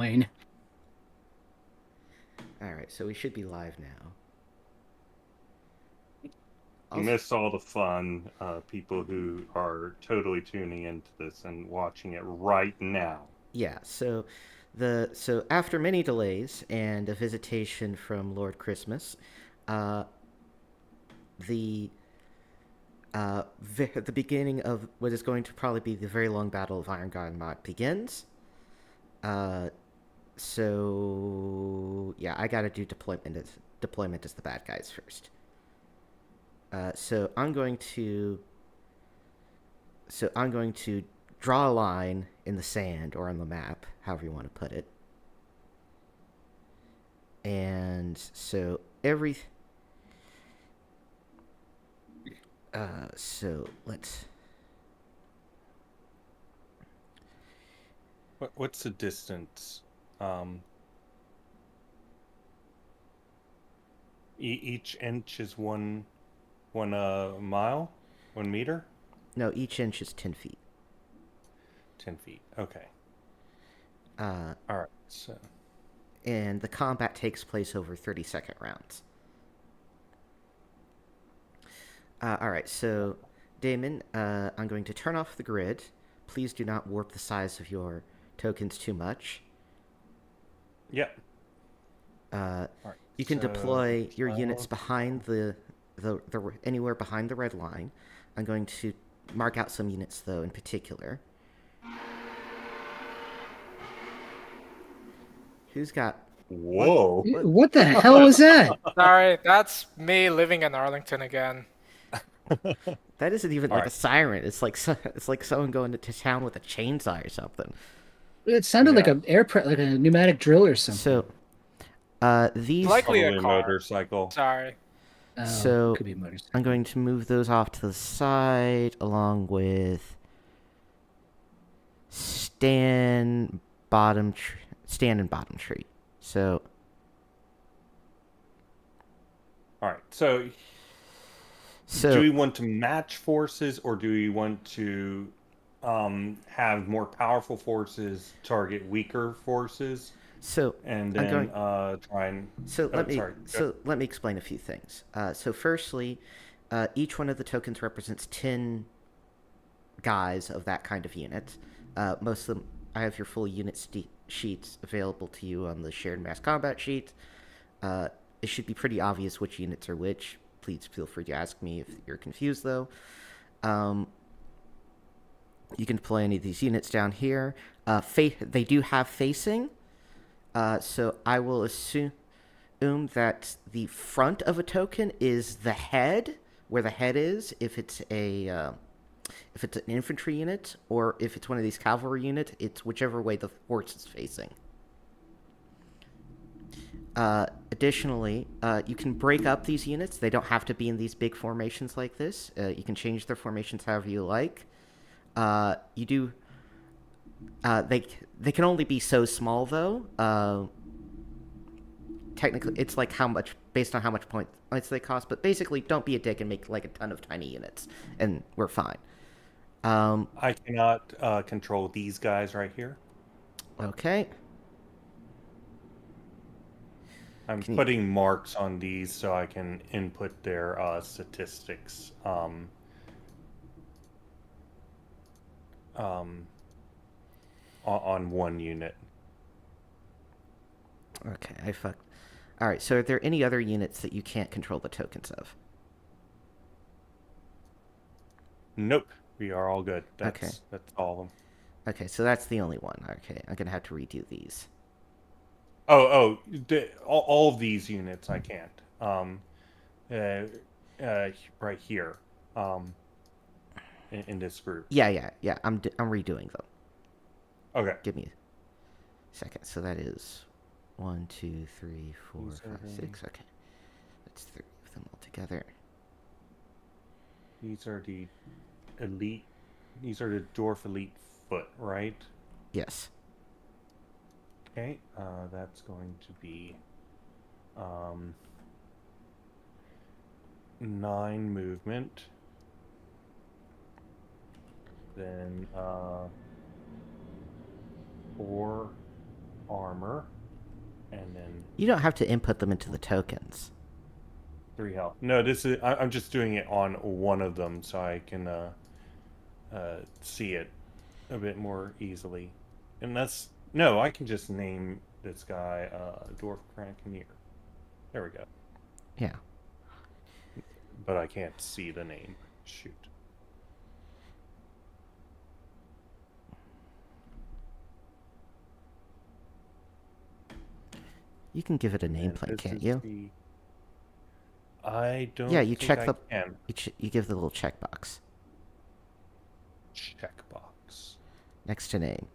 Wayne. Alright, so we should be live now. You Also, missed all the fun, people who are totally tuning into this and watching it right now. yeah, so after many delays and a visitation from Lord Christmas, uh, the the beginning of what is going to probably be the very long battle of Ironguard and Motte begins. Uh, so yeah, I gotta do deployment as the bad guys first. So I'm going to draw a line in the sand or on the map, however you want to put it. And so so let's What's the distance? Um, each inch is one mile, 1 meter, no, each inch is 10 feet. 10 feet. Okay. Uh, All right. So, and the combat takes place over 30-second rounds. All right, so Damon, I'm going to turn off the grid. Please do not warp the size of your tokens too much. yeah. Uh, All right. you can So, deploy your units child. behind the anywhere behind the red line. I'm going to mark out some units though in particular. Who's got what? Whoa. What the hell was that? Sorry, that's me living in Arlington again. That isn't even All like a right. siren. It's like someone going to town with a chainsaw or something. It sounded like Yeah. like a pneumatic drill or something. So, these Likely a Probably a car. motorcycle. Sorry. Oh, So could be a motorcycle. I'm going to move those off to the side along with stand and bottom tree. So All right. So, do so we want to match forces or do we want to have more powerful forces target weaker forces so and I'm then going. try and So oh sorry go. let me explain a few things. So firstly, each one of the tokens represents 10 guys of that kind of unit. Most of them, I have your full sheets available to you on the shared mass combat sheet. It should be pretty obvious which units are which. Please feel free to ask me if you're confused, though. Um, you can deploy any of these units down here. They do have facing, so I will assume that the front of a token is the head, where the head is, if it's an infantry unit, or if it's one of these cavalry units, it's whichever way the horse is facing. Additionally, you can break up these units. They don't have to be in these big formations like this. You can change their formations however you like. You do. They can only be so small though. Technically, it's like how much based on how much points they cost. But basically, don't be a dick and make like a ton of tiny units, and we're fine. Um, I cannot control these guys right here. okay. I'm Can you? putting marks on these so I can input their statistics um, on one unit. Okay, I fucked. All right. So, are there any other units that you can't control the tokens of? Nope, we are all good. Okay. That's all of them. Okay, so that's the only one. Okay, I'm gonna have to redo these. All of these units I can't. Uh, right here, um, in this group. Yeah. I'm redoing them. Okay. Give me a second. So that is one, two, three, four, These are five, six. Okay, that's three of them all together. these are the elite. These are the dwarf elite foot, right? Yes. Okay. That's going to be um 9 movement. Then 4 armor, and then You don't have to input them into the tokens. 3 health. No, this is. I'm just doing it on one of them so I can see it a bit more easily. And that's no. I can just name this guy Dwarf Crankineer. There we go. Yeah. But I can't see the name. Shoot. You can give it a And nameplate, this can't is you? I don't. Yeah, you think check I the. can. You give the little checkbox Checkbox. next to name.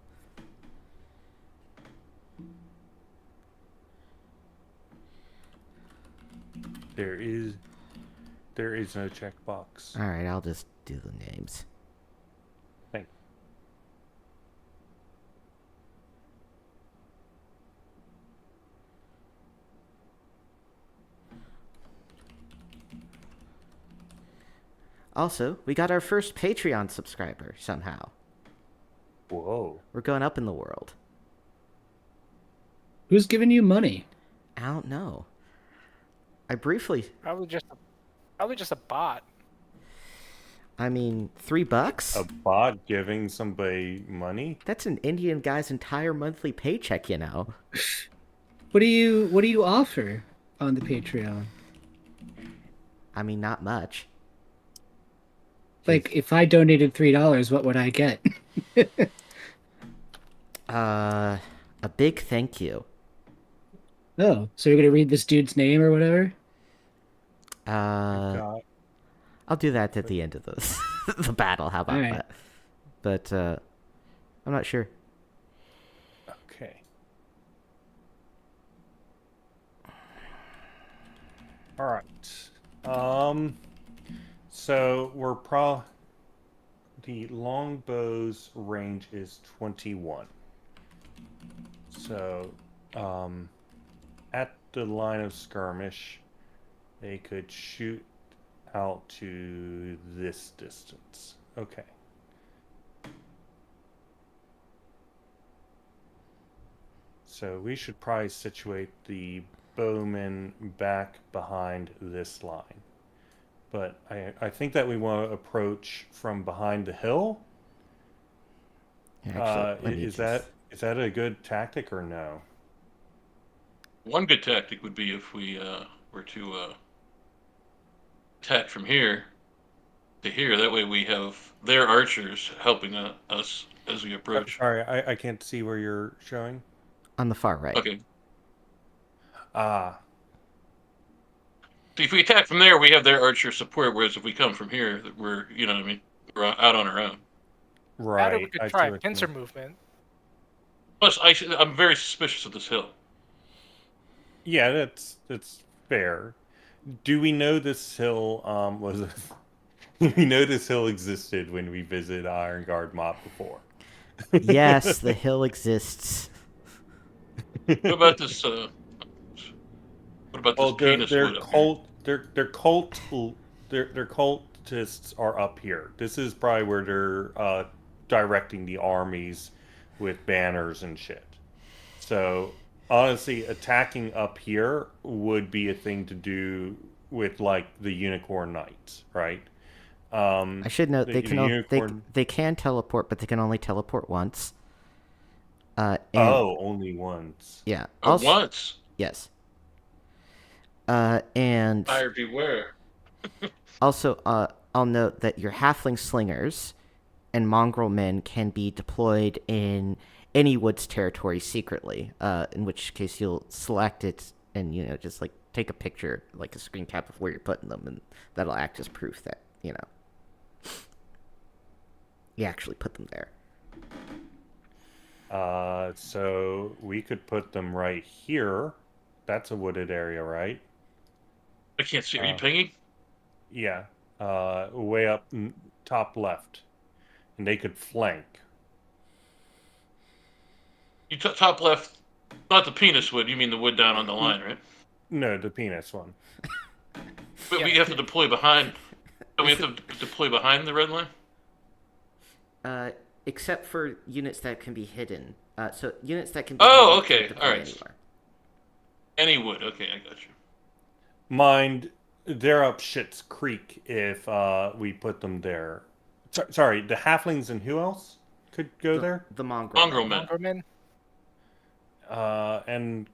There is no checkbox. All right, I'll just do the names. Thank. Also, we got our first Patreon subscriber somehow. Whoa. We're going up in the world. Who's giving you money? I don't know. I briefly. Probably just a bot. I mean, $3? A bot giving somebody money? That's an Indian guy's entire monthly paycheck, you know. What do you offer on the Patreon? I mean, not much. Like, if I donated $3, what would I get? A big thank you. Oh, so you're gonna read this dude's name or whatever? God. I'll do that at the end of the the battle. How about All right. that? But I'm not sure. Okay. All right. So we're the longbow's range is 21. So, at the line of skirmish, they could shoot out to this distance. Okay. So we should probably situate the bowmen back behind this line. But I think that we want to approach from behind the hill. Actually, Is that a good tactic or no? One good tactic would be if we were to attack from here to here. That way we have their archers helping us as we approach. Sorry, I can't see where you're showing. on the far right? Okay. Ah, So if we attack from there, we have their archer support. Whereas if we come from here, we're, you know what I mean, we're out on our own. right. Or we could I see try what you pincer mean. movement. Plus, I'm very suspicious of this hill. Yeah, that's fair. Do we know this hill was? We know this hill existed when we visited Ironguard Motte before. Yes, the hill exists. What about this? What about this Well, penis their wood up here? their cultists are up here. This is probably where they're directing the armies with banners and shit. So honestly, attacking up here would be a thing to do with like the Unicorn Knights, right? I should note they they can teleport, but they can only teleport once. And, only once. yeah. Once. Yes. And Buyer beware. also, I'll note that your halfling slingers and mongrel men can be deployed in any woods territory secretly. In which case, you'll select it and just like take a picture, like a screen cap of where you're putting them, and that'll act as proof that you actually put them there. So we could put them right here. That's a wooded area, right? I can't see. Are you pinging? Yeah. Way up top left. And they could flank. You top left, not the penis wood. You mean the wood down on the line, right? No, the penis one. But we have to deploy behind. Don't we have to deploy behind the red line? Except for units that can be hidden So units that can be Oh, moved can okay. deploy All right. anywhere. Any wood. Okay, I got you. Mind, they're up Shit's Creek if we put them there. Sorry, the halflings and who else could go there? The mongrel. Mongrel men. Mongrelman? And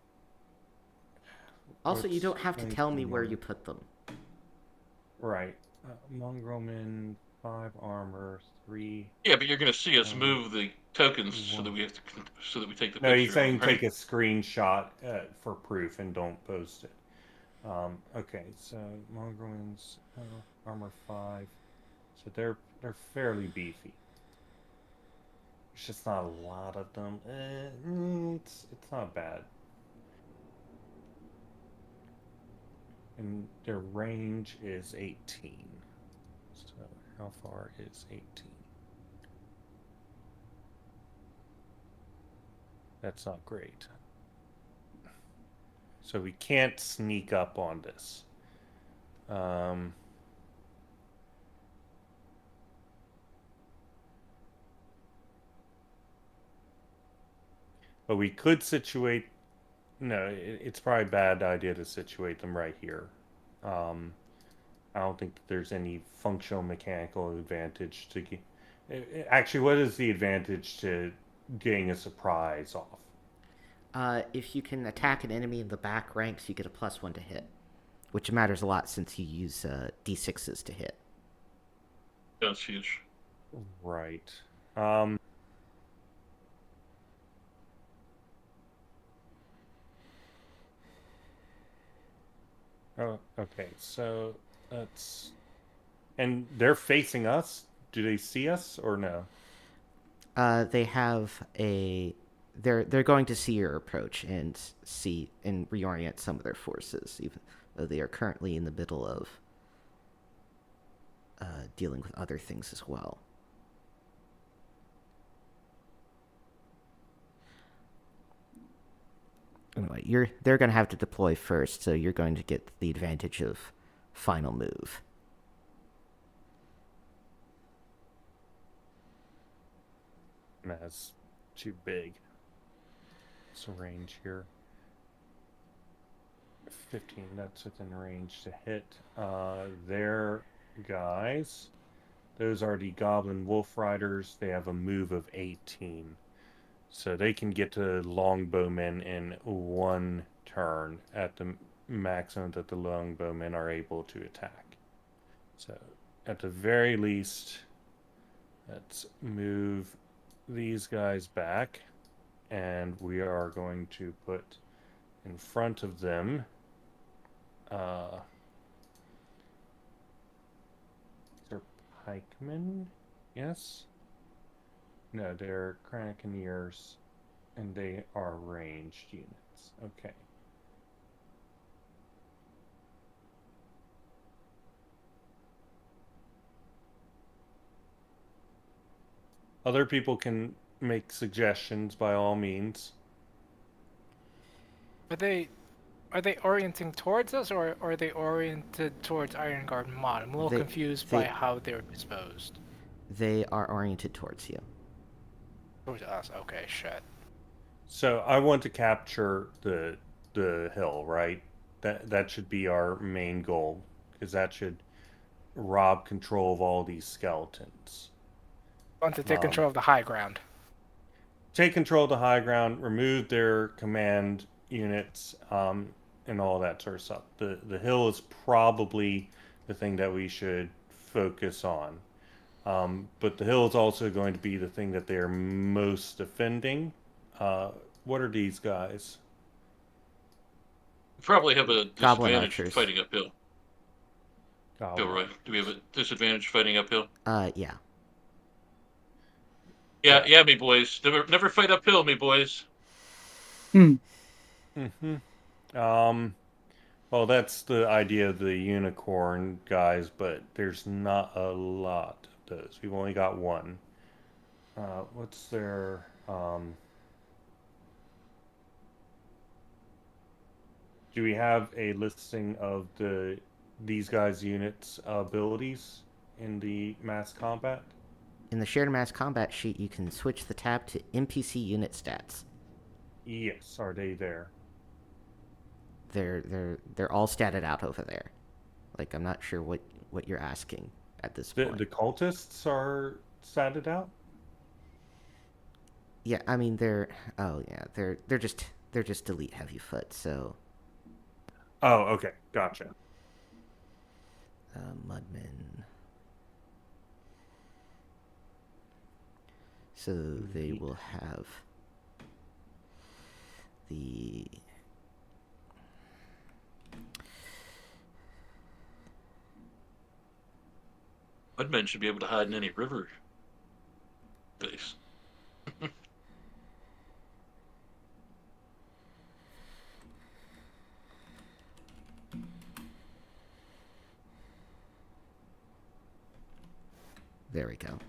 Also, you what's don't have to tell me where Mon- you put them. Right. Mongrelman, 5 armor, 3. Yeah, but you're going to see us move the tokens so one. that we have to, so that we take the No, picture. he's saying right? take a screenshot for proof and don't post it. Okay, so Mongrelman's armor 5. So they're fairly beefy. There's just not a lot of them. It's not bad. And their range is 18. So how far is 18? That's not great. So we can't sneak up on this. But we could situate. No, it's probably a bad idea to situate them right here. I don't think that there's any functional mechanical advantage to. Actually, what is the advantage to getting a surprise off? If you can attack an enemy in the back ranks, you get a +1 to hit, which matters a lot since you use d6s to hit. That's huge. Right. Oh, okay. So that's. And they're facing us. Do they see us or no? They have a. They're going to see your approach and see and reorient some of their forces, even though they are currently in the middle of dealing with other things as well. Anyway, they're going to have to deploy first, so you're going to get the advantage of final move. That's too big. What's the range here? 15. That's within range to hit. Their guys. Those are the Goblin Wolf Riders. They have a move of 18. So they can get to Longbowmen in 1 turn at the maximum that the Longbowmen are able to attack. So at the very least, let's move these guys back. And we are going to put in front of them they're pikemen, yes? No, they're Cranekeneers, and they are ranged units. Okay. Other people can make suggestions by all means. Are they orienting towards us, or are they oriented towards Ironguard Motte? I'm a little confused by how they're disposed. They are oriented towards you. Towards us, okay, shit. So I want to capture the hill, right? That should be our main goal, because that should rob control of all these skeletons. Want to take control of the high ground. Take control of the high ground, remove their command units, and all that sort of stuff. The hill is probably the thing that we should focus on. But the hill is also going to be the thing that they are most defending. What are these guys? We probably have a Goblin disadvantage archers. fighting uphill. Goblin. Right. Do we have a disadvantage fighting uphill? Yeah. Yeah, me boys. Never fight uphill, me boys. Mm-hmm. Well, that's the idea of the unicorn guys, but there's not a lot of those. We've only got one. What's their do we have a listing of these guys' units' abilities in the mass combat? in the shared mass combat sheet, you can switch the tab to NPC unit stats. Yes, are they there? They're all statted out over there. Like, I'm not sure what you're asking at this The point. the cultists are statted out. Yeah, I mean they're just elite heavy foot. So Oh, okay, gotcha. Mudmen. So they will have the Mudmen should be able to hide in any river base. there we go.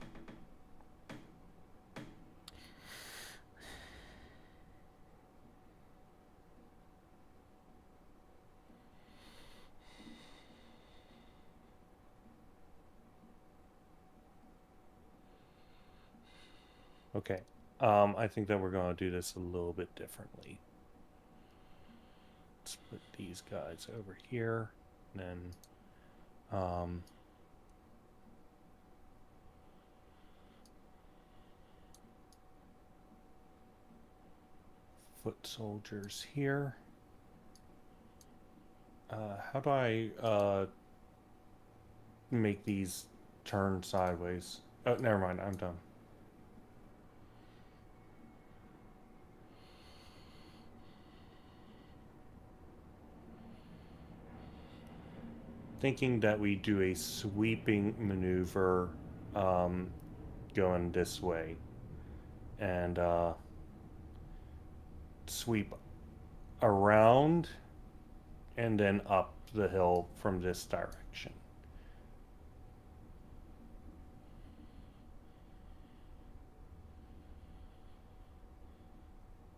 Okay. I think that we're going to do this a little bit differently. Let's put these guys over here, and then foot soldiers here. How do I make these turn sideways? Oh, never mind. I'm done. Thinking that we do a sweeping maneuver going this way and sweep around and then up the hill from this direction.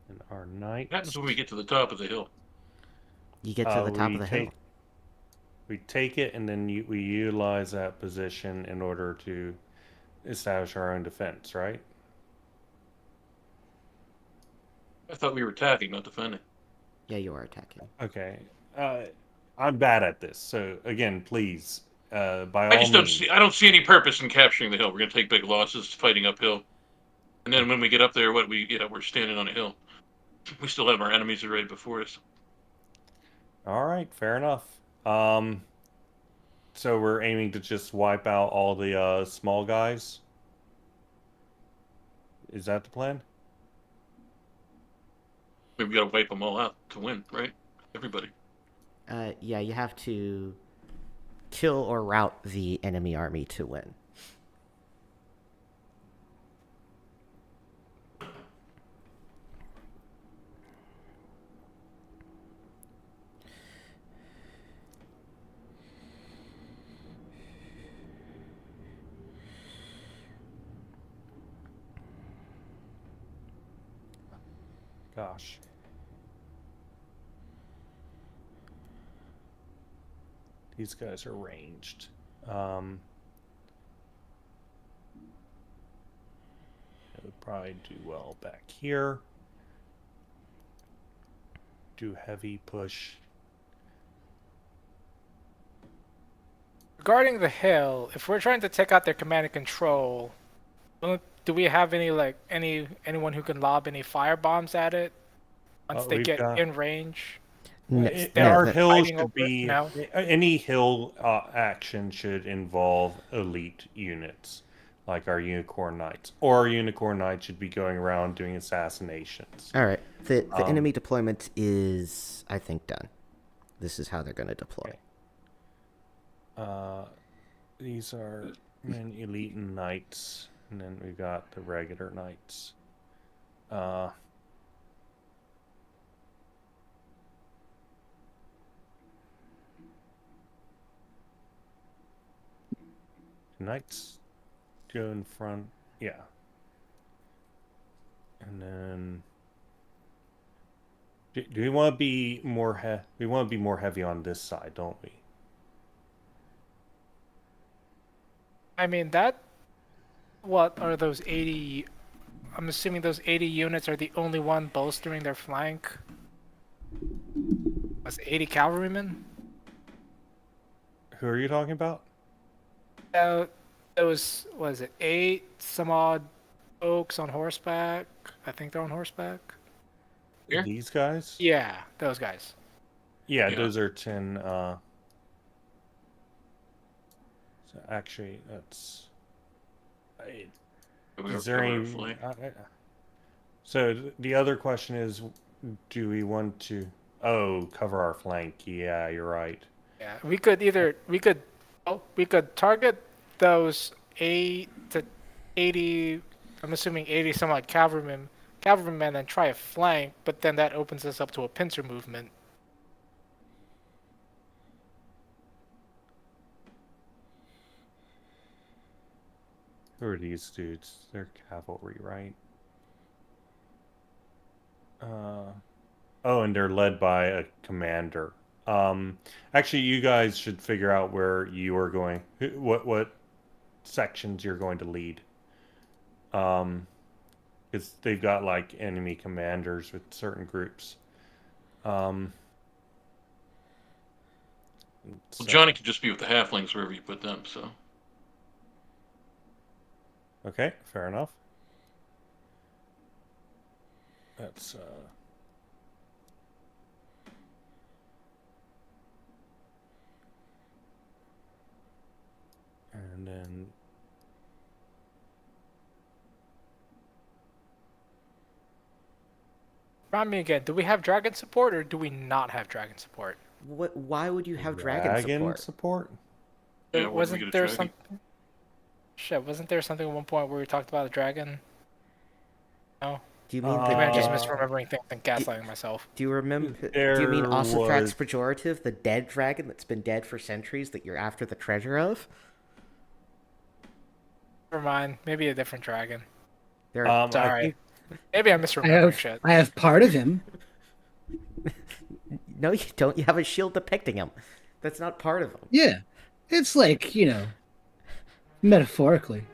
And our knights. What happens when we get to the top of the hill? You get to the top of the hill. We take it, and then we utilize that position in order to establish our own defense, right? I thought we were attacking, not defending. Yeah, you are attacking. Okay. I'm bad at this, so again, please, by all I just don't means. see. I don't see any purpose in capturing the hill. We're going to take big losses fighting uphill, and then when we get up there, we're standing on a hill. We still have our enemies arrayed before us. All right, fair enough. So we're aiming to just wipe out all the small guys. Is that the plan? We've got to wipe them all out to win, right? Everybody. Yeah, you have to kill or rout the enemy army to win. Gosh. These guys are ranged. It would probably do well back here. Do heavy push. Regarding the hill, if we're trying to take out their command and control, do we have anyone who can lob any fire bombs at it once they get in range? Our hill should over be now? any hill action should involve elite units, like our unicorn knights, or our unicorn knights should be going around doing assassinations. All right, the enemy deployment is, I think, done. This is how they're going to deploy. Okay. These are elite knights, and then we've got the regular knights. Knights go in front, yeah. And then, do we want to be more? We want to be more heavy on this side, don't we? I mean, that what are those 80? I'm assuming those 80 units are the only one bolstering their flank. Was 80 cavalrymen? Who are you talking about? Was it 8 some odd oaks on horseback? I think they're on horseback. Here? These guys? Yeah, those guys. Yeah, Yeah. those are 10. So actually, that's. We Is were there covered any? flank. So the other question is, do we want to? Oh, cover our flank. Yeah, you're right. Yeah, we could target those 8 to 80. I'm assuming 80 some odd cavalrymen, and try a flank, but then that opens us up to a pincer movement. Who are these dudes? They're cavalry, right? Oh, and they're led by a commander. Actually, you guys should figure out where you are going. What sections you're going to lead. Because they've got like enemy commanders with certain groups. Well, So- Johnny could just be with the halflings wherever you put them. So Okay, fair enough. That's and then Remind me again, do we have dragon support or do we not have dragon support? What? Why would you have dragon support? yeah, where do we wasn't get a there dragon? some? Shit, wasn't there something at one point where we talked about a dragon? No, Do you mean maybe I'm just Uh, misremembering things and gaslighting myself. Do you remember? There Do you mean Ossitrax was- pejorative, the dead dragon that's been dead for centuries that you're after the treasure of? Never mind, maybe a different dragon. There. I Sorry, think maybe I'm I misremembering shit. have part of him. No, you don't. You have a shield depicting him. That's not part of him. Yeah, it's like metaphorically.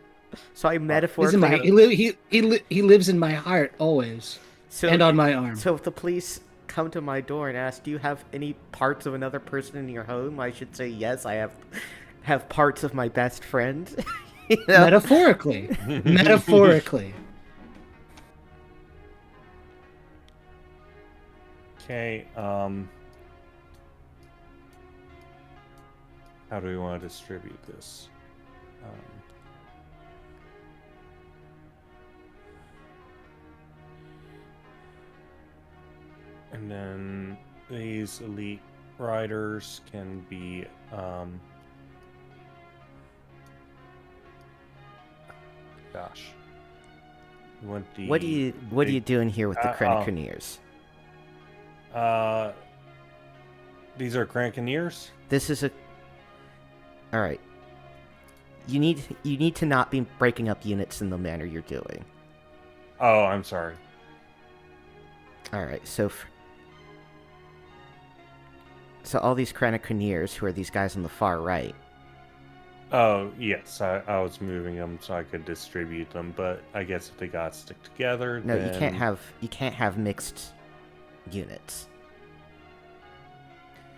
So I He's in metaphorically. my, he lives in my heart always, so, and on my arm. So if the police come to my door and ask, "Do you have any parts of another person in your home?" I should say, "Yes, I have parts of my best friend." You know? Metaphorically, metaphorically. Okay, how do we want to distribute this? And then these elite riders can be, gosh. You want the, What are you doing here with the Crenniconeers? These are Cranconeers? This is a. All right. You need to not be breaking up units in the manner you're doing. Oh, I'm sorry. All right. So all these Crenniconeers, who are these guys on the far right. Oh, yes, I was moving them so I could distribute them, but I guess if they got stick together, No, then... you can't have mixed units.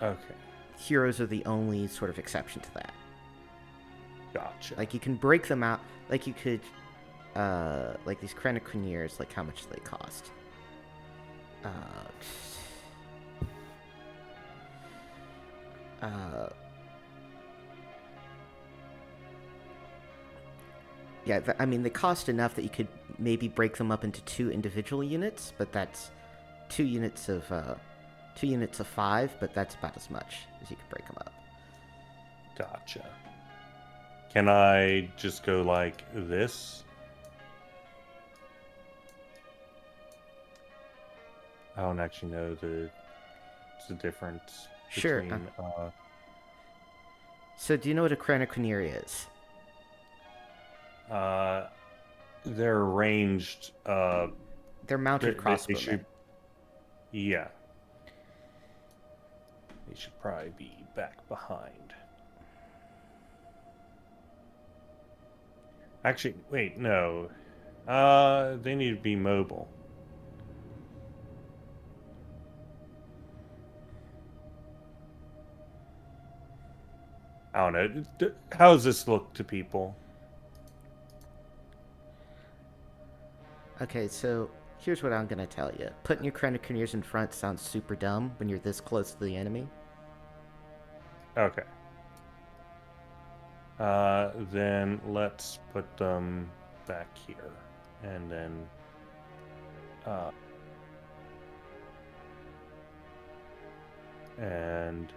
Okay, Heroes are the only sort of exception to that. gotcha. Like, you can break them out. Like, you could, like these Crenniconeers, like, how much do they cost? Yeah, I mean, they cost enough that you could maybe break them up into 2 individual units, but that's 2 units of 5, but that's about as much as you can break them up. Gotcha. Can I just go like this? I don't actually know the difference Sure, between... So, do you know what a Crenniconeer is? They're ranged. They're mounted crossbowmen. should, yeah. They should probably be back behind. Actually, wait, no. They need to be mobile. I don't know. How does this look to people? Okay, so here's what I'm gonna tell you. Putting your Chronoconeers in front sounds super dumb when you're this close to the enemy. Okay. Then let's put them back here. And then... and...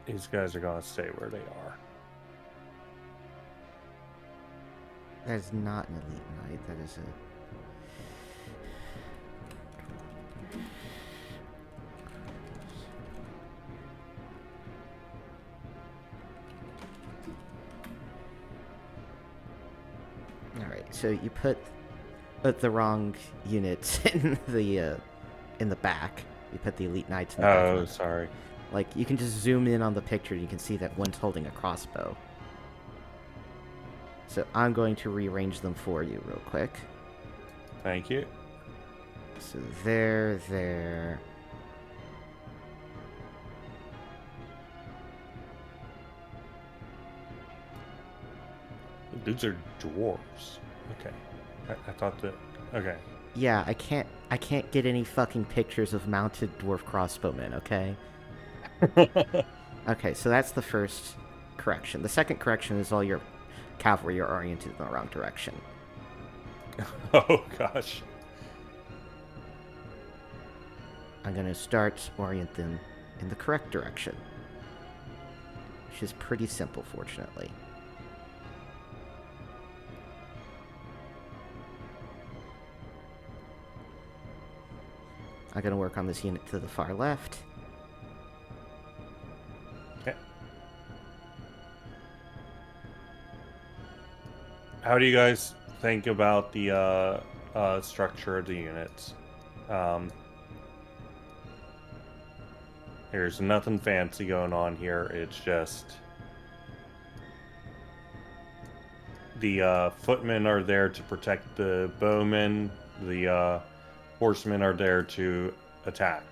these guys are gonna stay where they are. That is not an elite knight. That is a... Alright, so you put the wrong units in the back. You put the elite knights in the back. Oh, sorry. Like, you can just zoom in on the picture and you can see that one's holding a crossbow. So I'm going to rearrange them for you real quick. Thank you. So there. These are dwarves. Okay. I thought that... okay. Yeah, I can't get any fucking pictures of mounted dwarf crossbowmen, okay? Okay, so that's the first correction. The second correction is all your cavalry are oriented in the wrong direction. Oh, gosh. I'm going to start orient them in the correct direction. Which is pretty simple, fortunately. I'm going to work on this unit to the far left. Okay. How do you guys think about the structure of the units? There's nothing fancy going on here. It's just the footmen are there to protect the bowmen. The horsemen are there to attack.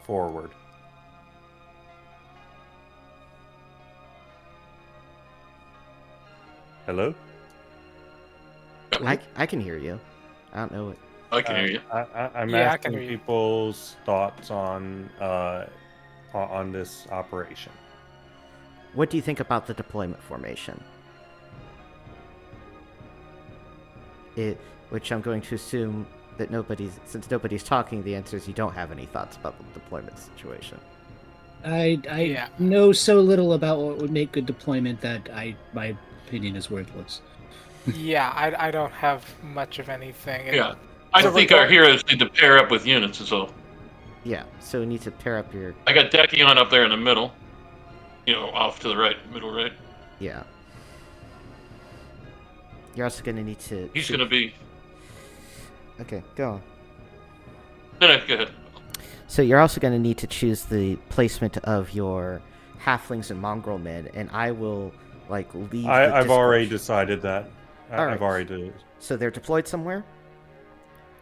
Forward. Hello? I can hear you. I don't know what... I can hear you. I'm Yeah, I can asking hear you. people's thoughts on this operation. What do you think about the deployment formation? Which I'm going to assume that since nobody's talking, the answer is you don't have any thoughts about the deployment situation. I know so little about what would make good deployment that my opinion is worthless. Yeah, I don't have much of anything. Yeah. I think our heroes need to pair up with units is all. Yeah, so we need to pair up your... I got Dekion up there in the middle. Off to the right, middle right. Yeah. You're also going to need to... He's going to be... Okay, go on. No, go ahead. So you're also going to need to choose the placement of your halflings and mongrel men, and I will, leave I've already decided that. All right. I've already did it. So they're deployed somewhere?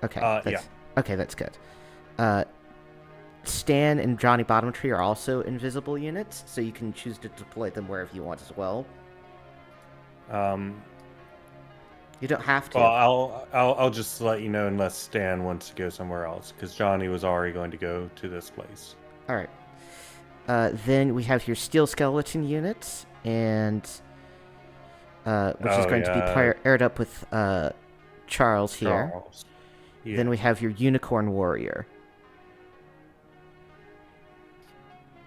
Okay. Yeah. Okay, that's good. Stan and Johnny Bottomtree are also invisible units, so you can choose to deploy them wherever you want as well. You don't have to. Well, I'll just let you know unless Stan wants to go somewhere else, because Johnny was already going to go to this place. All right. Then we have your steel skeleton units, and which is going to be paired up with Charles here. Charles. Yeah. Then we have your unicorn warrior.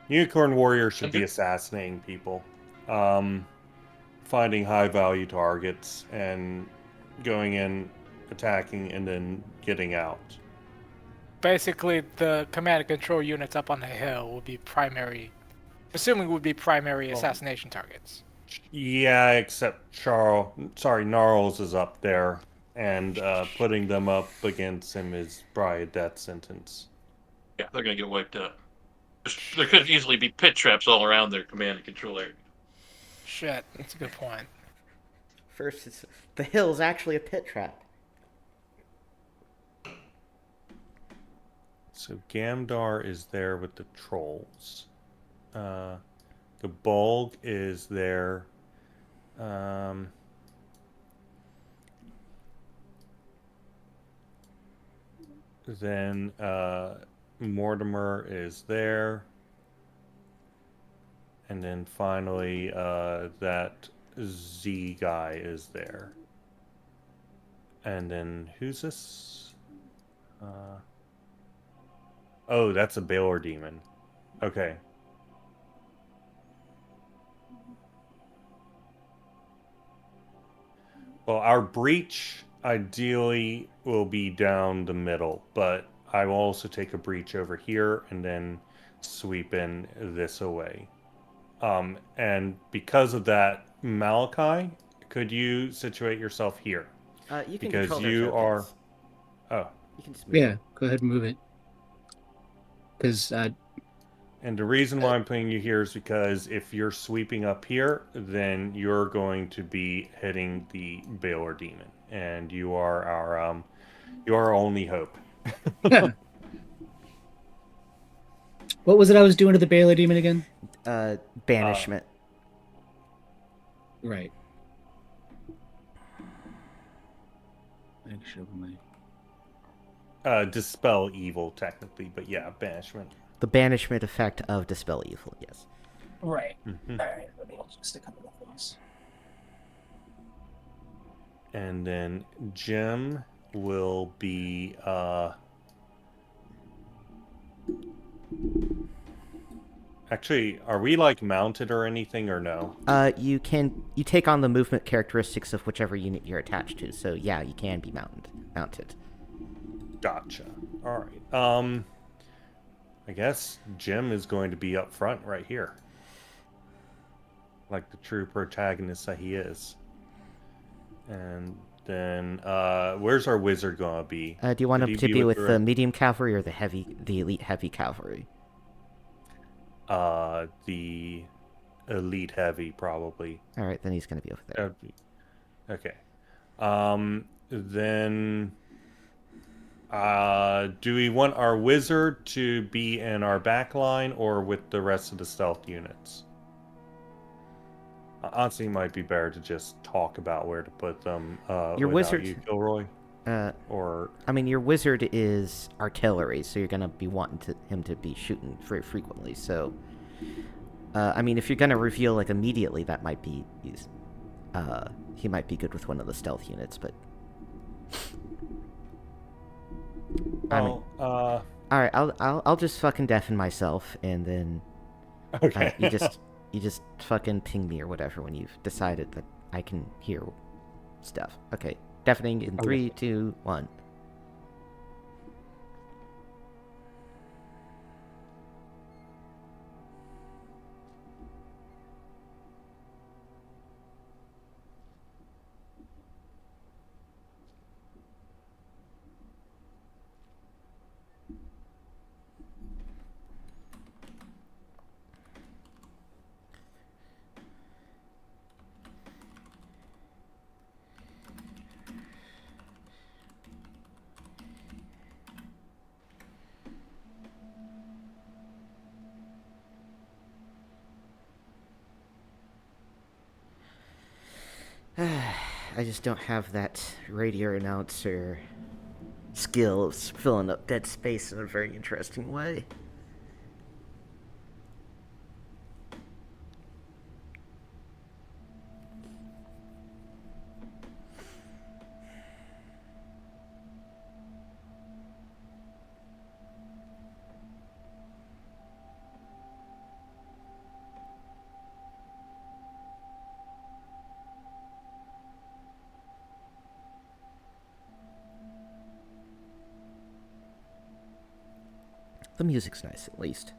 Unicorn warrior should be assassinating people, finding high value targets and going in, attacking, and then getting out. Basically, the command and control units up on the hill will be primary, assuming would be primary assassination targets. Yeah, except Gnarls is up there, and putting them up against him is probably a death sentence. Yeah, they're going to get wiped out. There could easily be pit traps all around their command and control area. Shit, that's a good point. First, the hill's actually a pit trap. So Gamdar is there with the trolls. The Bolg is there. Then Mortimer is there. And then finally that Z guy is there. And then who's this? Oh, that's a Baylor demon. Okay. Well, our breach ideally will be down the middle, but I will also take a breach over here and then sweep in this away. And because of that, Malachi, could you situate yourself here? You can because control their you are. tokens. Oh, You can just move Yeah, it. go ahead and move it. Because and the reason why I'm putting you here is because if you're sweeping up here, then you're going to be hitting the Baylor demon, and you are our only hope. what was it I was doing to the Baylor demon again? Banishment. Right. I should open my. Dispel evil, technically, but yeah, banishment. The banishment effect of Dispel Evil, yes. Right. Mm-hmm. All right. Let me just a couple of things. And then Jim will be actually, are we like mounted or anything or no? You take on the movement characteristics of whichever unit you're attached to. So yeah, you can be mounted. Gotcha. All right. I guess Jim is going to be up front right here. Like the true protagonist that he is. And then where's our wizard gonna be? Do you want Could him he to be with the the medium cavalry or the elite heavy cavalry? The elite heavy probably. All right, then he's going to be over there. Okay. Then do we want our wizard to be in our back line or with the rest of the stealth units? Honestly, it might be better to just talk about where to put them. Your wizard, you, Gilroy. Or I mean, your wizard is artillery, so you're gonna be wanting him to be shooting very frequently. So, I mean, if you're gonna reveal like immediately, that might be used. He might be good with one of the stealth units, but. All right, I'll just fucking deafen myself, and then. Okay. You just fucking ping me or whatever when you've decided that I can hear stuff. Okay. Deafening in 3, 2, 1. I just don't have that radio announcer skill of filling up dead space in a very interesting way. The music's nice, at least.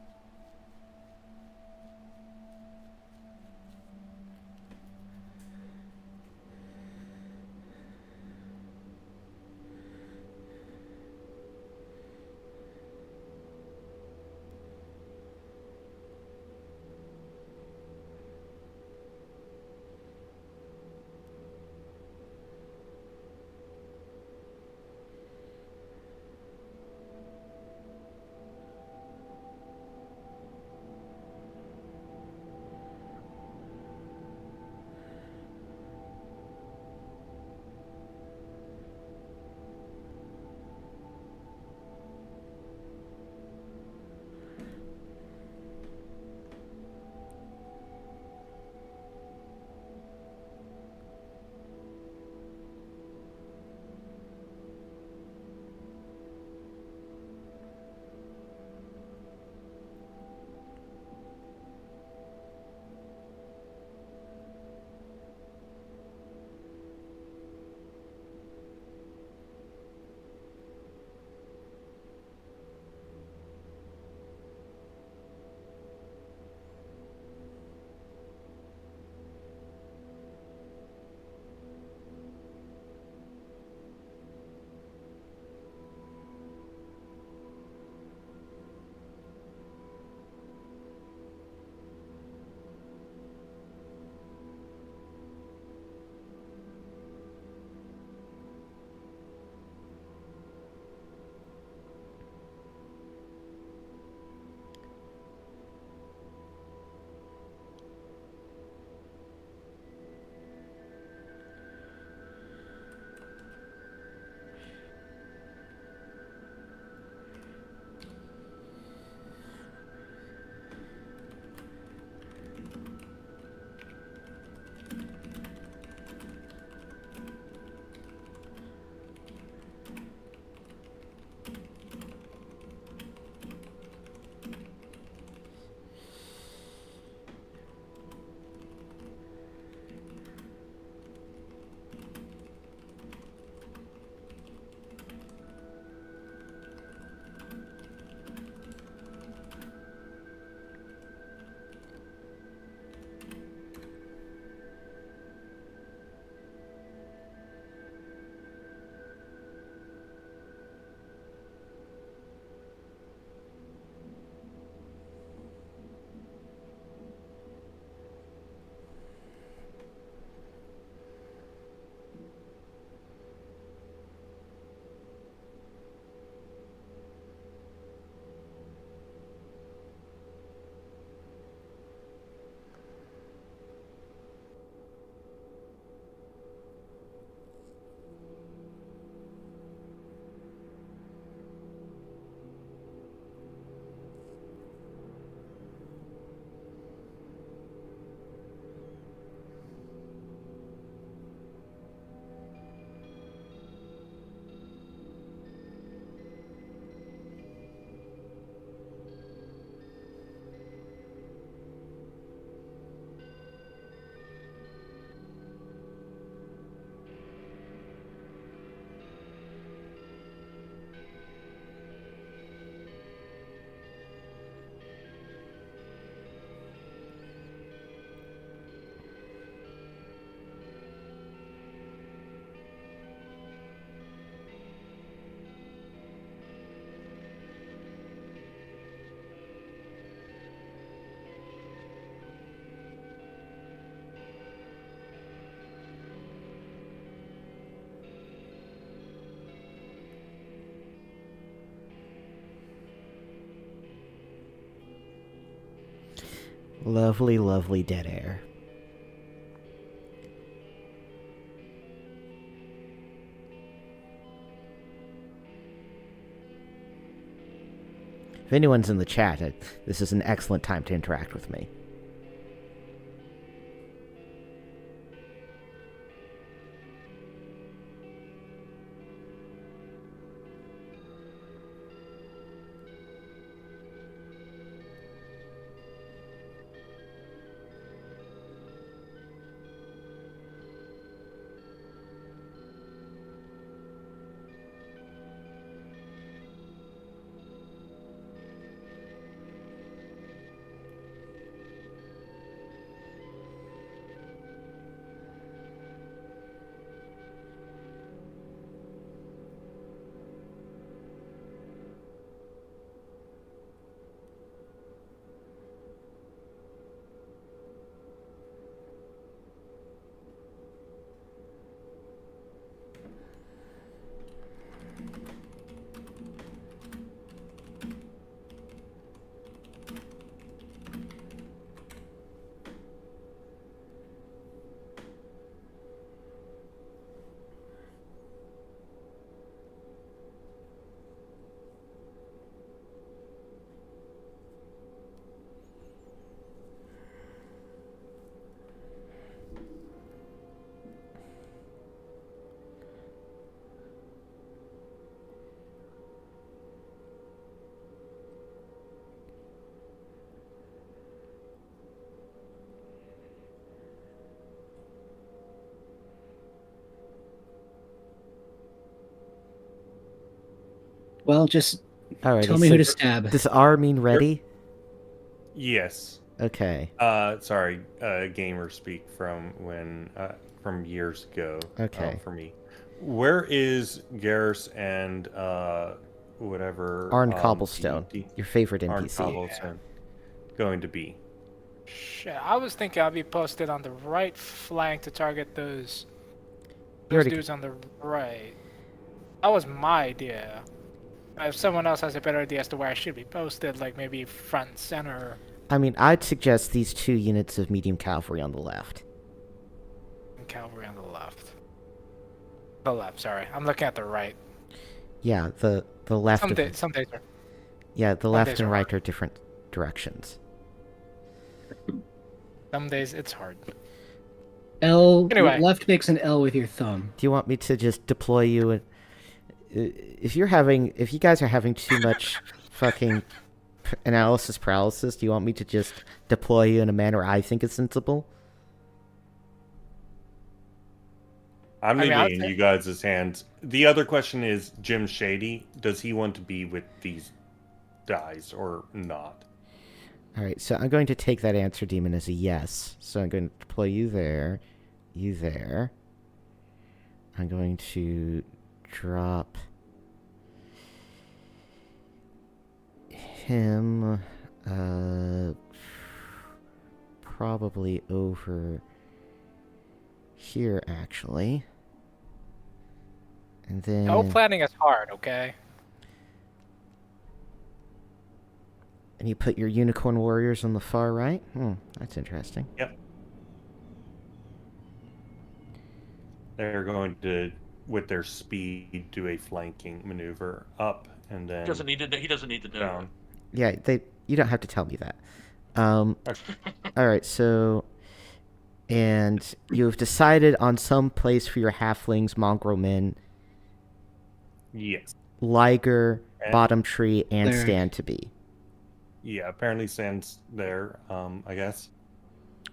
Lovely, lovely dead air. If anyone's in the chat, this is an excellent time to interact with me. Well, just Alrighty, tell me so who to stab. does R mean ready? Yes. Okay. Sorry, gamer speak from from years ago. Okay. For me, where is Garrus and whatever Arn Cobblestone, your favorite NPC. Arn Cobblestone going to be? Shit, I was thinking I'd be posted on the right flank to target those already- dudes on the right. That was my idea. If someone else has a better idea as to where I should be posted, like maybe front and center, I mean, I'd suggest these 2 units of medium cavalry on the left. and cavalry on the left. The left, sorry. I'm looking at the right. Yeah, the left. Some days are. Yeah, the some left days and are right hard. are different directions. Some days it's hard. L. Anyway. Left makes an L with your thumb. Do you want me to just deploy you? If you guys are having too much fucking analysis paralysis, do you want me to just deploy you in a manner I think is sensible? I'm I mean, leaving it in you guys' hands. The other question is, Jim Shady, does he want to be with these guys or not? Alright, so I'm going to take that answer demon as a yes. So I'm going to deploy you there, you there. I'm going to drop him probably over here, actually. And then... No planning is hard, okay? And you put your unicorn warriors on the far right? That's interesting. Yep. They're going to, with their speed, do a flanking maneuver up and then He doesn't need to know. down. Yeah, you don't have to tell me that. Alright, so... And you've decided on some place for your halflings, mongrel men, Yes. Liger, And- Bottom Tree, and There. Stand to be. Yeah, apparently Sand's there, I guess.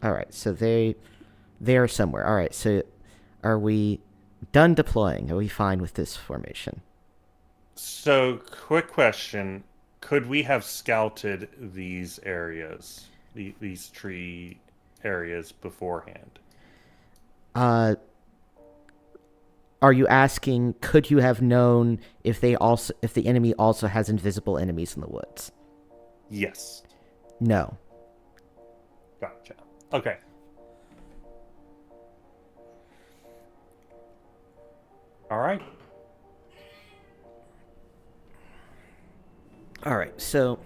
Alright, so they are somewhere. Alright, so are we done deploying? Are we fine with this formation? So, quick question. Could we have scouted these areas, these tree areas beforehand? Are you asking, could you have known if the enemy also has invisible enemies in the woods? Yes. No. Gotcha. Okay. All right. Alright, so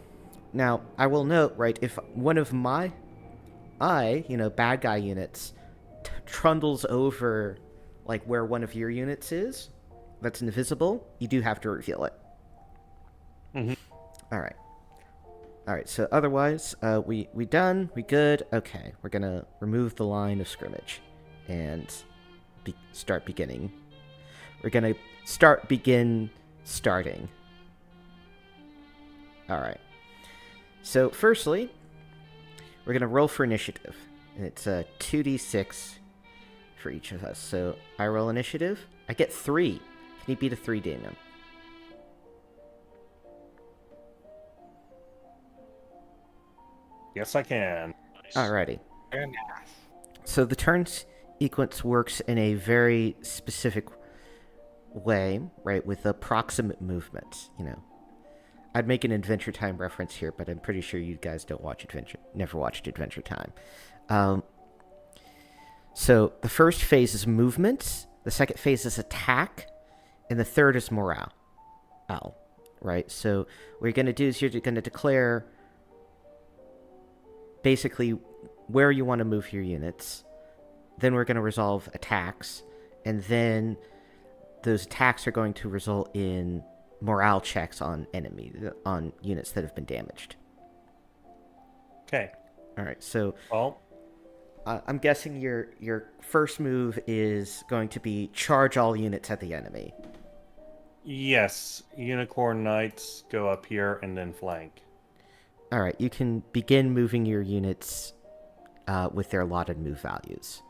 now I will note, right, if one of my bad guy units, trundles over like where one of your units is that's invisible, you do have to reveal it. Mm-hmm. All right, so otherwise, we done, we good. Okay, we're gonna remove the line of scrimmage and start beginning. We're gonna starting. All right. So firstly, we're gonna roll for initiative, and it's a 2d6 for each of us. So I roll initiative. I get 3. Can you beat a 3, Damien? Yes, I can. Nice. Alrighty. Very nice. So the turn sequence works in a very specific way, right? With approximate movements. I'd make an Adventure Time reference here, but I'm pretty sure you guys never watched Adventure Time. So the first phase is movement, the second phase is attack, and the third is morale. Right? So what you're going to do is you're going to declare basically where you want to move your units. Then we're going to resolve attacks, and then those attacks are going to result in morale checks on units that have been damaged. Okay. All right. So, Well, I'm guessing your first move is going to be charge all units at the enemy. yes. Unicorn Knights go up here and then flank. All right. You can begin moving your units with their allotted move values.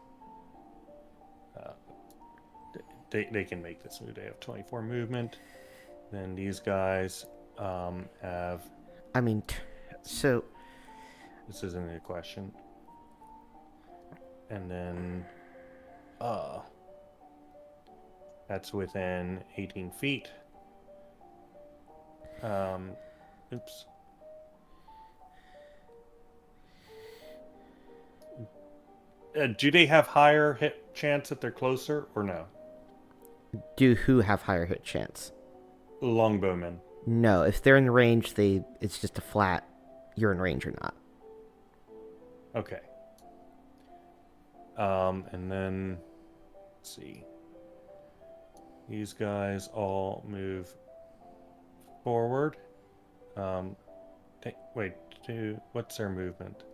They can make this move. They have 24 movement. Then these guys have. I mean, so This isn't a question. And then, that's within 18 feet. Oops. Do they have higher hit chance if they're closer, or no? do who have higher hit chance? Longbowmen. No, if they're in range, it's just a flat. You're in range or not. Okay. And then, let's see. These guys all move forward. What's their movement?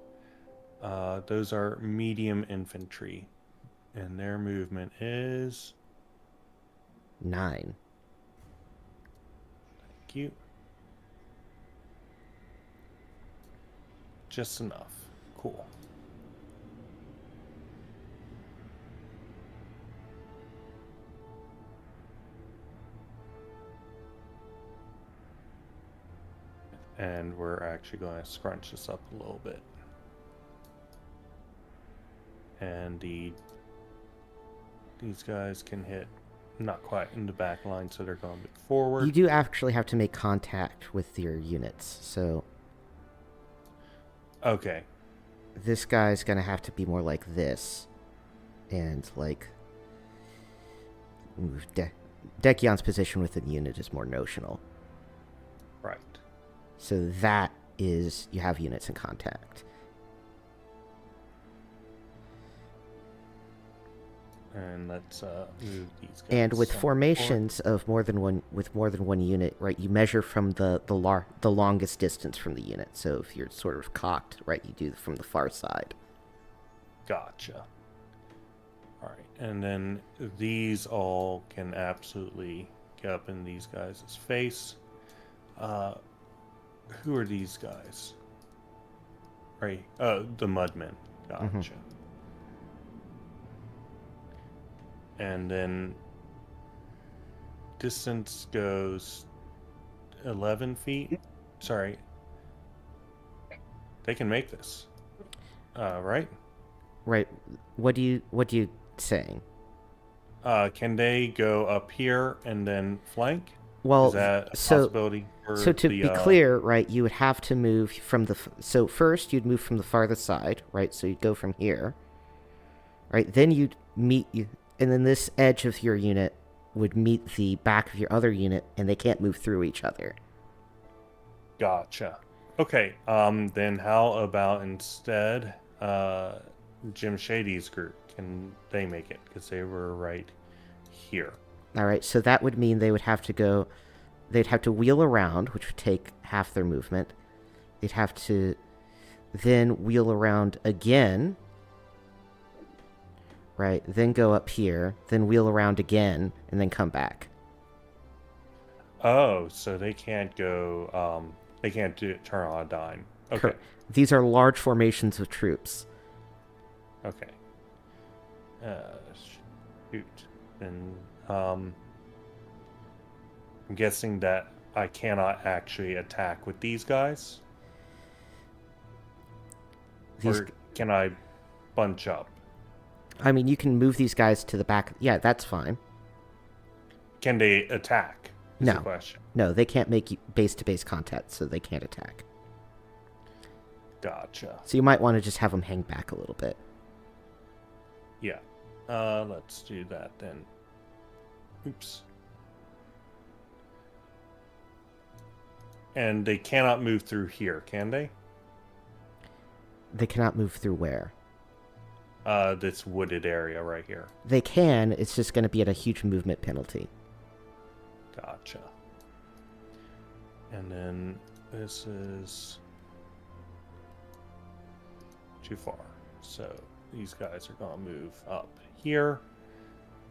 Those are medium infantry, and their movement is 9. cute. Just enough. Cool. And we're actually going to scrunch this up a little bit. And these guys can hit not quite in the back line, so they're going a bit forward. You do actually have to make contact with your units, so Okay. this guy's gonna have to be more like this, and like move. Dekion's position within the unit is more notional, Right. so that is you have units in contact. And let's move these guys. And with some formations of more than one unit, right? You measure from the longest distance from the unit. So if you're sort of cocked, right, you do from the far side. Gotcha. All right, and then these all can absolutely get up in these guys' face. Who are these guys? Right, the Mudmen. Gotcha. And then distance goes 11 feet. Sorry. They can make this. Right? Right. What do you saying? Can they go up here and then flank? Well, Is that a possibility? So to be clear, right, you would have to move from so first you'd move from the farthest side, right? So you'd go from here, right? Then you'd meet you, and then this edge of your unit would meet the back of your other unit, and they can't move through each other. Gotcha. Okay. Then how about instead, Jim Shady's group. Can they make it? Because they were right here. All right, so that would mean they would have to go. They'd have to wheel around, which would take half their movement. They'd have to then wheel around again. Right, then go up here, then wheel around again, and then come back. Oh, so they can't go. They can't turn on a dime. Okay. These are large formations of troops. Okay. Shoot. And I'm guessing that I cannot actually attack with these guys. Or can I bunch up? I mean, you can move these guys to the back. Yeah, that's fine. Can they attack? Is No. the question. No, they can't make base-to-base contact, so they can't attack. Gotcha. So you might want to just have them hang back a little bit. Yeah. Let's do that then. Oops. And they cannot move through here, can they? They cannot move through where? This wooded area right here. They can, it's just going to be at a huge movement penalty. Gotcha. And then this is too far. So these guys are going to move up here.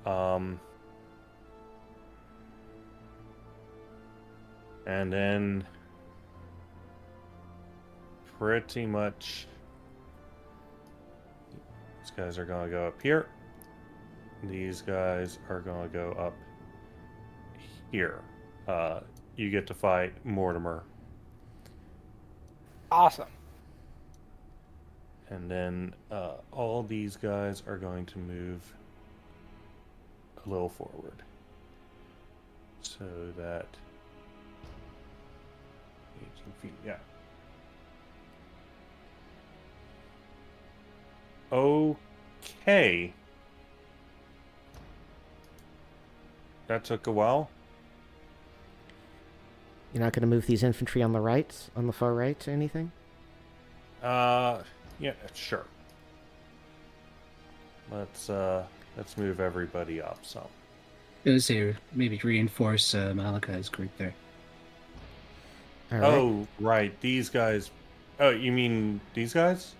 And then pretty much these guys are going to go up here. These guys are going to go up here. You get to fight Mortimer. Awesome. And then all these guys are going to move a little forward. So that 18 feet, yeah. Okay. That took a while. You're not going to move these infantry on the right, on the far right, or anything? Yeah, sure. Let's move everybody up some. I was say maybe reinforce Malachi's group there. All right. Oh, right. These guys. Oh, you mean these guys?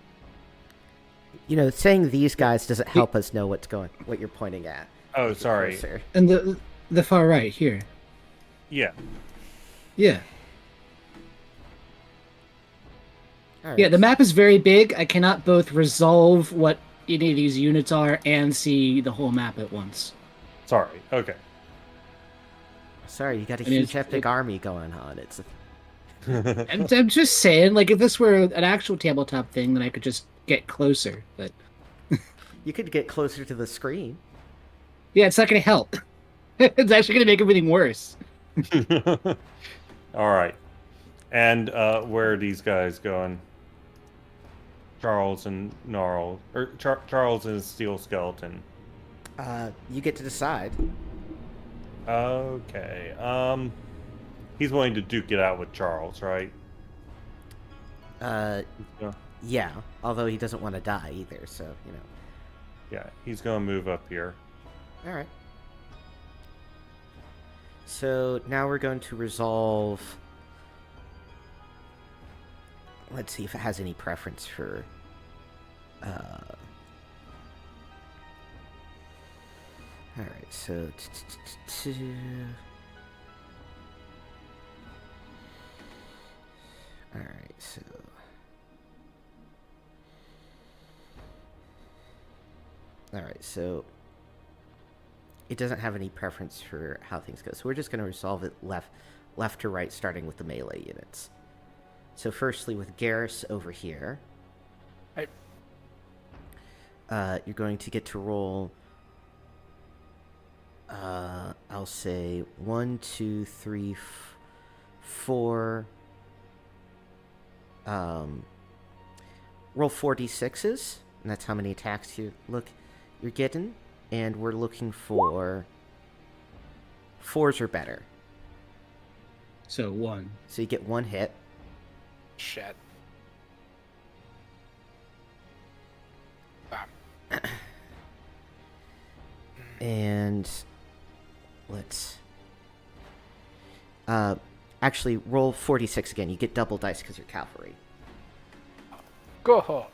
You know, saying these guys doesn't help us know what you're pointing at. Oh, sorry. Closer. And the far right here. Yeah. Yeah. All right. Yeah, the map is very big. I cannot both resolve what any of these units are and see the whole map at once. Sorry. Okay. Sorry, you got a I mean, huge epic army going on. It's I'm just saying, like, if this were an actual tabletop thing, then I could just get closer. But you could get closer to the screen. yeah, it's not going to help. It's actually going to make everything worse. All right. And where are these guys going? Charles and Gnarl, or Charles and Steel Skeleton. You get to decide. Okay. He's willing to duke it out with Charles, right? Yeah. Although he doesn't want to die either, so you know. Yeah, he's gonna move up here. All right. So now we're going to resolve. Let's see if it has any preference for. All right, so. All right, so. All right, so. It doesn't have any preference for how things go, so we're just going to resolve it left to right, starting with the melee units. So firstly, with Garrus over here, you're going to get to roll, I'll say 1, 2, 3, 4, roll 4d6s, and that's how many attacks you're getting, and we're looking for 4s or better. So 1. So you get 1 hit. Shit. And let's actually roll 46 again. You get double dice because you're cavalry. Go.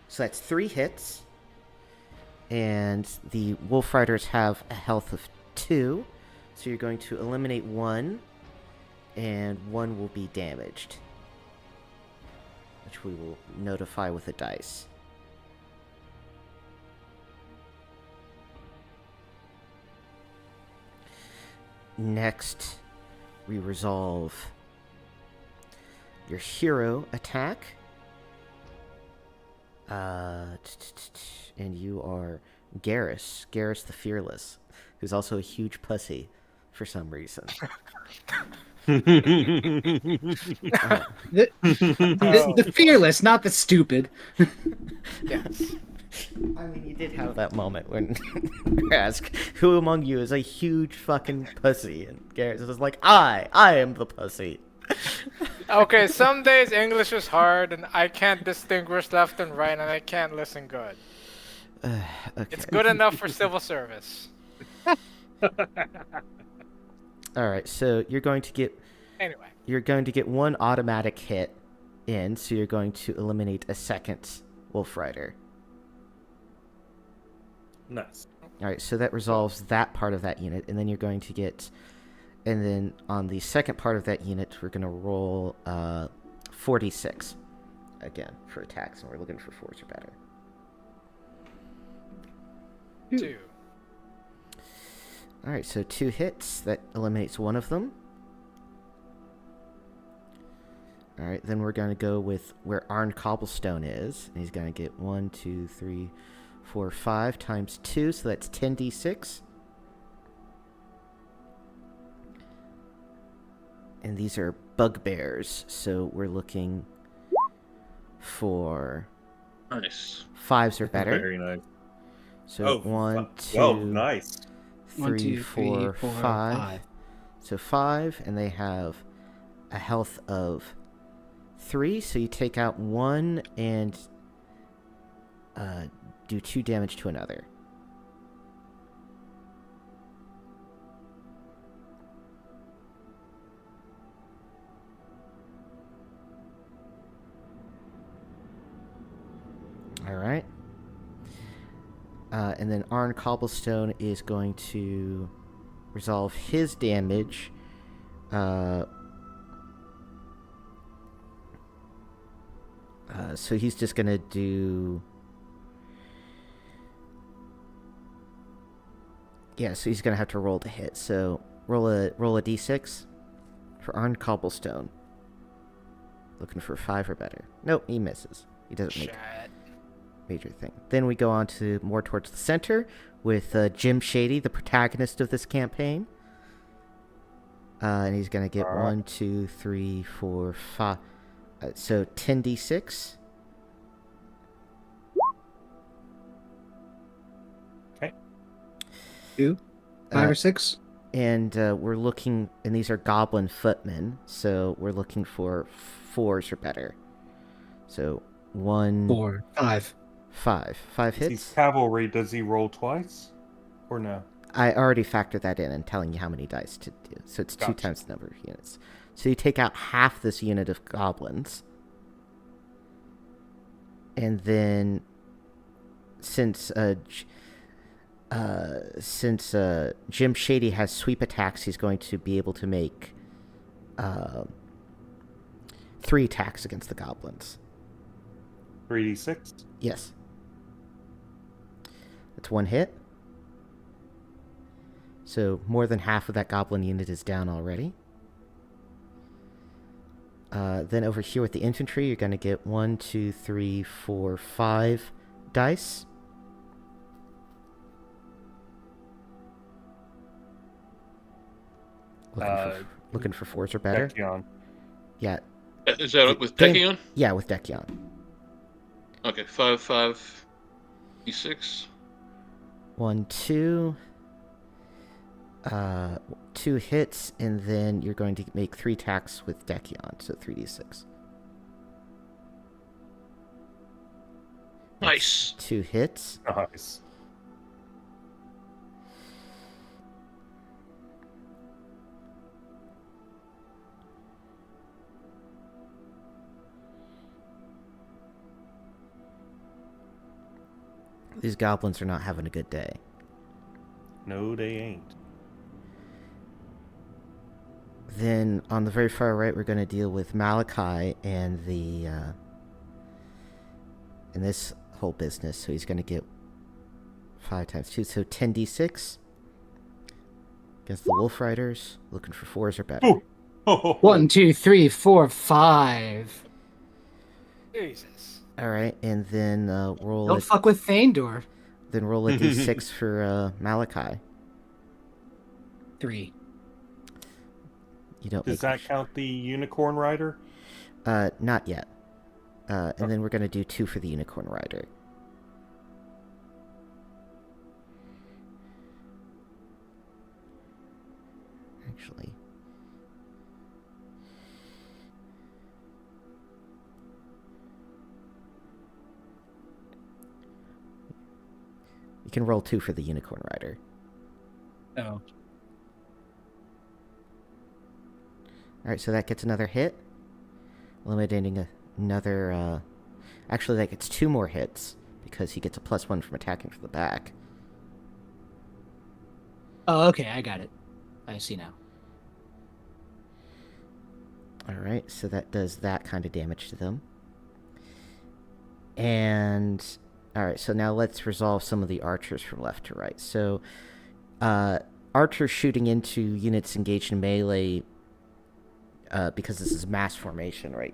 So that's 3 hits. And the Wolf Riders have a health of 2. So you're going to eliminate 1. And 1 will be damaged, which we will notify with a dice. Next, we resolve your hero attack. And you are Garrus the Fearless, who's also a huge pussy for some reason. The fearless, not the stupid. Yes. I mean, you did have that moment when you ask, who among you is a huge fucking pussy? And Garrett was like, I am the pussy. Okay, some days English is hard and I can't distinguish left and right and I can't listen good. Okay. It's good enough for civil service. Alright, so you're going to get... Anyway. You're going to get 1 automatic hit in, so you're going to eliminate a second Wolf Rider. Nice. Alright, so that resolves that part of that unit, and then you're going to get... And then on the second part of that unit, we're going to roll 46 again for attacks, and we're looking for 4s or better. 2. Alright, so 2 hits. That eliminates 1 of them. Alright, then we're going to go with where Arn Cobblestone is. And he's going to get 1, 2, 3, 4, 5 times 2, so that's 10d6. And these are bugbears, so we're looking for Nice. 5s or better. Very nice. So 1, 2, well, nice. 3, 1, 2, 4, 3, 4, 5. 5. So 5, and they have a health of 3, so you take out 1 and do 2 damage to another. Alright. And then Arn Cobblestone is going to resolve his damage. So he's just going to do... Yeah, so he's going to have to roll to hit. So roll a d6 for Arn Cobblestone. Looking for 5 or better. Nope, he misses. He doesn't make major thing. Then we go on to more towards the center with Jim Shady, the protagonist of this campaign. And he's going to get 1, 2, 3, 4, 5. So 10d6. Okay. 2, 5 or 6. And we're looking, and these are goblin footmen, so we're looking for 4s or better. So 1, 4, 5. 5 hits. He's cavalry. Does he roll twice, or no? I already factored that in and telling you how many dice to do. So it's 2 times the number of units. So you take out half this unit of goblins. And then since Jim Shady has sweep attacks, he's going to be able to make 3 attacks against the goblins. 3d6? Yes. That's 1 hit. So more than half of that goblin unit is down already. Then over here with the infantry, you're going to get 1, 2, 3, 4, 5 dice. Looking for 4s or better. Dekion. Yeah. Is that with Dekion? Yeah, with Dekion. Okay, 5, 5, d6. 1, 2. 2 hits, and then you're going to make 3 attacks with Dekion, so 3d6. Nice. 2 hits. Nice. These goblins are not having a good day. No, they ain't. Then on the very far right, we're going to deal with Malachi and the and this whole business. So he's going to get 5 times 2, so 10d6 against the Wolf Riders. Looking for 4s or better. Ooh. 1, 2, 3, 4, 5. Jesus. All right, and then roll Don't fuck with Thandor. Then roll a d6 for Malachi. 3. You don't. Does that count the Unicorn Rider? Not yet. And then we're gonna do 2 for the Unicorn Rider. Actually. You can roll 2 for the Unicorn Rider. Oh. Alright, so that gets another hit. Eliminating another, actually that gets 2 more hits, because he gets a +1 from attacking from the back. Oh, okay, I got it. I see now. Alright, so that does that kind of damage to them. And... Alright, so now let's resolve some of the archers from left to right. So, archers shooting into units engaged in melee, because this is mass formation, right?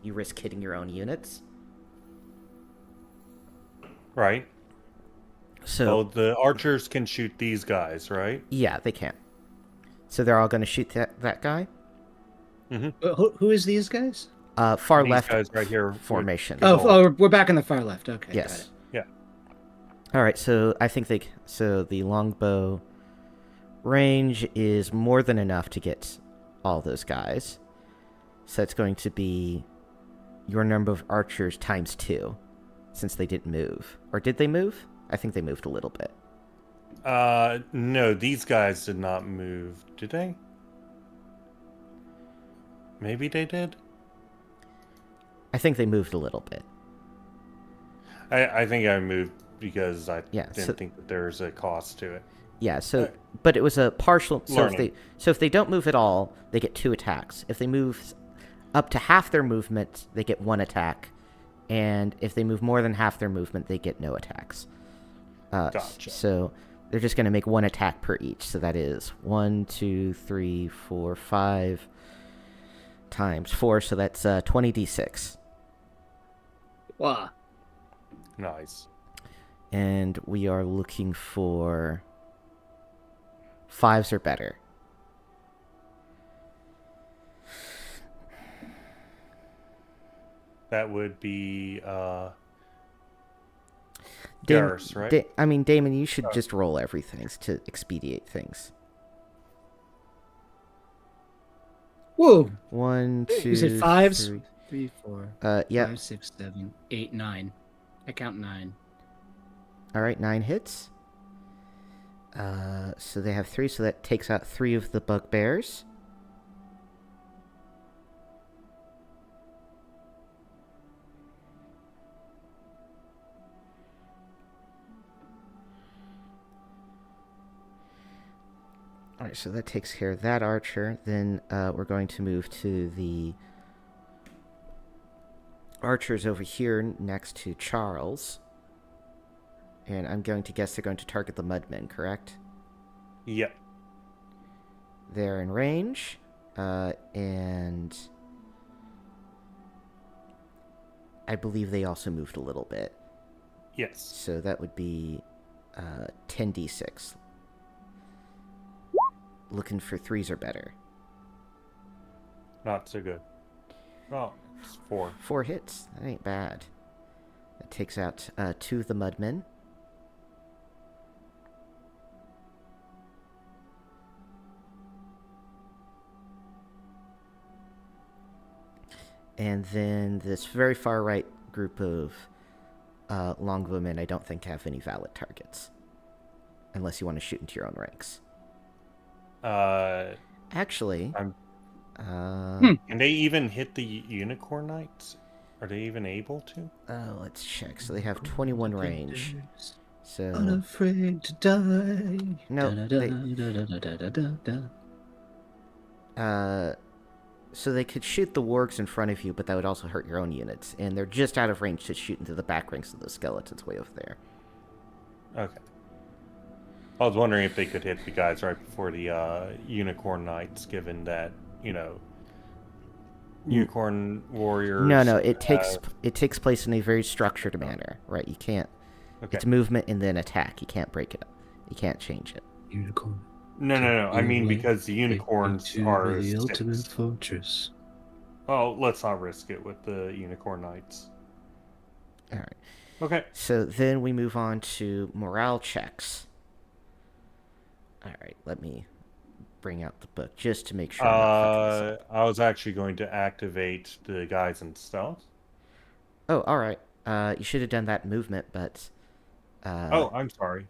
You risk hitting your own units. Right. So the archers can shoot these guys, right? yeah, they can. So they're all going to shoot that guy. Who is these guys? Far These left guys right here. formation. Oh, we're back on the far left. Okay. Yes. Got it. Yeah. All right, so I think the longbow range is more than enough to get all those guys. So it's going to be your number of archers times 2, since they didn't move. Or did they move? I think they moved a little bit. No, these guys did not move. Did they? Maybe they did. I think they moved a little bit. I think I moved because I Yeah, didn't so- think that there's a cost to it. Yeah, so but it was a partial. So Learning. if they don't move at all, they get 2 attacks. If they move up to half their movement, they get 1 attack, and if they move more than half their movement, they get no attacks. Gotcha. So they're just going to make 1 attack per each. So that is 1, 2, 3, 4, 5 times 4. So that's 20d6. Wow. Nice. And we are looking for 5s or better. That would be Dam- Garrus, right? I mean, Damon, you should just roll everything to expedite things. Whoa. 1, 2, You said 5s? 3. 3, 4, Yeah. 5, 6, 7, 8, 9. I count 9. All right, 9 hits. So they have 3, so that takes out 3 of the bugbears. All right, so that takes care of that archer. Then we're going to move to the archers over here next to Charles. And I'm going to guess they're going to target the mudmen, correct? Yep. They're in range. And I believe they also moved a little bit. Yes. So that would be 10d6. Looking for 3s or better. Not so good. Oh, it's 4. 4 hits. That ain't bad. That takes out 2 of the mudmen. And then this very far right group of longbowmen I don't think have any valid targets. Unless you want to shoot into your own ranks. Actually... Can they even hit the Unicorn Knights? Are they even able to? Let's check. So they have 21 range. So... Unafraid to die. No, so they could shoot the wargs in front of you, but that would also hurt your own units. And they're just out of range to shoot into the back ranks of the skeletons way over there. Okay. I was wondering if they could hit the guys right before the Unicorn Knights, given that, Unicorn Warriors... No, it takes place in a very structured manner, right? You can't... Okay. It's movement and then attack. You can't break it up. You can't change it. Unicorn. No. I mean, because the unicorns are the ultimate fortress. Oh, let's not risk it with the Unicorn Knights. All right. Okay. So then we move on to morale checks. All right, let me bring out the book just to make sure. I was actually going to activate the guys in stealth. Oh, all right. You should have done that movement, but. Oh, I'm sorry.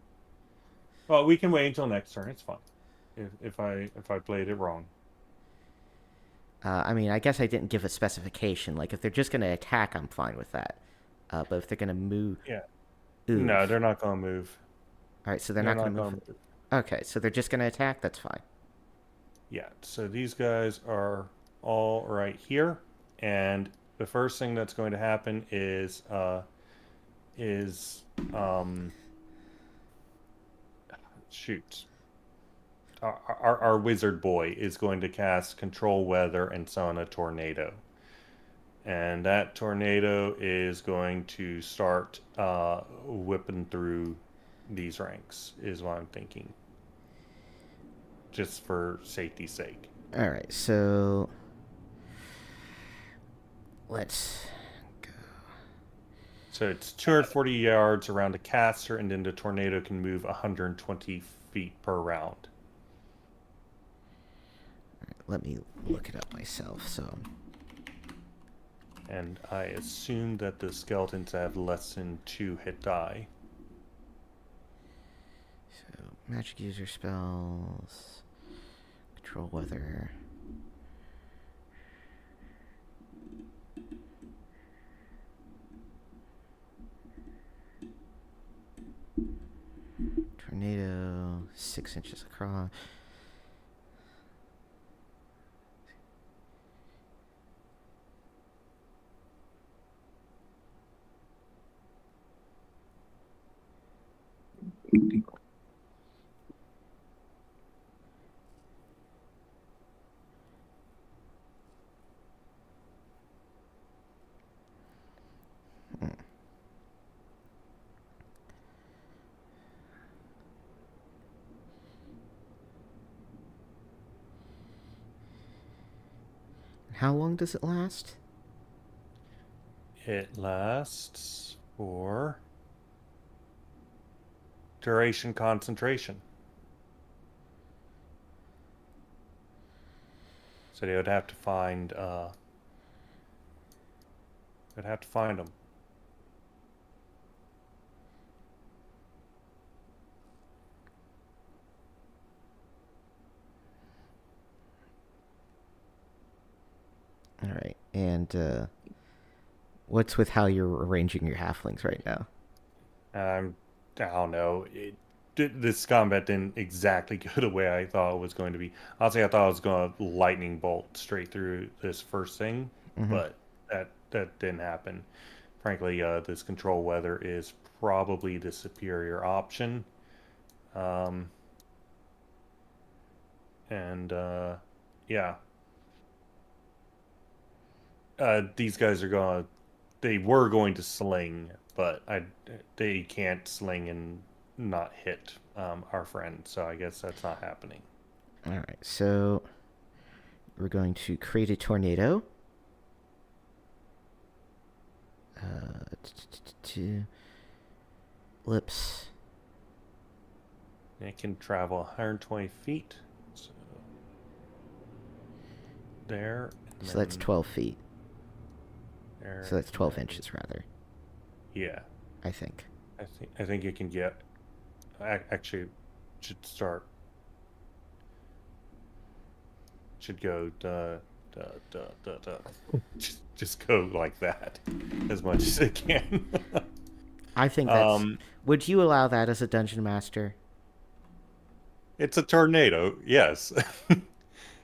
Well, we can wait until next turn. It's fine. If I played it wrong. I mean, I guess I didn't give a specification. Like, if they're just going to attack, I'm fine with that. But if they're going to move... Yeah. Oof. No, they're not going to move. All right, so they're not going to move. Okay, so they're just going to attack? That's fine. Yeah, so these guys are all right here. And the first thing that's going to happen is shoot. Our wizard boy is going to cast Control Weather and summon a tornado. And that tornado is going to start whipping through these ranks, is what I'm thinking. Just for safety's sake. Alright, so... let's go. So it's 240 yards around the caster, and then the tornado can move 120 feet per round. Let me look it up myself, so... And I assume that the skeletons have less than 2 hit die. So, magic user spells... Control weather... Tornado... 6 inches across... How long does it last? It lasts for duration concentration. So they would have to find them. All right, and what's with how you're arranging your halflings right now? I don't know. This combat didn't exactly go the way I thought it was going to be. Honestly, I thought I was going to lightning bolt straight through this first thing, but that didn't happen. Frankly, this control weather is probably the superior option. Yeah. These guys are they were going to sling, but they can't sling and not hit our friend, so I guess that's not happening. All right, so we're going to create a tornado. Lips. It can travel 120 feet. So there. So that's 12 feet. There, so that's 12 inches, rather. Yeah. I think. I think you can get. Actually, should start. Should go. Just go like that, as much as it can. I think that's. Would you allow that as a dungeon master? It's a tornado. Yes.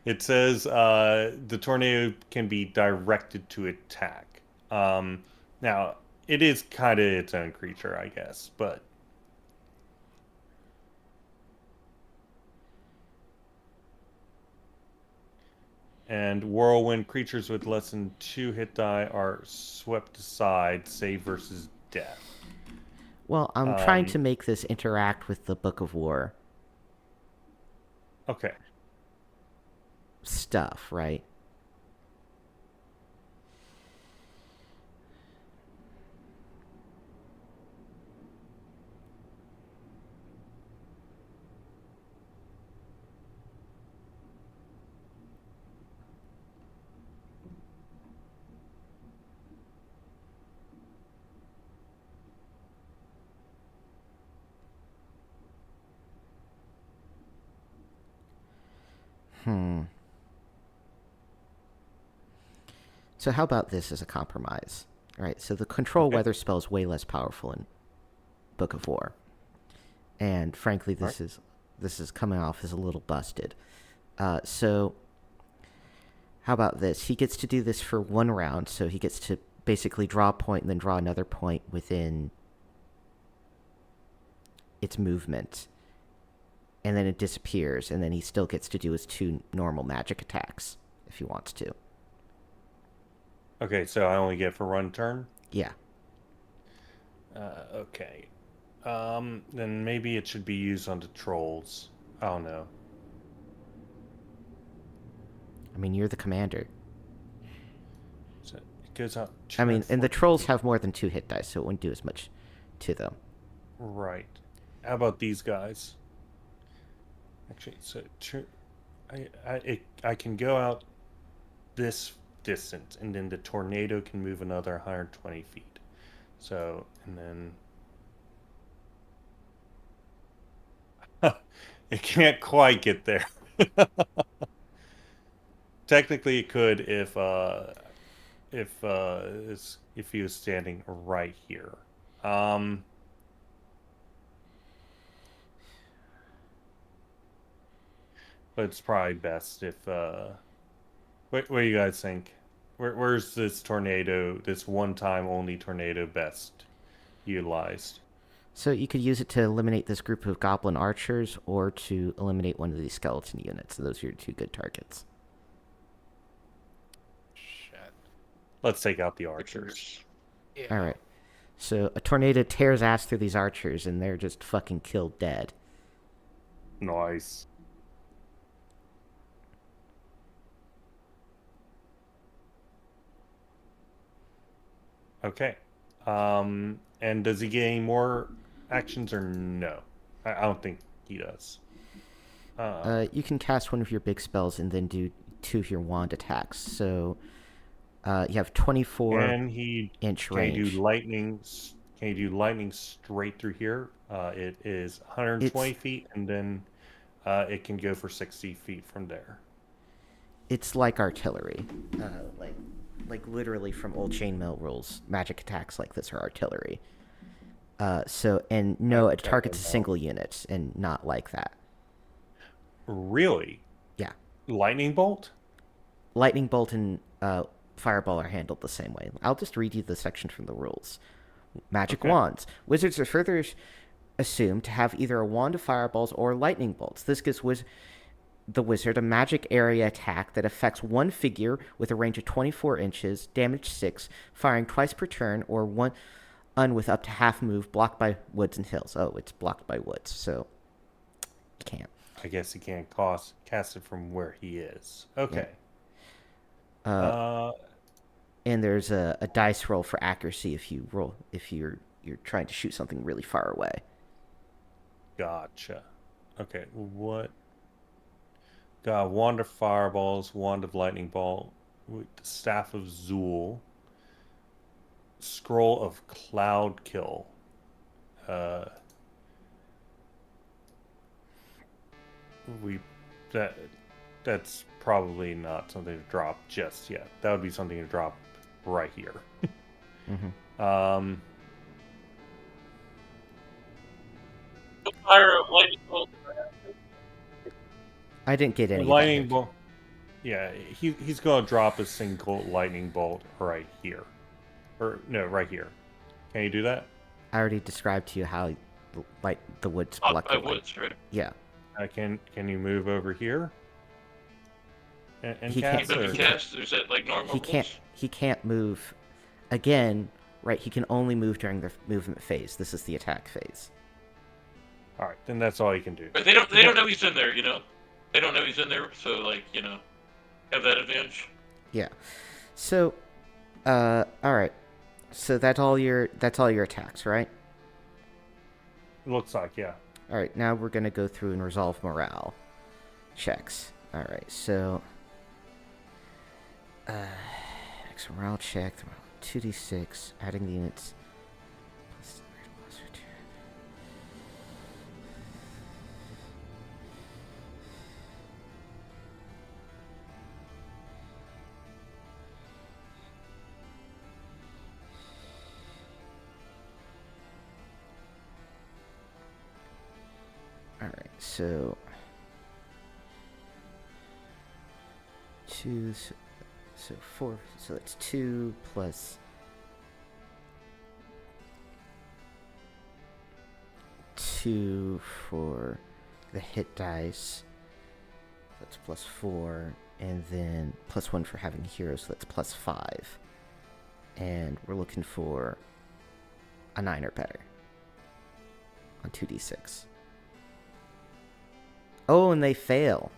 It says the tornado can be directed to attack. Now, it is kind of its own creature, I guess, but. And whirlwind creatures with less than 2 hit die are swept aside, save versus death. Well, I'm trying to make this interact with the Book of War. Okay. Stuff, right? So how about this as a compromise? All right, so the control weather spell is way less powerful in Book of War. And frankly, this is coming off as a little busted. So how about this? He gets to do this for 1 round, so he gets to basically draw a point and then draw another point within its movement. And then it disappears, and then he still gets to do his 2 normal magic attacks if he wants to. Okay, so I only get for 1 turn? Yeah. Okay. Then maybe it should be used on the trolls. I don't know. I mean, you're the commander. So it goes out. I mean, and the trolls have more than 2 hit dice, so it wouldn't do as much to them. Right. How about these guys? Actually, so I can go out this distance, and then the tornado can move another 120 feet. So, and then it can't quite get there. Technically, it could if he was standing right here. But it's probably best if what do you guys think? Where's this tornado, this one-time only tornado, best utilized? So you could use it to eliminate this group of goblin archers or to eliminate one of these skeleton units. So those are your 2 good targets. Shit. Let's take out the archers. Yeah. All right. So a tornado tears ass through these archers, and they're just fucking killed dead. Nice. Okay. And does he get any more actions or no? I don't think he does. You can cast one of your big spells and then do 2 of your wand attacks. So you have 24 inch range. Can you do lightning straight through here? It is 120 feet, and then it can go for 60 feet from there. It's like artillery. Like literally from old chainmail rules, magic attacks like this are artillery. It targets a single unit and not like that. Really? Yeah. Lightning bolt? Lightning bolt and fireball are handled the same way. I'll just read you the section from the rules. Magic wands. Wizards are further assumed to have either a wand of fireballs or lightning bolts. This gives the wizard a magic area attack that affects 1 figure with a range of 24 inches, damage 6, firing twice per turn, or 1 with up to half move, blocked by woods and hills. Oh, it's blocked by woods, so you can't. I guess he can't cast it from where he is. Okay. Yeah. And there's a dice roll for accuracy if you're trying to shoot something really far away. Gotcha. Okay, what? Got wand of fireballs, wand of lightning bolt, staff of Zool, scroll of cloud kill. we that that's probably not something to drop just yet. That would be something to drop right here. Mm-hmm. Fire a lightning bolt. I didn't get any lightning bolt. Yeah, he's gonna drop a single lightning bolt right here, or no, right here. Can you do that? I already described to you how the woods Blocked block by the light. woods, right? Yeah. Can you move over here? And He cast? can't- But if you cast, is that like normal? He can't move. Again, right? He can only move during the movement phase. This is the attack phase. All right, then that's all he can do. But they don't know he's in there, you know. They don't know he's in there, so like, you know, have that advantage. Yeah. So, all right. So that's all your attacks, right? Looks like, yeah. All right. Now we're gonna go through and resolve morale checks. All right. So, next morale check. 2d6. Adding the units. Alright, so 2, so 4, so that's 2 plus 2 for the hit dice, that's plus 4, and then plus 1 for having heroes, so that's plus 5. And we're looking for a 9 or better on 2d6. Oh, and they fail.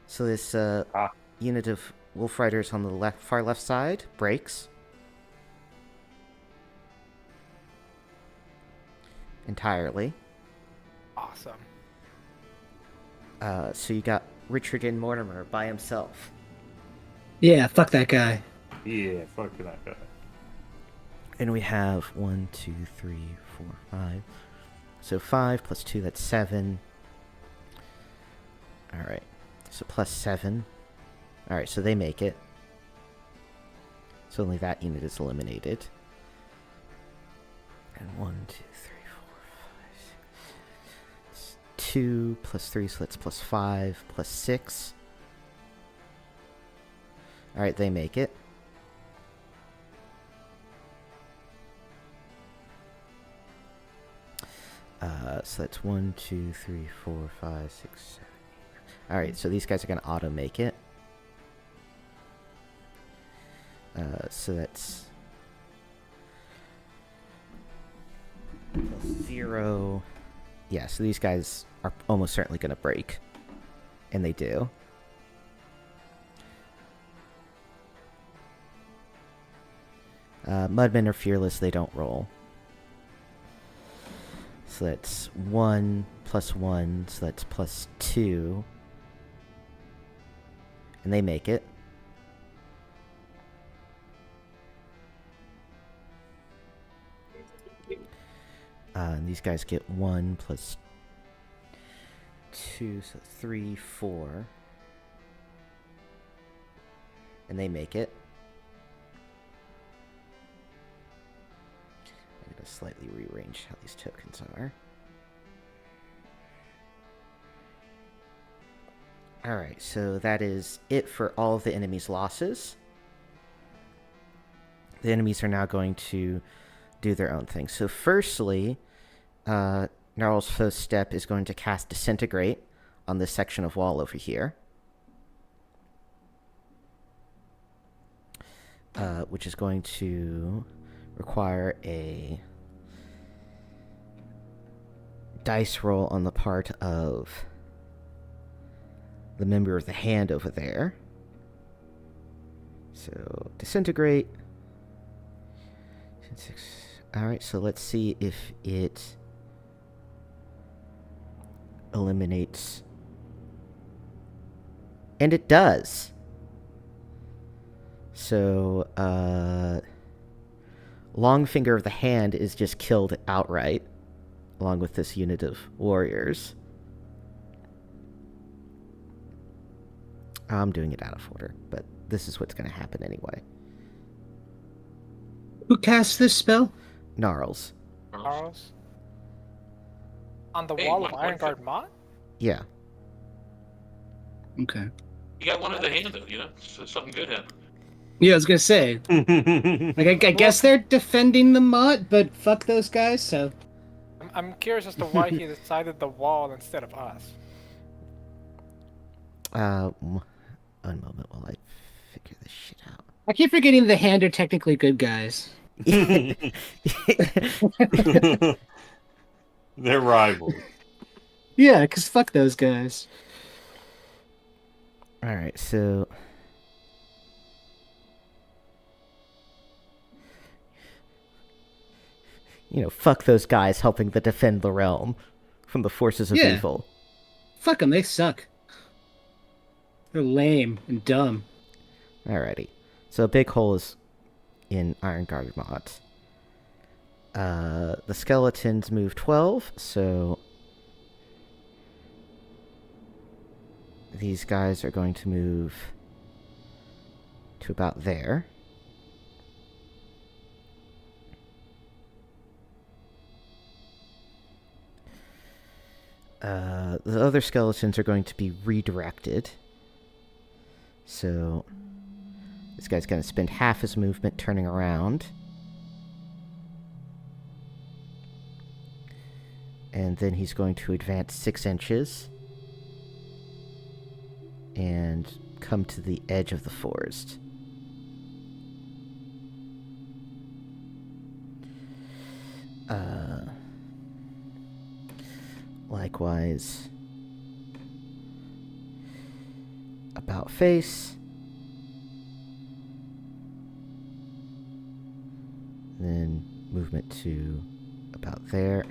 So this unit of wolf riders on the far left side breaks entirely. Awesome. So you got Richard and Mortimer by himself. Yeah, fuck that guy. Yeah, fuck that guy. And we have 1, 2, 3, 4, 5. So 5 plus 2, that's 7. Alright, so plus 7. Alright, so they make it. So only that unit is eliminated. And 1, 2, 3, 4, 5, 6. 2 plus 3, so that's plus 5, plus 6. Alright, they make it. So that's 1, 2, 3, 4, 5, 6, 7, 8. Alright, so these guys are going to auto make it. So that's plus 0. Yeah, so these guys are almost certainly going to break. And they do. Mudmen are fearless, they don't roll. So that's 1 plus 1, so that's plus 2. And they make it. And these guys get 1 plus 2, so 3, 4. And they make it. I'm going to slightly rearrange how these tokens are. Alright, so that is it for all of the enemy's losses. The enemies are now going to do their own thing. So firstly, Gnarl's first step is going to cast Disintegrate on this section of wall over here. Which is going to require a dice roll on the part of the member of the hand over there. So, Disintegrate. Alright, so let's see if it eliminates. And it does. So, Longfinger of the Hand is just killed outright, along with this unit of warriors. I'm doing it out of order, but this is what's going to happen anyway. Who cast this spell? Gnarls. Charles? On the Hey, wall of one Ironguard Motte? Yeah. Okay. You got one in the hand, though, so something good happened. Yeah, I was gonna say. Like, I guess they're defending the Motte, but fuck those guys. So. I'm curious as to why he decided the wall instead of us. One moment while I figure this shit out. I keep forgetting the Hand are technically good guys. They're rivals. Yeah, because fuck those guys. Alright, so... fuck those guys helping to defend the realm from the forces of evil. Fuck them, they suck. They're lame and dumb. Alrighty. So a big hole is in Ironguard Motte. The skeletons move 12, so... these guys are going to move to about there. The other skeletons are going to be redirected. So this guy's going to spend half his movement turning around. And then he's going to advance 6 inches and come to the edge of the forest. Likewise, about face, then movement to about there.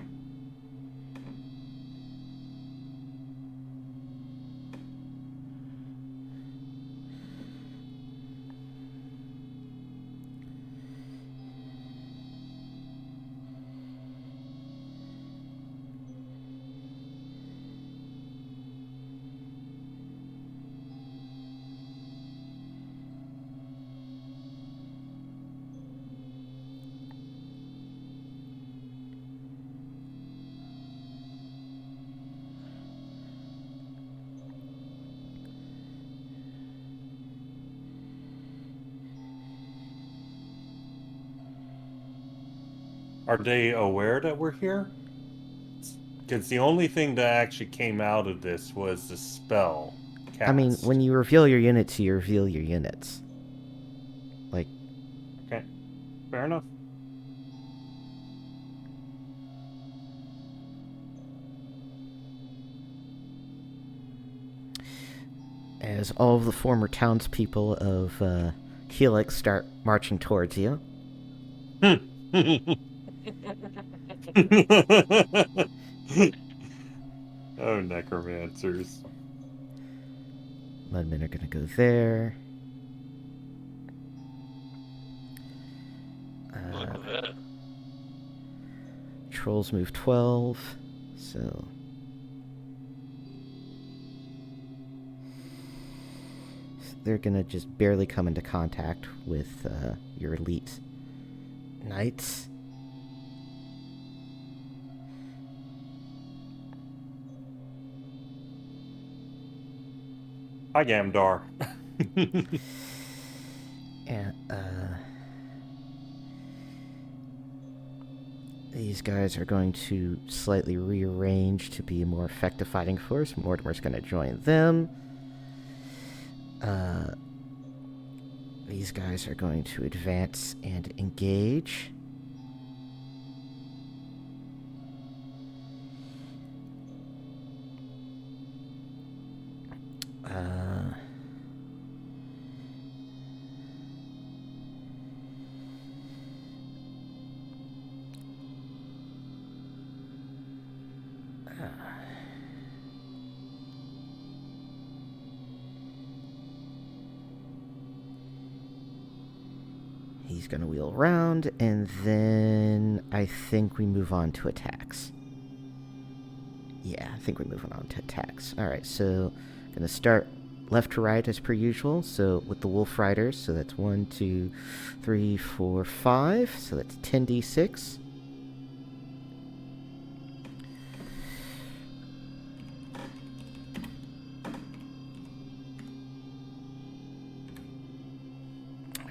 Are they aware that we're here? Because the only thing that actually came out of this was the spell cast. I mean, when you reveal your units, you reveal your units. Like... Okay. Fair enough. As all of the former townspeople of Helix start marching towards you. Oh, necromancers. Mudmen are gonna go there. Look at that. Trolls move 12, so... they're gonna just barely come into contact with your elite knights. Hi, Gamdar. And, these guys are going to slightly rearrange to be a more effective fighting force. Mortimer's going to join them. These guys are going to advance and engage. he's going to wheel around, and then I think we move on to attacks. Yeah, I think we're moving on to attacks. Alright, so going to start left to right as per usual. So with the Wolf Riders, so that's 1, 2, 3, 4, 5. So that's 10d6.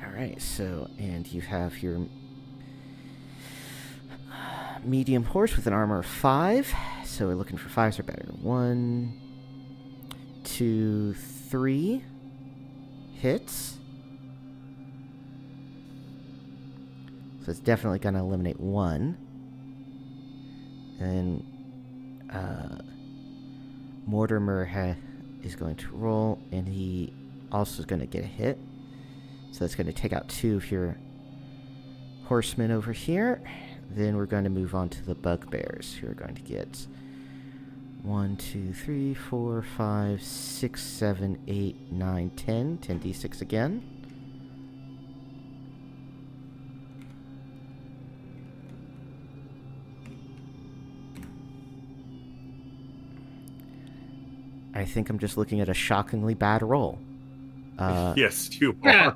Alright, so, and you have your medium horse with an armor of 5. So we're looking for 5s or better. 1, 2, 3 hits. So it's definitely going to eliminate 1. And Mortimer is going to roll, and he also is going to get a hit. So that's going to take out 2 of your horsemen over here. Then we're going to move on to the bugbears, who are going to get 1, 2, 3, 4, 5, 6, 7, 8, 9, 10. 10d6 again. I think I'm just looking at a shockingly bad roll. Yes, you are.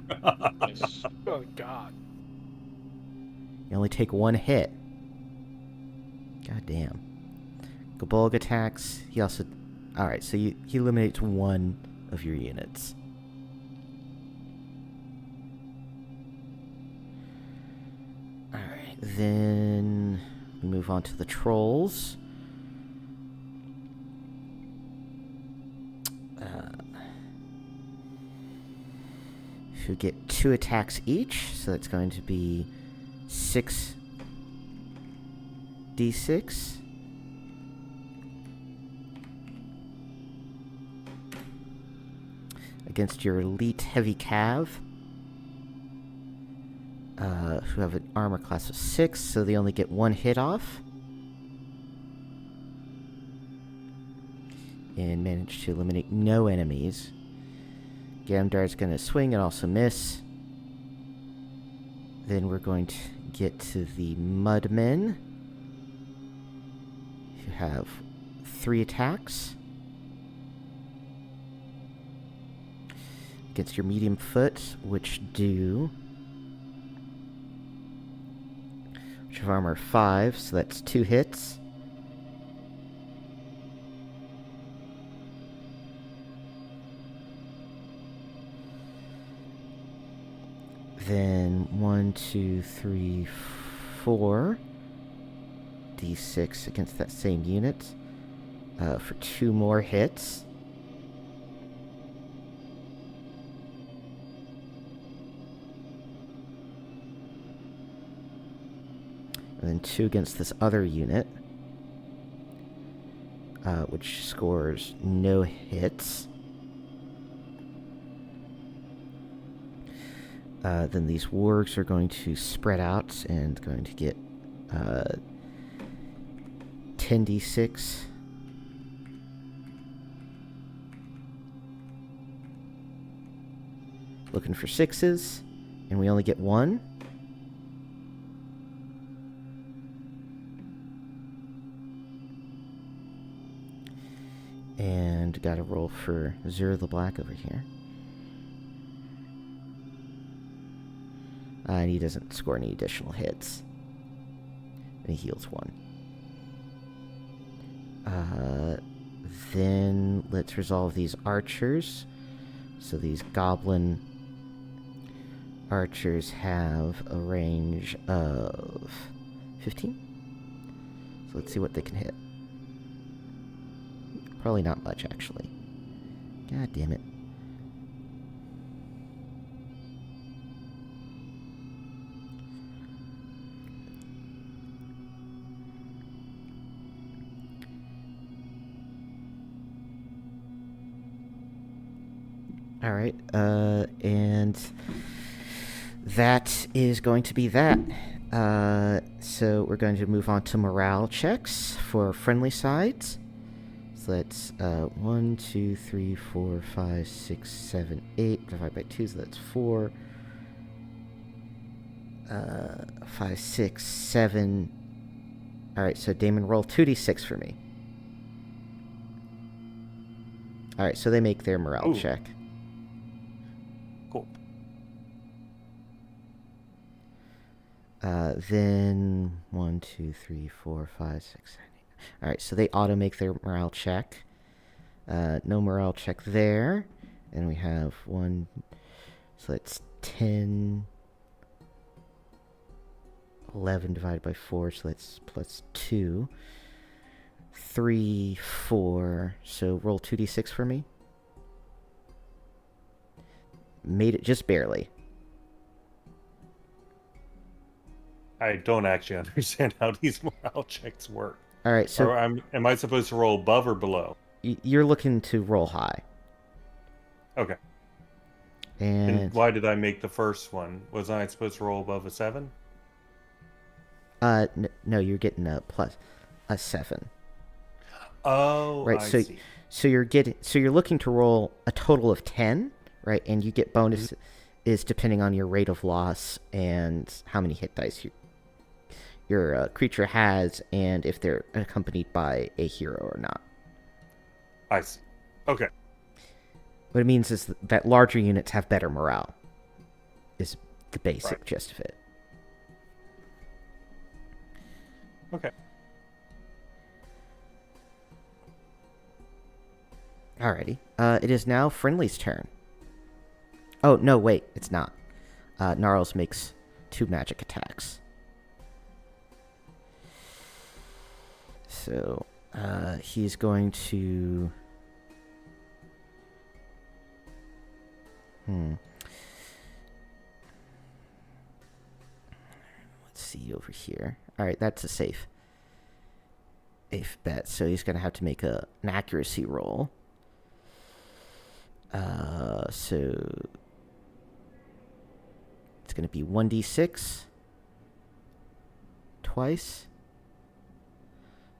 Oh, God. You only take 1 hit. God damn. Gobolg attacks. He also... Alright, so he eliminates 1 of your units. Alright, then we move on to the trolls. Who get 2 attacks each, so that's going to be 6d6. Against your elite heavy cav, who have an armor class of 6, so they only get 1 hit off. And manage to eliminate no enemies. Gamdar's going to swing and also miss. Then we're going to get to the Mudmen, who have 3 attacks. Against your medium foot, which have armor 5, so that's 2 hits. Then 1, 2, 3, 4 d6 against that same unit for 2 more hits. And then 2 against this other unit, which scores no hits. Then these wargs are going to spread out and going to get 10d6. Looking for 6s, and we only get 1. And got to roll for Zero the Black over here. And he doesn't score any additional hits. And he heals 1. Then let's resolve these archers. So these goblin archers have a range of 15. So let's see what they can hit. Probably not much, actually. God damn it. Alright, and that is going to be that. So we're going to move on to morale checks for friendly sides. So that's 1, 2, 3, 4, 5, 6, 7, 8. Divided by 2, so that's 4. 5, 6, 7. All right, so Damon, roll 2d6 for me. All right, so they make their morale check. Cool. Then 1, 2, 3, 4, 5, 6, 7, 8. All right, so they auto make their morale check. No morale check there. And we have 1, so that's 10, 11 divided by 4, so that's plus 2. 3, 4, so roll 2d6 for me. Made it just barely. I don't actually understand how these morale checks work. All right, so am I supposed to roll above or below? You're looking to roll high. Okay. And why did I make the first one? Was I supposed to roll above a 7? No, you're getting a 7. Oh, right. I see. So you're looking to roll a total of 10, right? And you get bonus is depending on your rate of loss and how many hit dice your creature has, and if they're accompanied by a hero or not. I see. Okay. What it means is that larger units have better morale. Is the basic gist of it. Okay. Alrighty. It is now Friendly's turn. Oh, no, wait, it's not. Gnarls makes 2 magic attacks. So, he's going to... Let's see over here. Alright, that's a safe bet. So he's going to have to make an accuracy roll. So it's going to be 1d6 twice.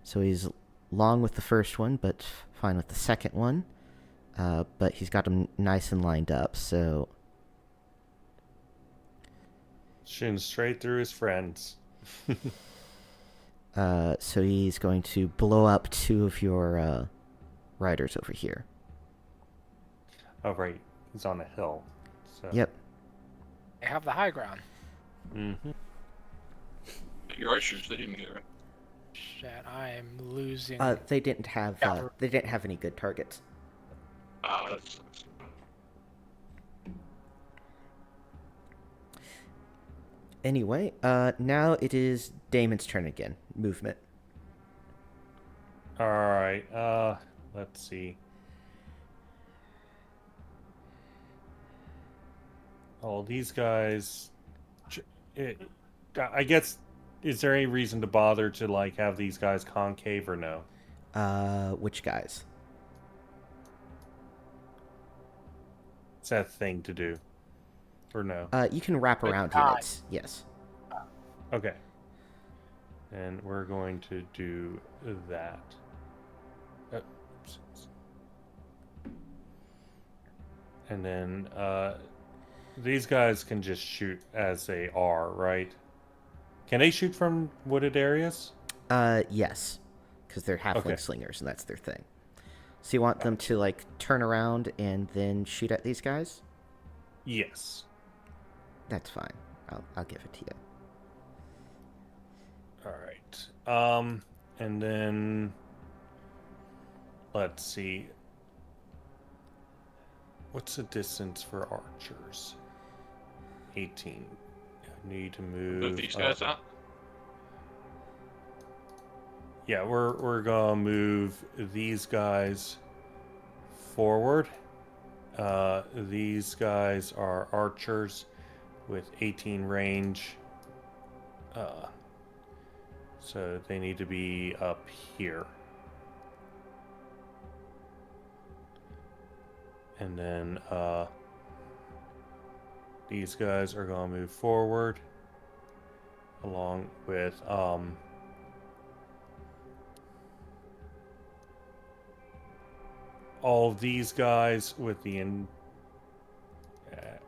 So he's long with the first one, but fine with the second one. But he's got them nice and lined up, so... Shin straight through his friends. So he's going to blow up 2 of your riders over here. Oh, right. He's on a hill. So. Yep. They have the high ground. Mm-hmm. Your archers, they didn't get it. Shit, I am losing. They didn't have any good targets. That sucks. Anyway, now it is Damon's turn again. Movement. All right. Let's see. Oh, these guys. I guess. Is there any reason to bother to have these guys concave or no? Which guys? Is that a thing to do, or no? You can wrap around units. Yes. Okay. And we're going to do that. And then these guys can just shoot as they are, right? Can they shoot from wooded areas? Yes. Because they're halfling slingers, and that's their thing. So you want them to, turn around and then shoot at these guys? Yes. That's fine. I'll give it to you. All right. And then... Let's see. What's the distance for archers? 18. I need to move these guys out? Yeah, we're gonna move these guys forward. These guys are archers with 18 range. So they need to be up here. And then these guys are gonna move forward along with all of these guys with the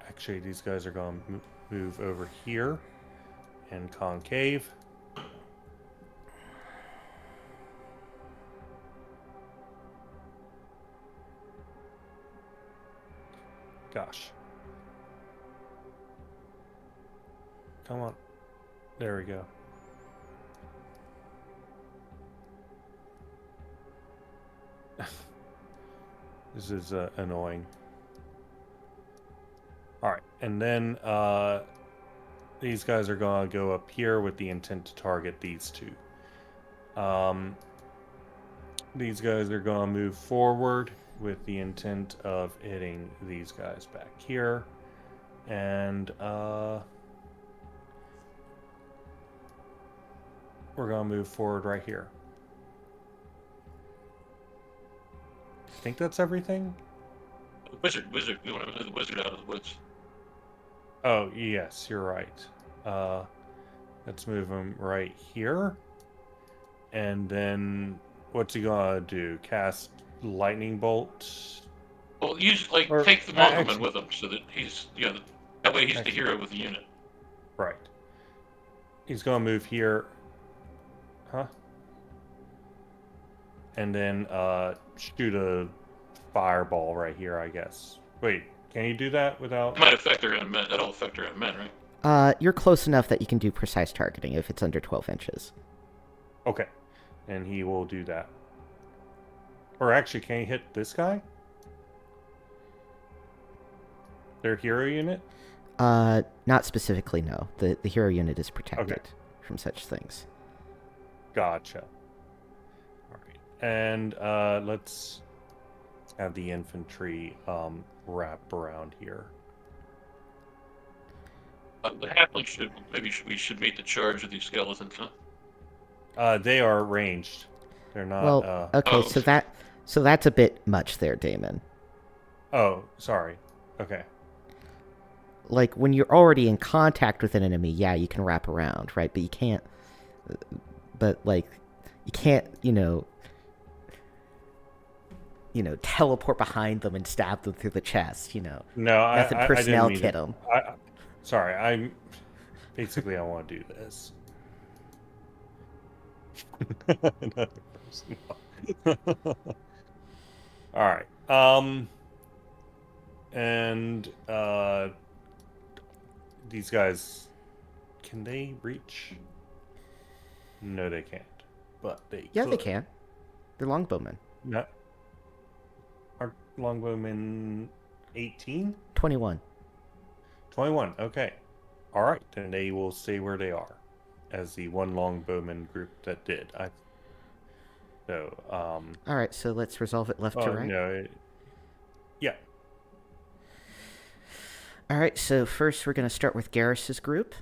actually these guys are going to move over here and concave. Gosh. Come on. There we go. This is annoying. Alright, and then these guys are going to go up here with the intent to target these two. These guys are going to move forward with the intent of hitting these guys back here. And we're going to move forward right here. I think that's everything. Wizard. We want to move the wizard out of the woods. Oh, yes, you're right. Let's move him right here. And then what's he gonna do? Cast lightning bolt? Well, take the Mothman with him so that he's, that way he's the hero with the unit. Right. He's gonna move here. Huh? And then shoot a fireball right here, I guess. Wait, can you do that without... It might affect her in men. That'll affect her in men, right? You're close enough that you can do precise targeting if it's under 12 inches. Okay. And he will do that. Or actually, can he hit this guy? Their hero unit? Not specifically, no. The hero unit is protected from such things. Gotcha. Alright. And let's have the infantry wrap around here. The halfling we should meet the charge of these skeletons, huh? They are ranged. They're not. Well, okay, so that's a bit much there, Damon. Oh, sorry. Okay. Like when you're already in contact with an enemy, yeah, you can wrap around, right? But you can't. But like, you can't, teleport behind them and stab them through the chest, No, Method I personnel didn't kit mean them. Sorry, I want to do this. Another person. All right. And these guys, can they reach? No, they can't. But they Yeah, could. they can. They're longbowmen. No. Are longbowmen 18? 21. 21, okay. Alright, then they will stay where they are. As the one longbowman group that did. Alright, so let's resolve it left to right. No, yeah. Alright, so first we're going to start with Garrus's group.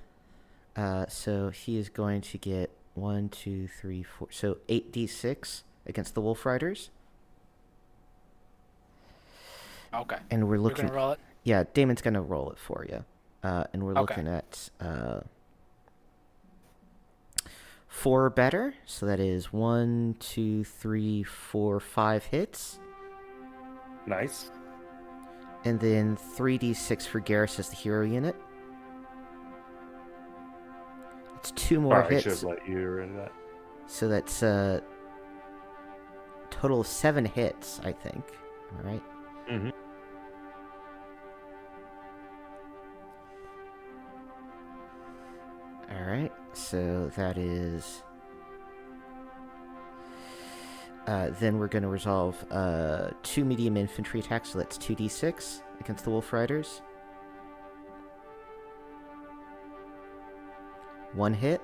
So he is going to get 1, 2, 3, 4... So 8d6 against the Wolf Riders. Okay. And we're looking... You're gonna roll it? Yeah, Damon's going to roll it for you. And we're looking at 4 or better. So that is 1, 2, 3, 4, 5 hits. Nice. And then 3d6 for Garrus as the hero unit. It's 2 more I should hits. have let you read that. So that's a total of 7 hits, I think. All right. Mm-hmm. All right. So that is. Then we're going to resolve 2 medium infantry attacks. So that's 2d6 against the Wolf Riders. 1 hit.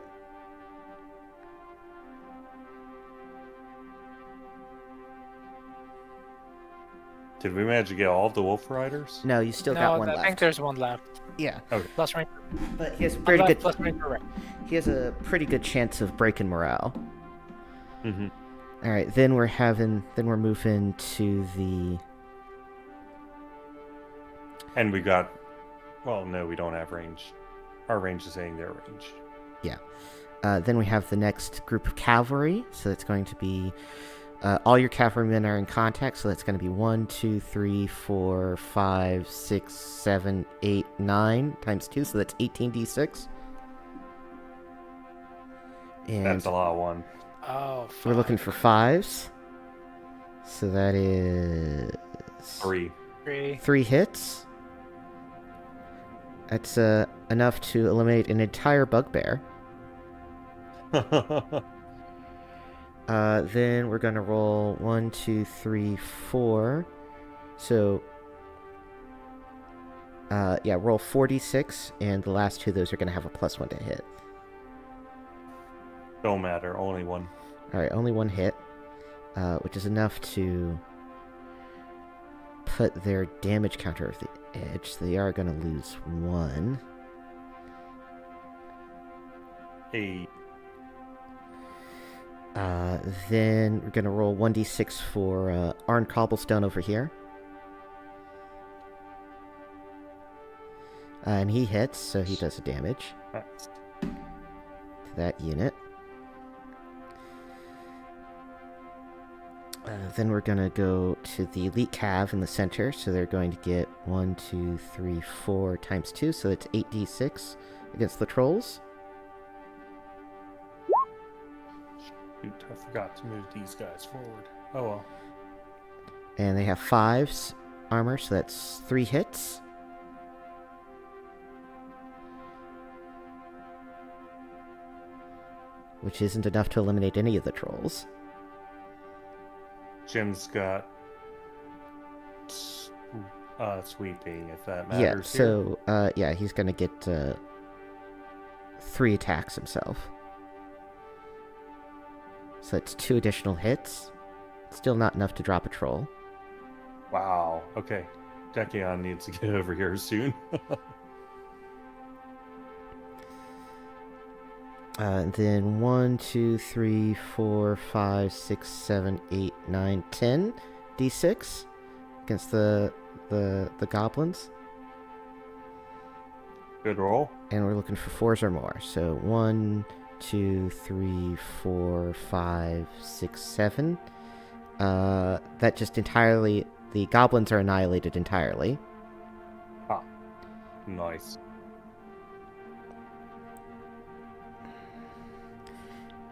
Did we manage to get all of the Wolf Riders? No, you still got one I left. think there's one left. Yeah. Okay. Plus range. But he has pretty good. Plus range right. He has a pretty good chance of breaking morale. Mm-hmm. All right, then we're moving to the. And we got... Well, no, we don't have range. Our range is saying their range. Yeah. Then we have the next group of cavalry. So it's going to be all your cavalrymen are in contact. So that's going to be 1, 2, 3, 4, 5, 6, 7, 8, 9 times 2. So that's 18d6. And That's a lot of one. Oh, we're looking for 5s. So that is 3. 3 hits. That's enough to eliminate an entire bugbear. Then we're gonna roll 1, 2, 3, 4. So, roll 4d6, and the last 2 of those are gonna have a +1 to hit. Don't matter, only one. Alright, only 1 hit, which is enough to put their damage counter over the edge, so they are gonna lose 1. 8. Then we're gonna roll 1d6 for Arn Cobblestone over here. And he hits, so he does a damage Nice. to that unit. Then we're gonna go to the Elite Cav in the center, so they're going to get 1, 2, 3, 4 times 2, so it's 8d6 against the trolls. Shoot, I forgot to move these guys forward. Oh well. And they have 5s armor, so that's 3 hits. Which isn't enough to eliminate any of the trolls. Jim's got sweeping, if that matters. Yeah, here. so, he's gonna get 3 attacks himself. So that's 2 additional hits. Still not enough to drop a troll. Wow. Okay. Dekion needs to get over here soon. Then 1, 2, 3, 4, 5, 6, 7, 8, 9, 10 d6 against the goblins. Good roll. And we're looking for 4s or more. So 1, 2, 3, 4, 5, 6, 7. That just entirely... The goblins are annihilated entirely. Ah. Nice.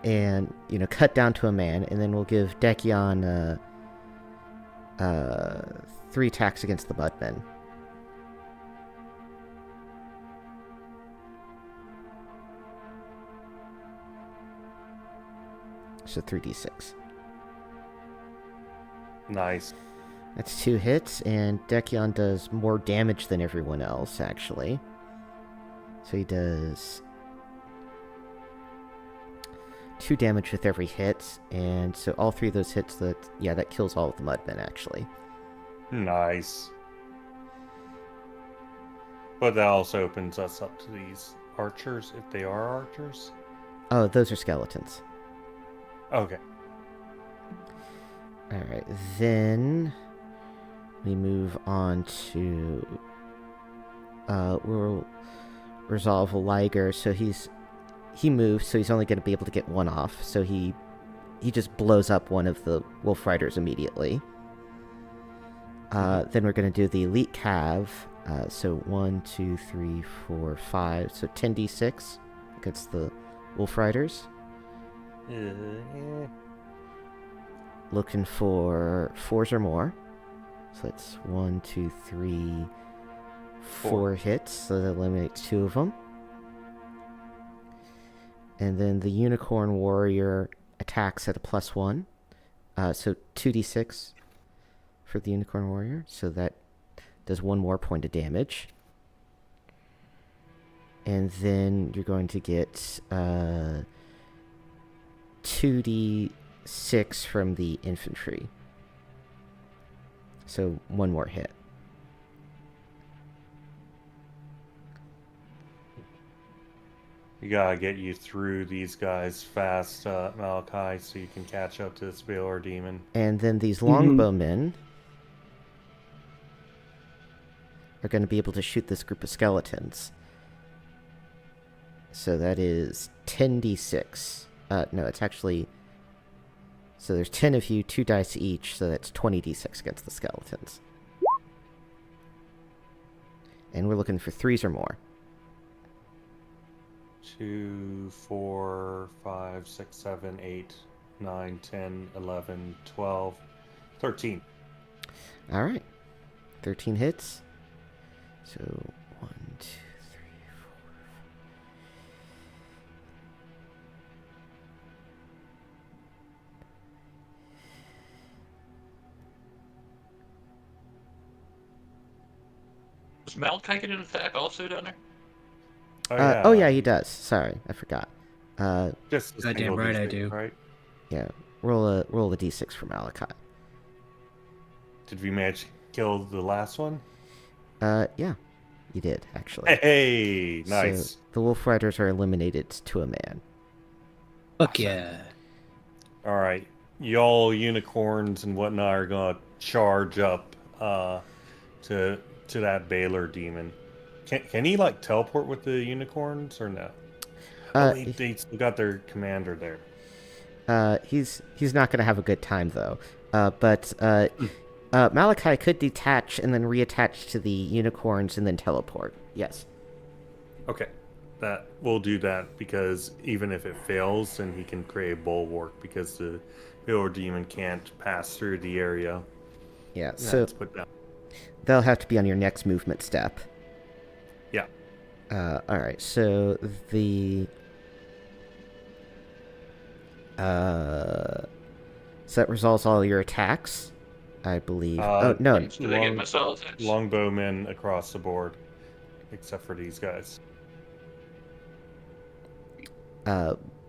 And, cut down to a man, and then we'll give Dekion 3 attacks against the Mudmen. So 3d6. Nice. That's 2 hits, and Dekion does more damage than everyone else, actually. So he does 2 damage with every hit, and so all 3 of those hits, that kills all of the Mudmen, actually. Nice. But that also opens us up to these archers, if they are archers. Oh, those are skeletons. Okay. Alright, then we move on to we'll resolve a Liger. So he moves, so he's only going to be able to get 1 off. So he just blows up one of the Wolf Riders immediately. Then we're going to do the Elite Cav. So 1, 2, 3, 4, 5. So 10d6 against the Wolf Riders. Looking for 4s or more. So that's 1, 2, 3, 4 hits. So that eliminates 2 of them. And then the Unicorn Warrior attacks at a +1. So 2d6 for the Unicorn Warrior. So that does 1 more point of damage. And then you're going to get 2d6 from the infantry. So 1 more hit. We gotta get you through these guys fast, Malachi, so you can catch up to this Baylor demon. And then these longbowmen are going to be able to shoot this group of skeletons. So that is 10d6. No, it's actually... So there's 10 of you, 2 dice each, so that's 20d6 against the skeletons. And we're looking for 3s or more. 2, 4, 5, 6, 7, 8, 9, 10, 11, 12, 13. All right. 13 hits. So 1, 2, 3, 4. Does Malachi get an attack also down there? Oh yeah, he does. Sorry, I forgot. Just a Goddamn single right I D6, do. right? Yeah, roll a d6 for Malachi. Did we manage to kill the last one? Yeah, you did actually. Hey, nice. So the Wolf Riders are eliminated to a man. Fuck yeah. All right, y'all unicorns and whatnot are gonna charge up to that Baylor demon. Can he like teleport with the unicorns or no? They still got their commander there. He's not gonna have a good time though. But Malachi could detach and then reattach to the unicorns and then teleport. Yes. Okay, that we'll do that because even if it fails, then he can create a bulwark because the Baylor demon can't pass through the area. Yeah. So put down. they'll have to be on your next movement step. Yeah. All right. So the so that resolves all your attacks, I believe. Oh no. Do they get missile attacks? Longbowmen across the board, except for these guys.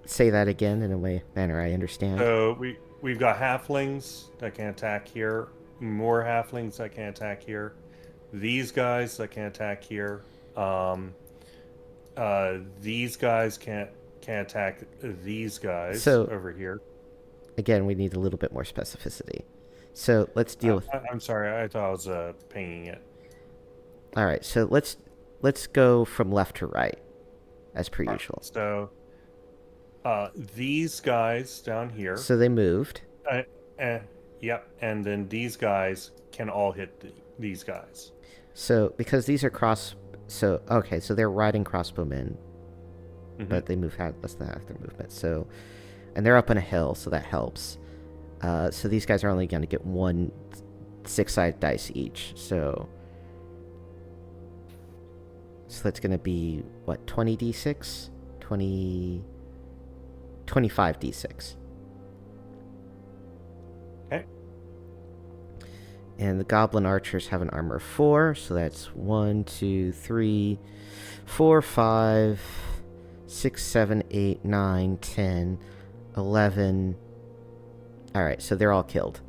Say that again in a manner I understand. So we've got halflings that can attack here, more halflings that can attack here, these guys that can attack here. These guys can't attack these guys over here. Again, we need a little bit more specificity. So let's deal with. I'm sorry, I thought I was pinging it. All right, so let's go from left to right, as per usual. So, these guys down here. So they moved. Yep, and then these guys can all hit these guys. So because these are so they're riding crossbowmen, but they move less than half their movement. So, and they're up on a hill, so that helps. So these guys are only going to get one 6-sided dice each. So that's going to be what, 20 d6, 25 d6. Okay. And the goblin archers have an armor of 4, so that's 1, 2, 3, 4, 5, 6, 7, 8, 9, 10, 11. All right, so they're all killed.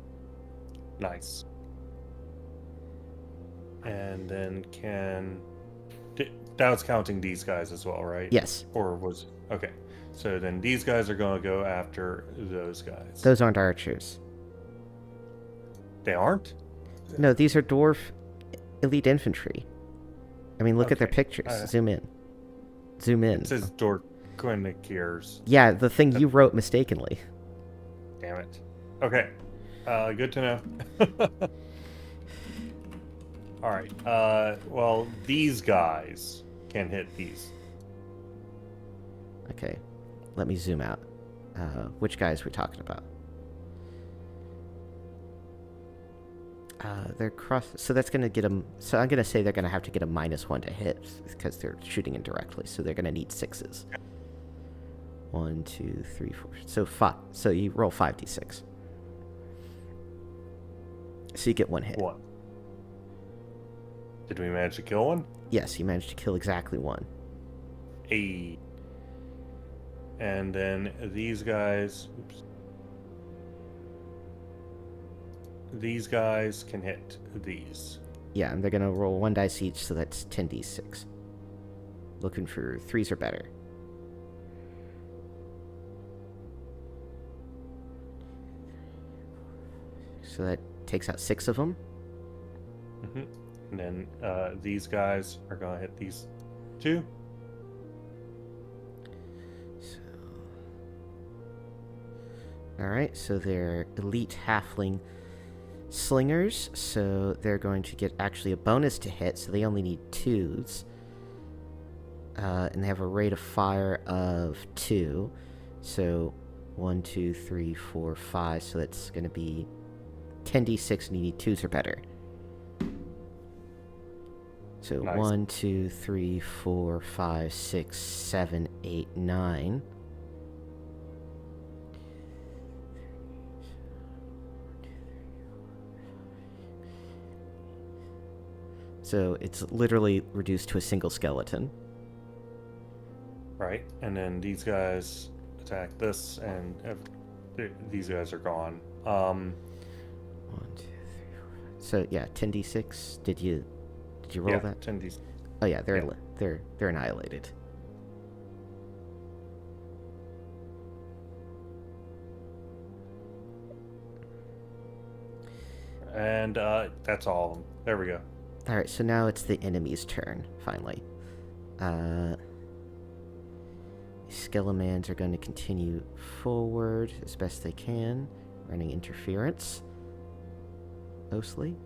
Nice. And then that was counting these guys as well, right? Yes. Or was okay. So then these guys are going to go after those guys. Those aren't archers. They aren't? No, these are dwarf elite infantry. I mean, look at their pictures. Zoom in. It says dwarf Quinikiers. Yeah, the thing you wrote mistakenly. Damn it. Okay. Good to know. All right. Well, these guys can hit these. Okay. Let me zoom out. Which guys we're talking about? They're cross. So that's going to get them. So I'm going to say they're going to have to get a -1 to hit because they're shooting indirectly. So they're going to need 6s. 1, 2, 3, 4. So 5. So you roll 5d6. So you get 1 hit. What? Did we manage to kill one? Yes, you managed to kill exactly 1. A. And then these guys. Oops. These guys can hit these. Yeah, and they're going to roll 1 dice each, so that's 10d6. Looking for 3s or better. So that takes out 6 of them. And then these guys are going to hit these 2. Alright, so they're elite halfling slingers, so they're going to get actually a bonus to hit, so they only need 2s. And they have a rate of fire of 2. So 1, 2, 3, 4, 5. So that's going to be 10d6, and you need 2s or better. So Nice. 1, 2, 3, 4, 5, 6, 7, 8, 9. So it's literally reduced to a single skeleton. Right, and then these guys attack this, and these guys are gone. 1, 2, 3, 4. So yeah, 10d6. Did you roll that? 10d. Oh yeah, they're annihilated. And that's all of them. There we go. All right, so now it's the enemy's turn. Finally, Skelemans are going to continue forward as best they can, running interference. Mostly.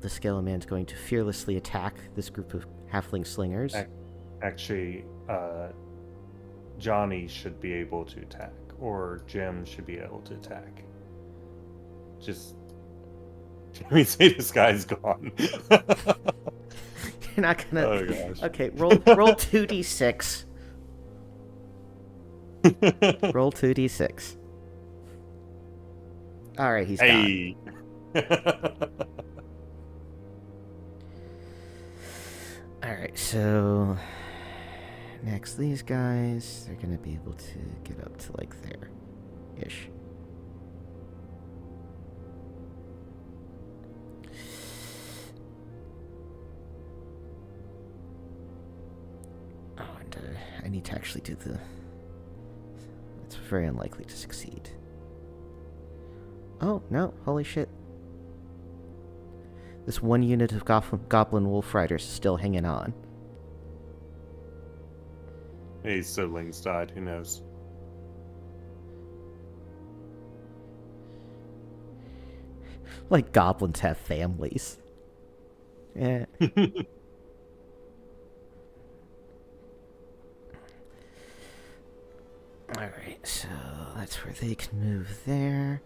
The Skeleman's going to fearlessly attack this group of halfling slingers. Actually, Johnny should be able to attack, or Jim should be able to attack. Just let me say this guy's gone. You're not gonna. Oh gosh. Okay, roll 2d6. Roll 2d6. All right, he's gone. Hey. All right, so next these guys, they're gonna be able to get up to like there, ish. Oh, and I need to actually do the. It's very unlikely to succeed. Oh no! Holy shit! This one unit of Goblin Wolf Riders is still hanging on. His siblings died. Who knows? Like goblins have families. Yeah. Alright, so that's where they can move there.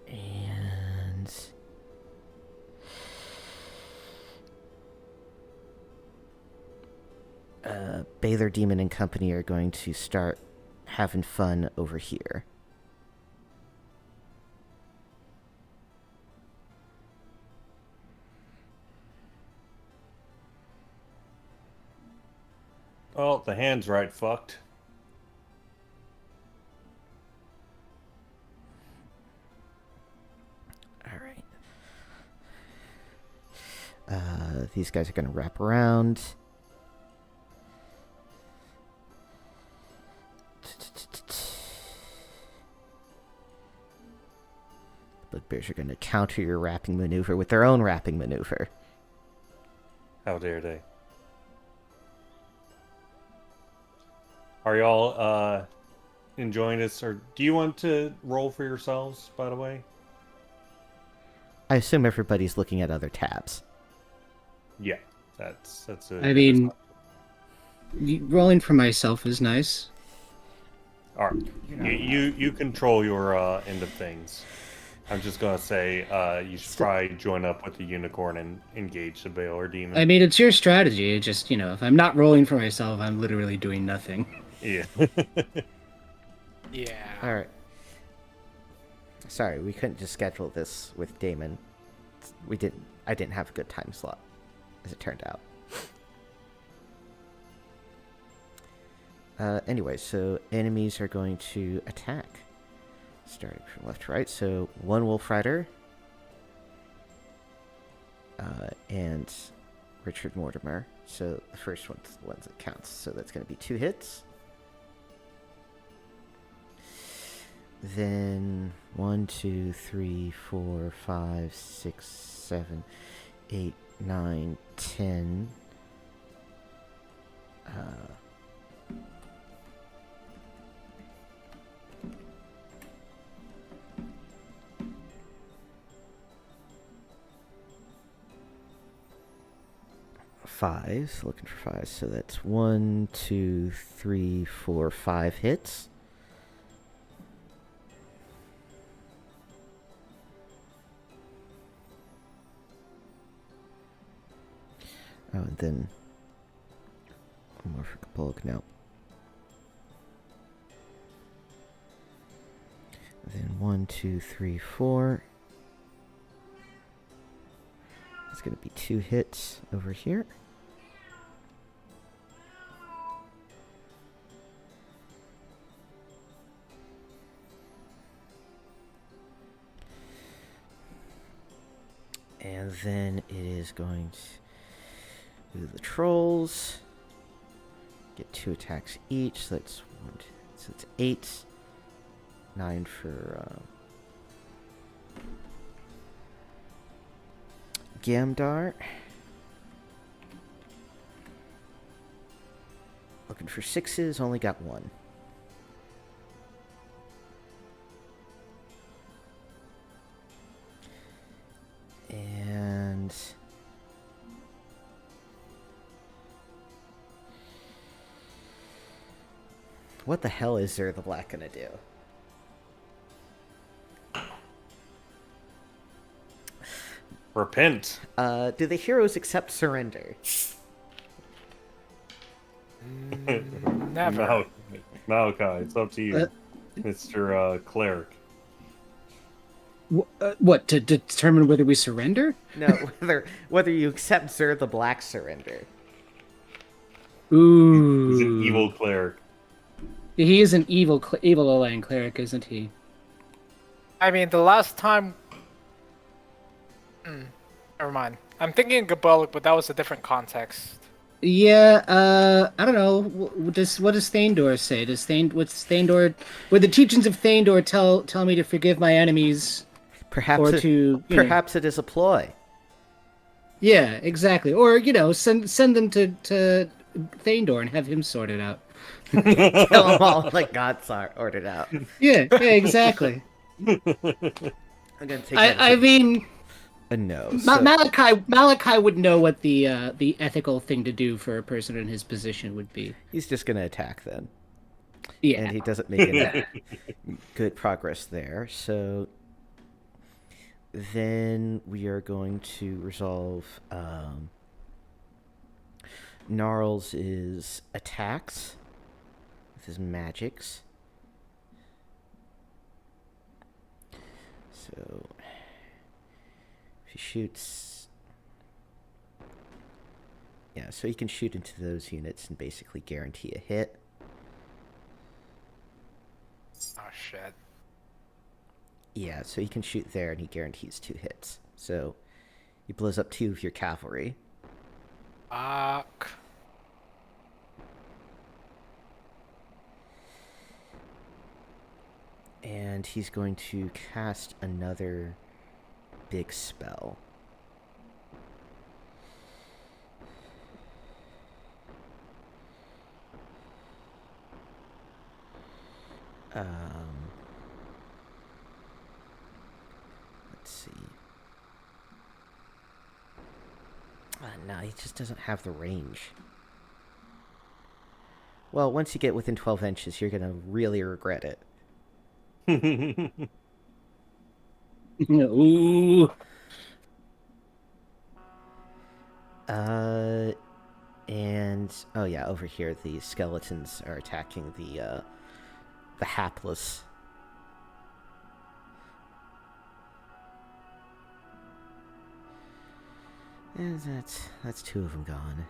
And Bather Demon and company are going to start having fun over here. Well, the hand's right fucked. Alright. These guys are going to wrap around. Bugbears are going to counter your wrapping maneuver with their own wrapping maneuver. How dare they? Are y'all enjoying this, or do you want to roll for yourselves, by the way? I assume everybody's looking at other tabs. Yeah, that's it. I mean, rolling for myself is nice. All right, you control your end of things. I'm just gonna say you should probably join up with the unicorn and engage the Baylor demon. I mean, it's your strategy. It just, if I'm not rolling for myself, I'm literally doing nothing. Yeah. Yeah. All right. Sorry, we couldn't just schedule this with Damon. I didn't have a good time slot, as it turned out. Anyway, so enemies are going to attack. Starting from left to right. So one Wolf Rider. And Richard Mortimer. So the first one's the ones that counts. So that's going to be 2 hits. Then 1, 2, 3, 4, 5, 6, 7, 8, 9, 10. fives. Looking for fives. So that's 1, 2, 3, 4, 5 hits. Oh, and then one more for Kapulk now. And then 1, 2, 3, 4. It's going to be 2 hits over here. And then it is going to do the trolls. Get 2 attacks each. So that's 8. 9 for Gamdar. Looking for 6s. Only got 1. And what the hell is Zer the Black gonna do? Repent. Do the heroes accept surrender? Never. Malachi, it's up to you, Mr. Cleric. What, to determine whether we surrender? No, whether you accept Zer the Black surrender. Ooh. He's an evil cleric. He is an evil Olan cleric, isn't he? I mean, the last time. Never mind. I'm thinking Gabolic, but that was a different context. Yeah, I don't know. What does Thandor say? Would the teachings of Thandor tell me to forgive my enemies? Perhaps it is a ploy. Yeah, exactly. Or send them to Thandor and have him sort it out. Kill them all like God ordered out. Yeah, exactly. I'm gonna take I mean, a no. Malachi would know what the ethical thing to do for a person in his position would be. He's just gonna attack then. Yeah, And he doesn't make any good progress there. So then we are going to resolve Gnarls' attacks with his magics. So if he shoots, yeah, so he can shoot into those units and basically guarantee a hit. Oh shit. Yeah, so he can shoot there and he guarantees 2 hits. So he blows up 2 of your cavalry. Fuck. And he's going to cast another big spell. Let's see. No, he just doesn't have the range. Well, once you get within 12 inches, you're going to really regret it. Ooh. And oh yeah, over here the skeletons are attacking the hapless. And that's 2 of them gone.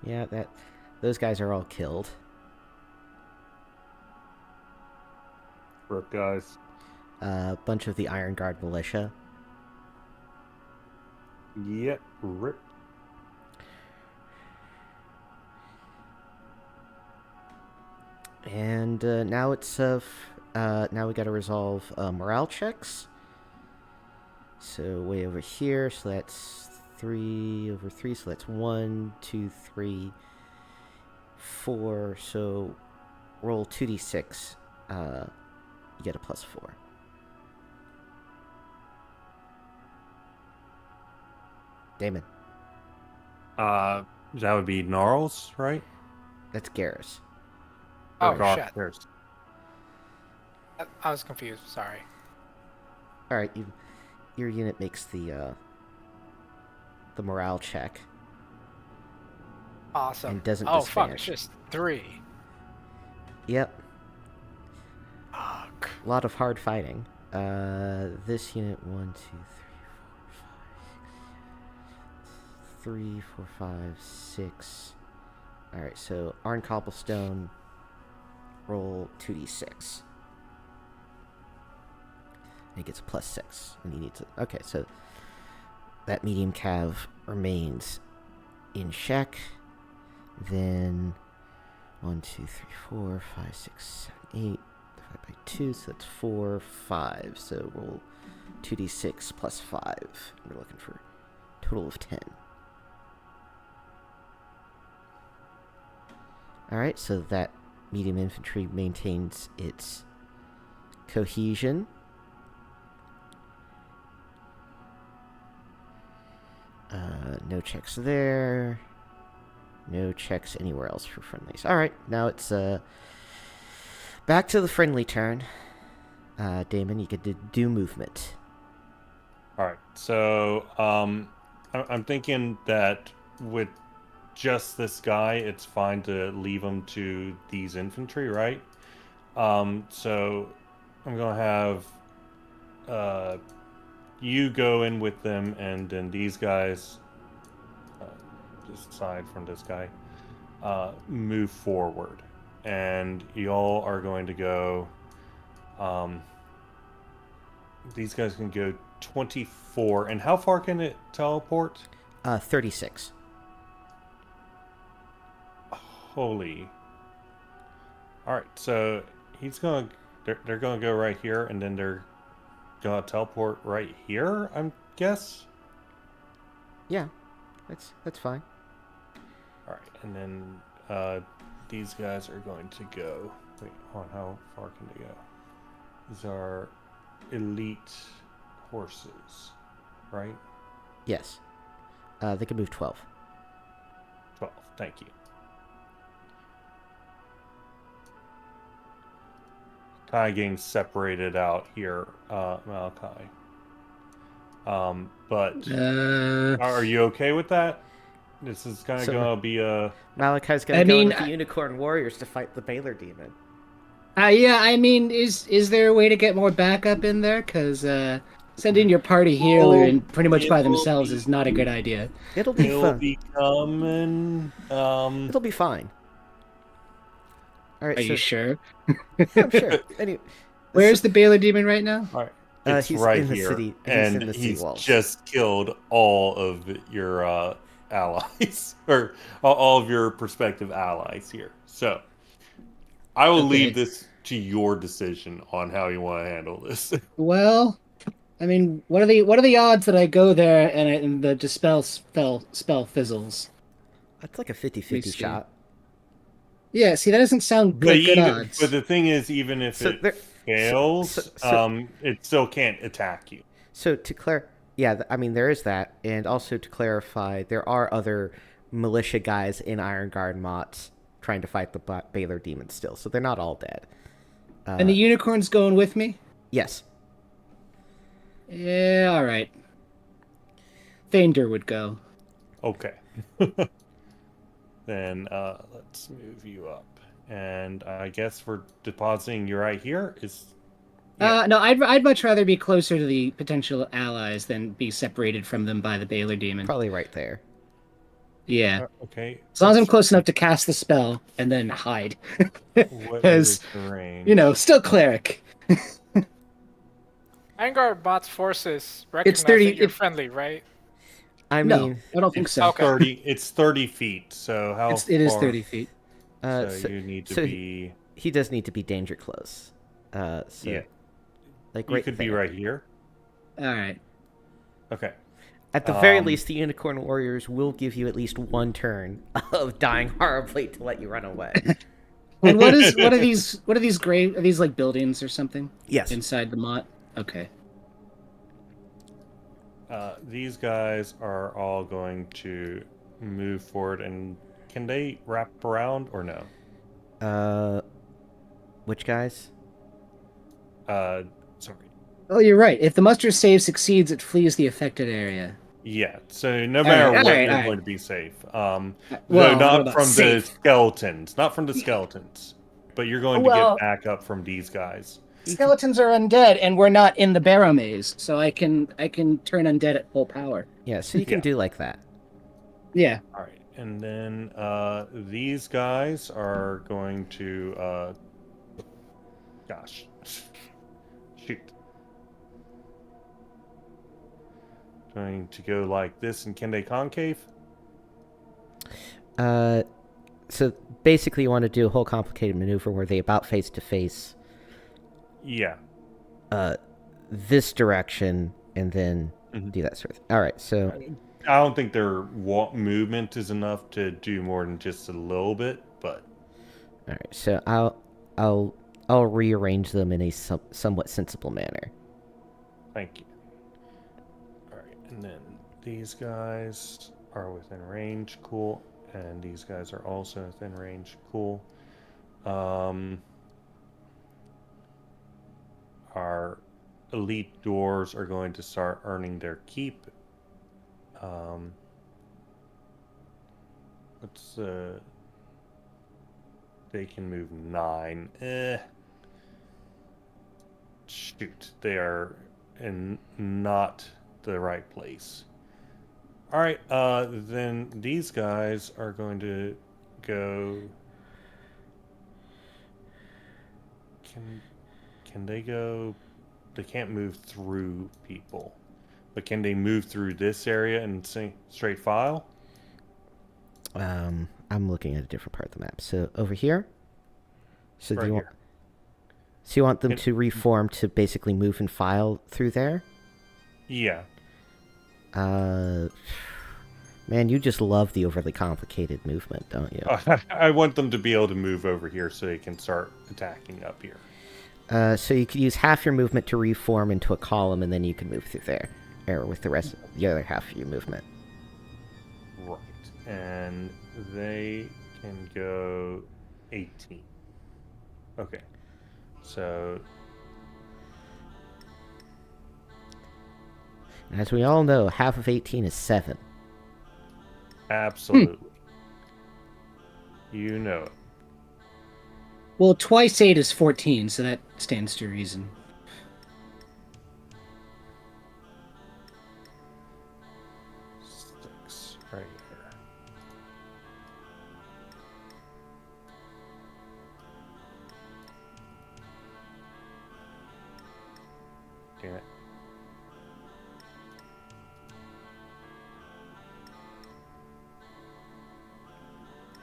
Yeah, those guys are all killed. Rip, guys. A bunch of the Ironguard militia. Yep, rip. And now it's now we got to resolve morale checks. So way over here, so that's 3 over 3, so that's 1, 2, 3, 4. So roll 2d6. You get a +4. Damon. That would be Gnarls, right? That's Garrus. Oh, Gar- shit. there's- I was confused. Sorry. All right, your unit makes the morale check. Awesome. And doesn't oh, fuck. disband. It's just 3. Yep, Fuck. a lot of hard fighting. This unit 1, 2, 3, 4, 5, 6. All right, so Arn Cobblestone, roll 2d6. He gets a +6, and he needs it. Okay, so that medium cav remains in check. Then 1, 2, 3, 4, 5, 6, 7, 8. Divided by 2, so that's 4, 5. So roll 2d6 plus 5. We're looking for a total of 10. Alright, so that medium infantry maintains its cohesion. No checks there. No checks anywhere else for friendlies. Alright, now it's back to the friendly turn. Damon, you get do movement. All right. So I'm thinking that with just this guy, it's fine to leave him to these infantry, right? So I'm gonna have you go in with them, and then these guys, just aside from this guy, move forward, and y'all are going to go. These guys can go 24, and how far can it teleport? 36. Holy. All right, so he's gonna. They're gonna go right here, and then they're gonna teleport right here. I guess. Yeah, that's fine. All right, and then these guys are going to go. Wait, hold on. How far can they go? These are elite horses, right? Yes. They can move 12. 12. Thank you. Kind of getting separated out here, Malachi. But are you okay with that? This is kind of gonna be a. Malachi's gonna go in with the Unicorn Warriors to fight the Baylor Demon. Yeah, I mean, is there a way to get more backup in there? Because sending your party healer in pretty much by themselves is not a good idea. It'll be fun. Be coming. It'll be fine. All right. Are you sure? Yeah, I'm sure. Anyway, Where's the Baylor Demon right now? All right. It's he's right in the here, city. He's and in the he's seawalls. just killed all of your allies, or all of your prospective allies here. So, I will leave this to your decision on how you want to handle this. Well, I mean, what are the odds that I go there and the dispel spell fizzles? That's like a 50-50 shot. Yeah, see, that doesn't sound good odds. But the thing is, even if it fails, it still can't attack you. So to I mean, there is that, and also to clarify, there are other militia guys in Ironguard Motte trying to fight the Baylor Demon still, so they're not all dead. And the unicorn's going with me? Yes. Yeah, all right. Thander would go. Okay. Then let's move you up, and I guess we're depositing you right here. No, I'd much rather be closer to the potential allies than be separated from them by the Baylor Demon. Probably right there. Yeah. Okay. As long as I'm close enough to cast the spell and then hide. What is the range? Still cleric. Ironguard Motte's forces recognize that you're friendly, right? I mean, I don't think so. Okay. It's 30 feet. So how? It is 30 feet. So you need to be. He does need to be danger close. Yeah. Like you could be right here. All right. Okay. At the very least, the Unicorn Warriors will give you at least one turn of dying horribly to let you run away. And what are these are these like buildings or something? Yes. Inside the Motte? Okay. These guys are all going to move forward, and can they wrap around or no? Which guys? Sorry. Oh, you're right. If the muster save succeeds, it flees the affected area. Yeah, so no All matter right, all what, right, you're all right. going to be safe. Though Well, what not about from the safe? skeletons. Not from the skeletons. But you're going to get Well, back up from these guys. skeletons are undead, and we're not in the Barrowmaze, so I can turn undead at full power. Yeah, so you can Yeah. do like that. Yeah. Alright, and then these guys are going to gosh. Shoot. Going to go like this in Kende Concave? So basically you want to do a whole complicated maneuver where they about face to face Yeah. this direction and then do that sort of thing. All right, so I don't think their movement is enough to do more than just a little bit, but all right, so I'll rearrange them in a somewhat sensible manner. thank you. Alright, and then these guys are within range, cool. And these guys are also within range, cool. Our elite doors are going to start earning their keep. They can move 9. Shoot, they are in not the right place. All right, then these guys are going to go. Can they go? They can't move through people, but can they move through this area and straight file? I'm looking at a different part of the map. So over here. So Right do you want? here. So you want them to reform to basically move and file through there? Yeah. Man, you just love the overly complicated movement, don't you? I want them to be able to move over here so they can start attacking up here. So you could use half your movement to reform into a column, and then you can move through there, or with the rest, the other half of your movement. Right, and they can go 18. Okay, so As we all know, half of 18 is 7. absolutely, you know it. Well, twice 8 is 14, so that stands to reason. Six right here. Damn it.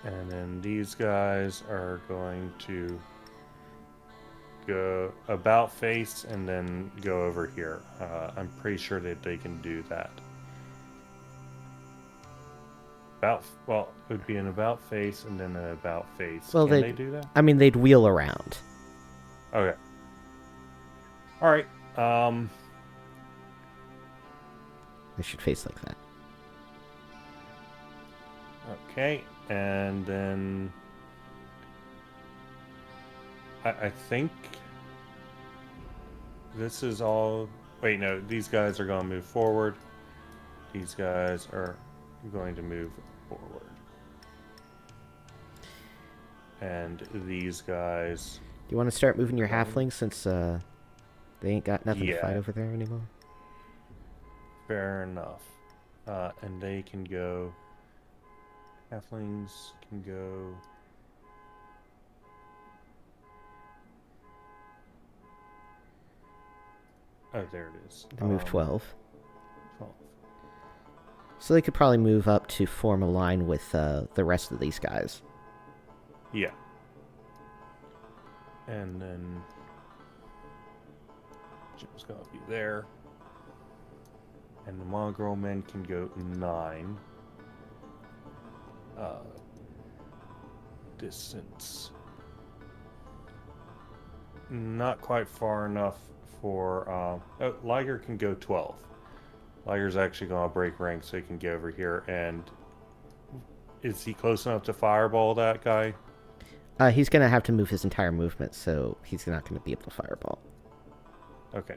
And then these guys are going to go about face and then go over here. I'm pretty sure that they can do that. Well, it would be an about face and then an about face. Well, Can they do that? I mean, they'd wheel around. Okay. All right. They should face like that. Okay, and then I think this is all. Wait, no, these guys are going to move forward. These guys are going to move forward. And these guys. Do you want to start moving your halflings since they ain't got nothing to Yeah. fight over there anymore? Fair enough. And they can go. Halflings can go. Oh, there it is. They move 12. 12. So they could probably move up to form a line with the rest of these guys. Yeah. And then Jim's gonna be there. And the mongrel men can go 9. Distance. Not quite far enough for... Liger can go 12. Liger's actually going to break rank so he can get over here. And is he close enough to fireball that guy? He's going to have to move his entire movement, so he's not going to be able to fireball. Okay.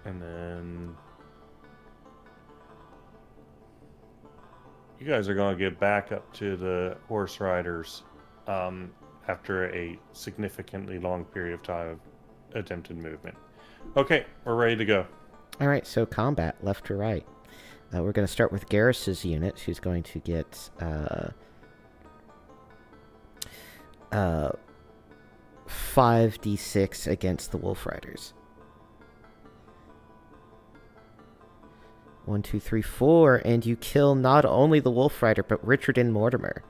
And then you guys are going to get back up to the horse riders after a significantly long period of time of attempted movement. Okay, we're ready to go. All right, so combat, left to right. We're going to start with Garrus's unit, who's going to get 5d6 against the Wolf Riders. 1, 2, 3, 4, and you kill not only the Wolf Rider, but Richard and Mortimer.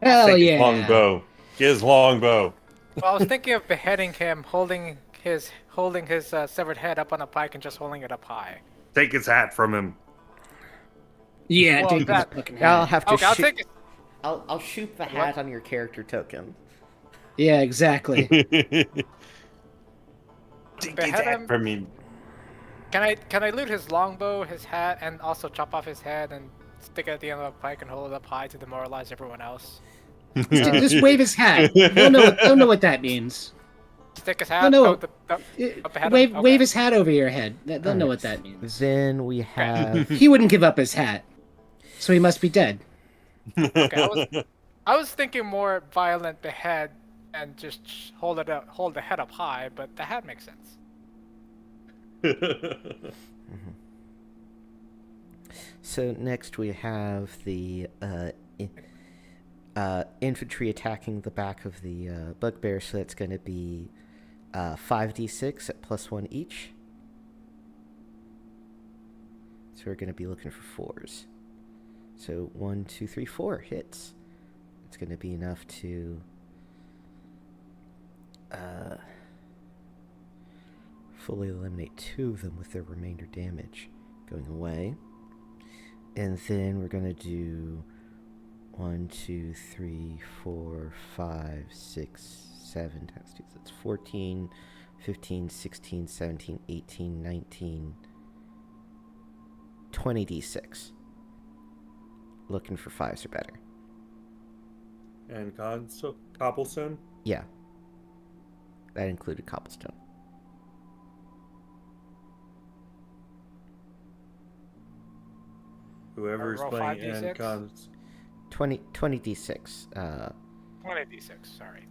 Hell Take yeah! his longbow. Get his longbow. Well, I was thinking of beheading him, holding his severed head up on a pike and just holding it up high. Take his hat from him. Yeah, Well, take that- this fucking I'll hat. have to Okay, I'll shoot. take it. I'll shoot the hat on your character token. Yeah, exactly. Take his Behead him. hat from him. Can I loot his longbow, his hat, and also chop off his head and stick it at the end of the pike and hold it up high to demoralize everyone else? Just wave his hat. They'll know what that means. Stick his hat. No. Up ahead of Wave him? Okay. wave his hat over your head. They'll know what that means. Then we have... He wouldn't give up his hat, so he must be dead. Okay, I was thinking more violent behead and just hold the head up high, but the hat makes sense. So next we have the infantry attacking the back of the bugbear, so that's going to be 5d6 at +1 each. So we're going to be looking for 4s. So 1, 2, 3, 4 hits. It's going to be enough to fully eliminate 2 of them with their remainder damage going away. And then we're going to do 1, 2, 3, 4, 5, 6, 7 times 2. So that's 14, 15, 16, 17, 18, 19, 20d6. Looking for 5s or better. And cobblestone? Yeah. That included cobblestone. Whoever's roll playing 5d6? and cons. 20d6. 1d6, sorry.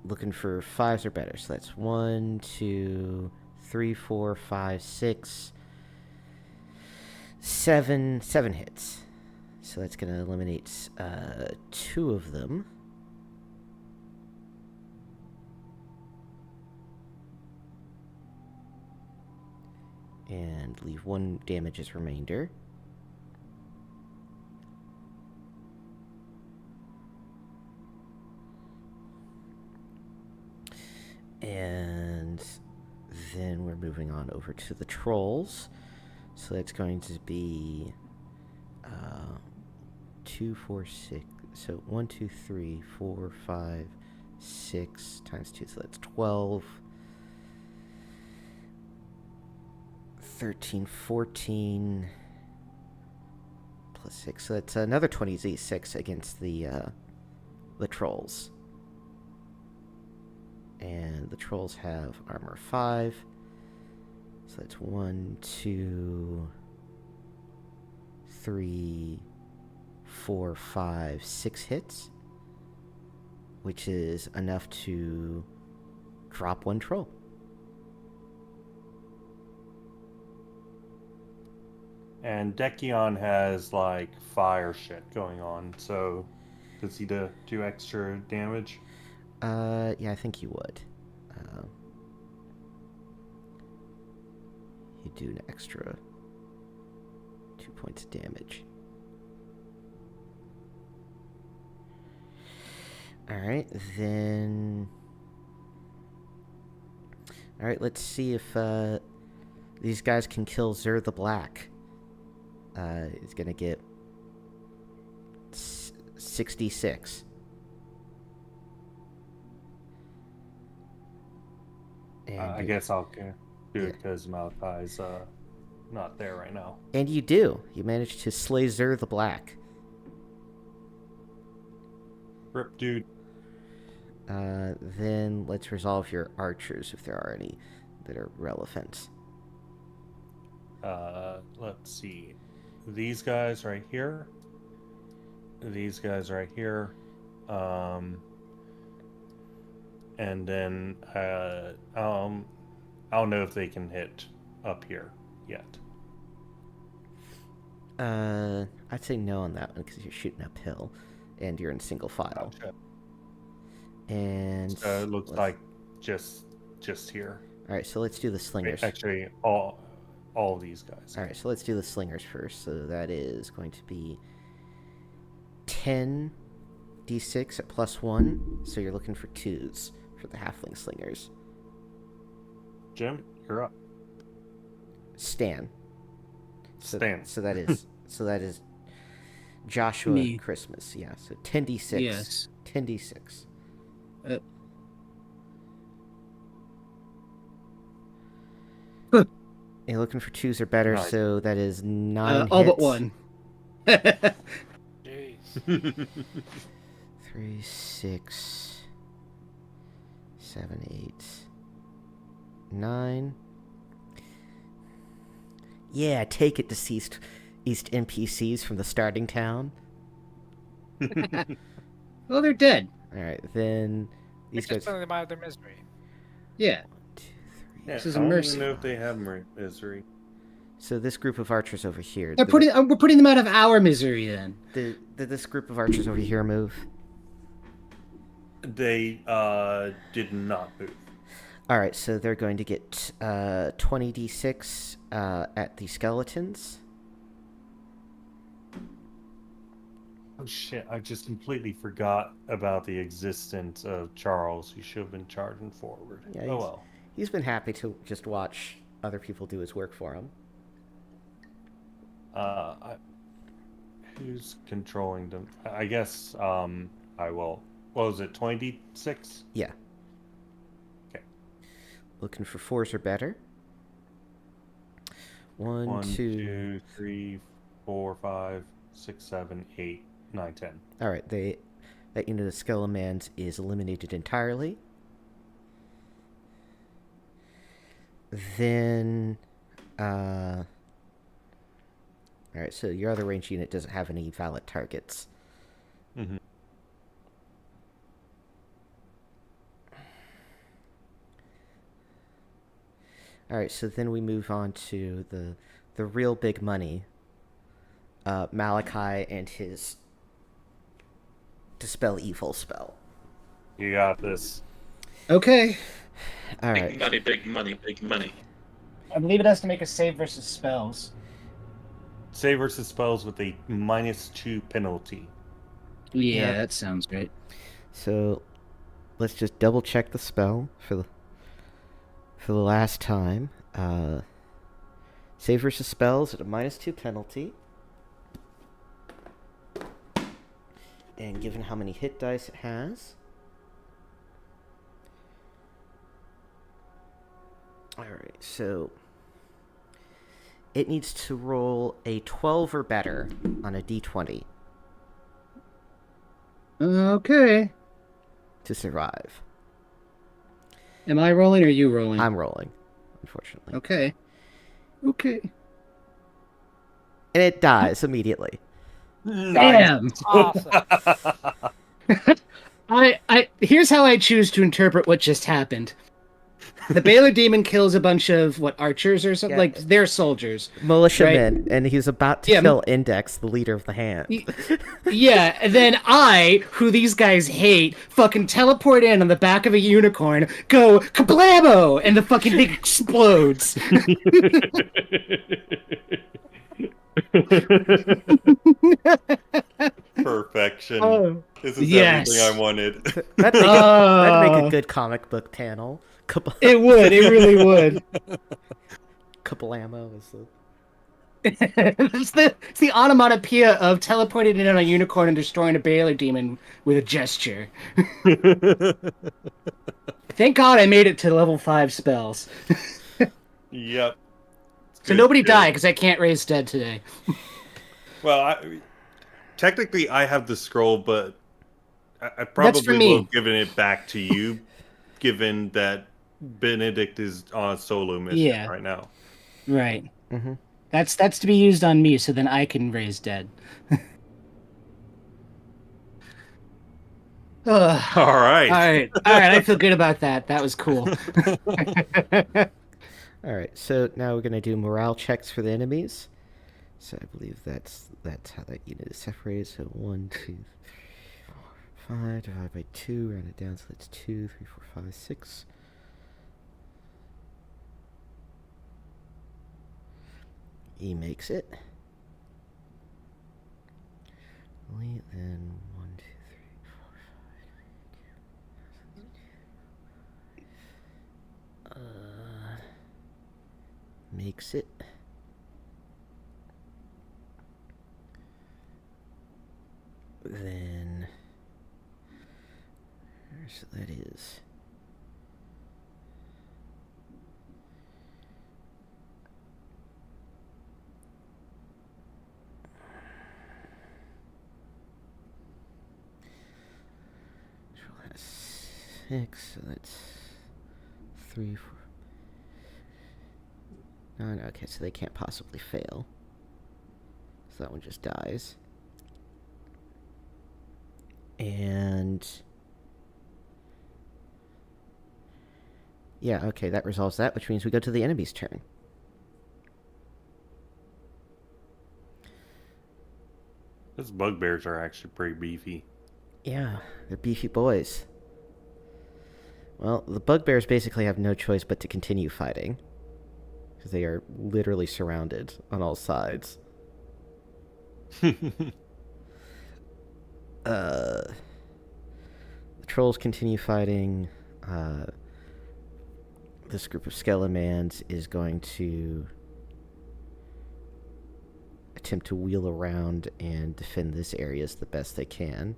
Looking for 5s or better. So that's 1, 2, 3, 4, 5, 6, 7 hits. So that's going to eliminate 2 of them. And leave 1 damage as remainder. And then we're moving on over to the trolls. So that's going to be 2, 4, 6. So 1, 2, 3, 4, 5, 6 times 2. So that's 12. 13, 14 plus 6. So that's another 20d6 against the trolls. And the trolls have armor 5. So that's 1, 2, 3, 4, 5, 6 hits. Which is enough to drop 1 troll. And Decion has like fire shit going on, so does he do extra damage? Yeah, I think he would. He'd do an extra 2 points of damage. Alright, then... Alright, let's see if these guys can kill Zur the Black. He's gonna get 66. And And I guess I'll do it because Malachi's not there right now. And you do. You manage to slay Zur the Black. Rip, dude. Then let's resolve your archers if there are any that are relevant. Let's see. These guys right here. These guys right here. And then I don't know if they can hit up here yet. I'd say no on that one because you're shooting uphill, and you're in single file. Gotcha. And It looks like just here. All right, so let's do the slingers. Actually, all of these guys. All right, so let's do the slingers first. So that is going to be 10 d6 at +1. So you're looking for 2s for the halfling slingers. Jim, you're up. Stan. Stan. So that is Joshua Me. Christmas. Yeah. So 10d6. Yes. 10d6. You're looking for 2s or better, Nice. so that is 9 all but hits. one. Jeez. 3, 6, 7, 8, 9. Yeah, take it, deceased East NPCs from the starting town. Well, they're dead. All right, then these It's just guys. putting them out of their misery. Yeah. 2, 3. Yeah, This is I a don't mercy. even know if they have misery. So this group of archers over here. We're putting them out of our misery then. Did this group of archers over here move? They did not move. All right, so they're going to get 20d6 at the skeletons. Oh shit! I just completely forgot about the existence of Charles. He should have been charging forward. Yeah, Oh well. He's been happy to just watch other people do his work for him. Who's controlling them? I guess I will. What was it? 20d6? Yeah. Okay. Looking for 4s or better. 1, 2. 2, 3, 4, 5, 6, 7, 8, 9, 10. All right, that unit of Skelemans is eliminated entirely. Then, all right, so your other range unit doesn't have any valid targets. Mm-hmm. All right, so then we move on to the real big money. Malachi and his Dispel Evil spell. You got this. Okay. All Big right. money, big money, big money. I believe it has to make a save versus spells. Save versus spells with a -2 penalty. Yeah, Yeah. that sounds right. So let's just double check the spell for the last time. Save versus spells at a -2 penalty. And given how many hit dice it has. Alright, so it needs to roll a 12 or better on a d20 Okay. to survive. Am I rolling or are you rolling? I'm rolling, unfortunately. Okay. Okay. And it dies immediately. Damn. Awesome. Here's how I choose to interpret what just happened. The Baylor Demon kills a bunch of archers or something, Yeah. like they're soldiers. Militiamen, and he's about to Yeah, kill Index, the leader of the hand. Yeah, and then I, who these guys hate, fucking teleport in on the back of a unicorn, go kablamo, and the fucking thing explodes. Perfection. Oh, This is yes. everything I wanted. That'd make a good comic book panel. It would. It really would. Kablamo is the... it's the onomatopoeia of teleporting in on a unicorn and destroying a Baylor Demon with a gesture. Thank God I made it to level 5 spells. Yep. So nobody died because I can't raise dead today. Well, technically I have the scroll, but I That's for probably me. will have given it back to you, given that Benedict is on a solo mission right now. Right. Mm-hmm. That's to be used on me, so then I can raise dead. Ugh. All right. All right. All right. I feel good about that. That was cool. All right, so now we're gonna do morale checks for the enemies. So I believe that's how that unit is separated. So 1, 2, 3, 4, 5 divided by 2, round it down, so that's 2, 3, 4, 5, 6. E makes it. Wait, then 1, 2, 3, 4, 5. Makes it. Then, so that is. Control has 6, so that's 3, 4. 9, okay, so they can't possibly fail. So that one just dies. And yeah, okay, that resolves that, which means we go to the enemy's turn. Those bugbears are actually pretty beefy. Yeah, they're beefy boys. Well, the bugbears basically have no choice but to continue fighting, because they are literally surrounded on all sides. The trolls continue fighting. This group of Skelemans is going to attempt to wheel around and defend this area as the best they can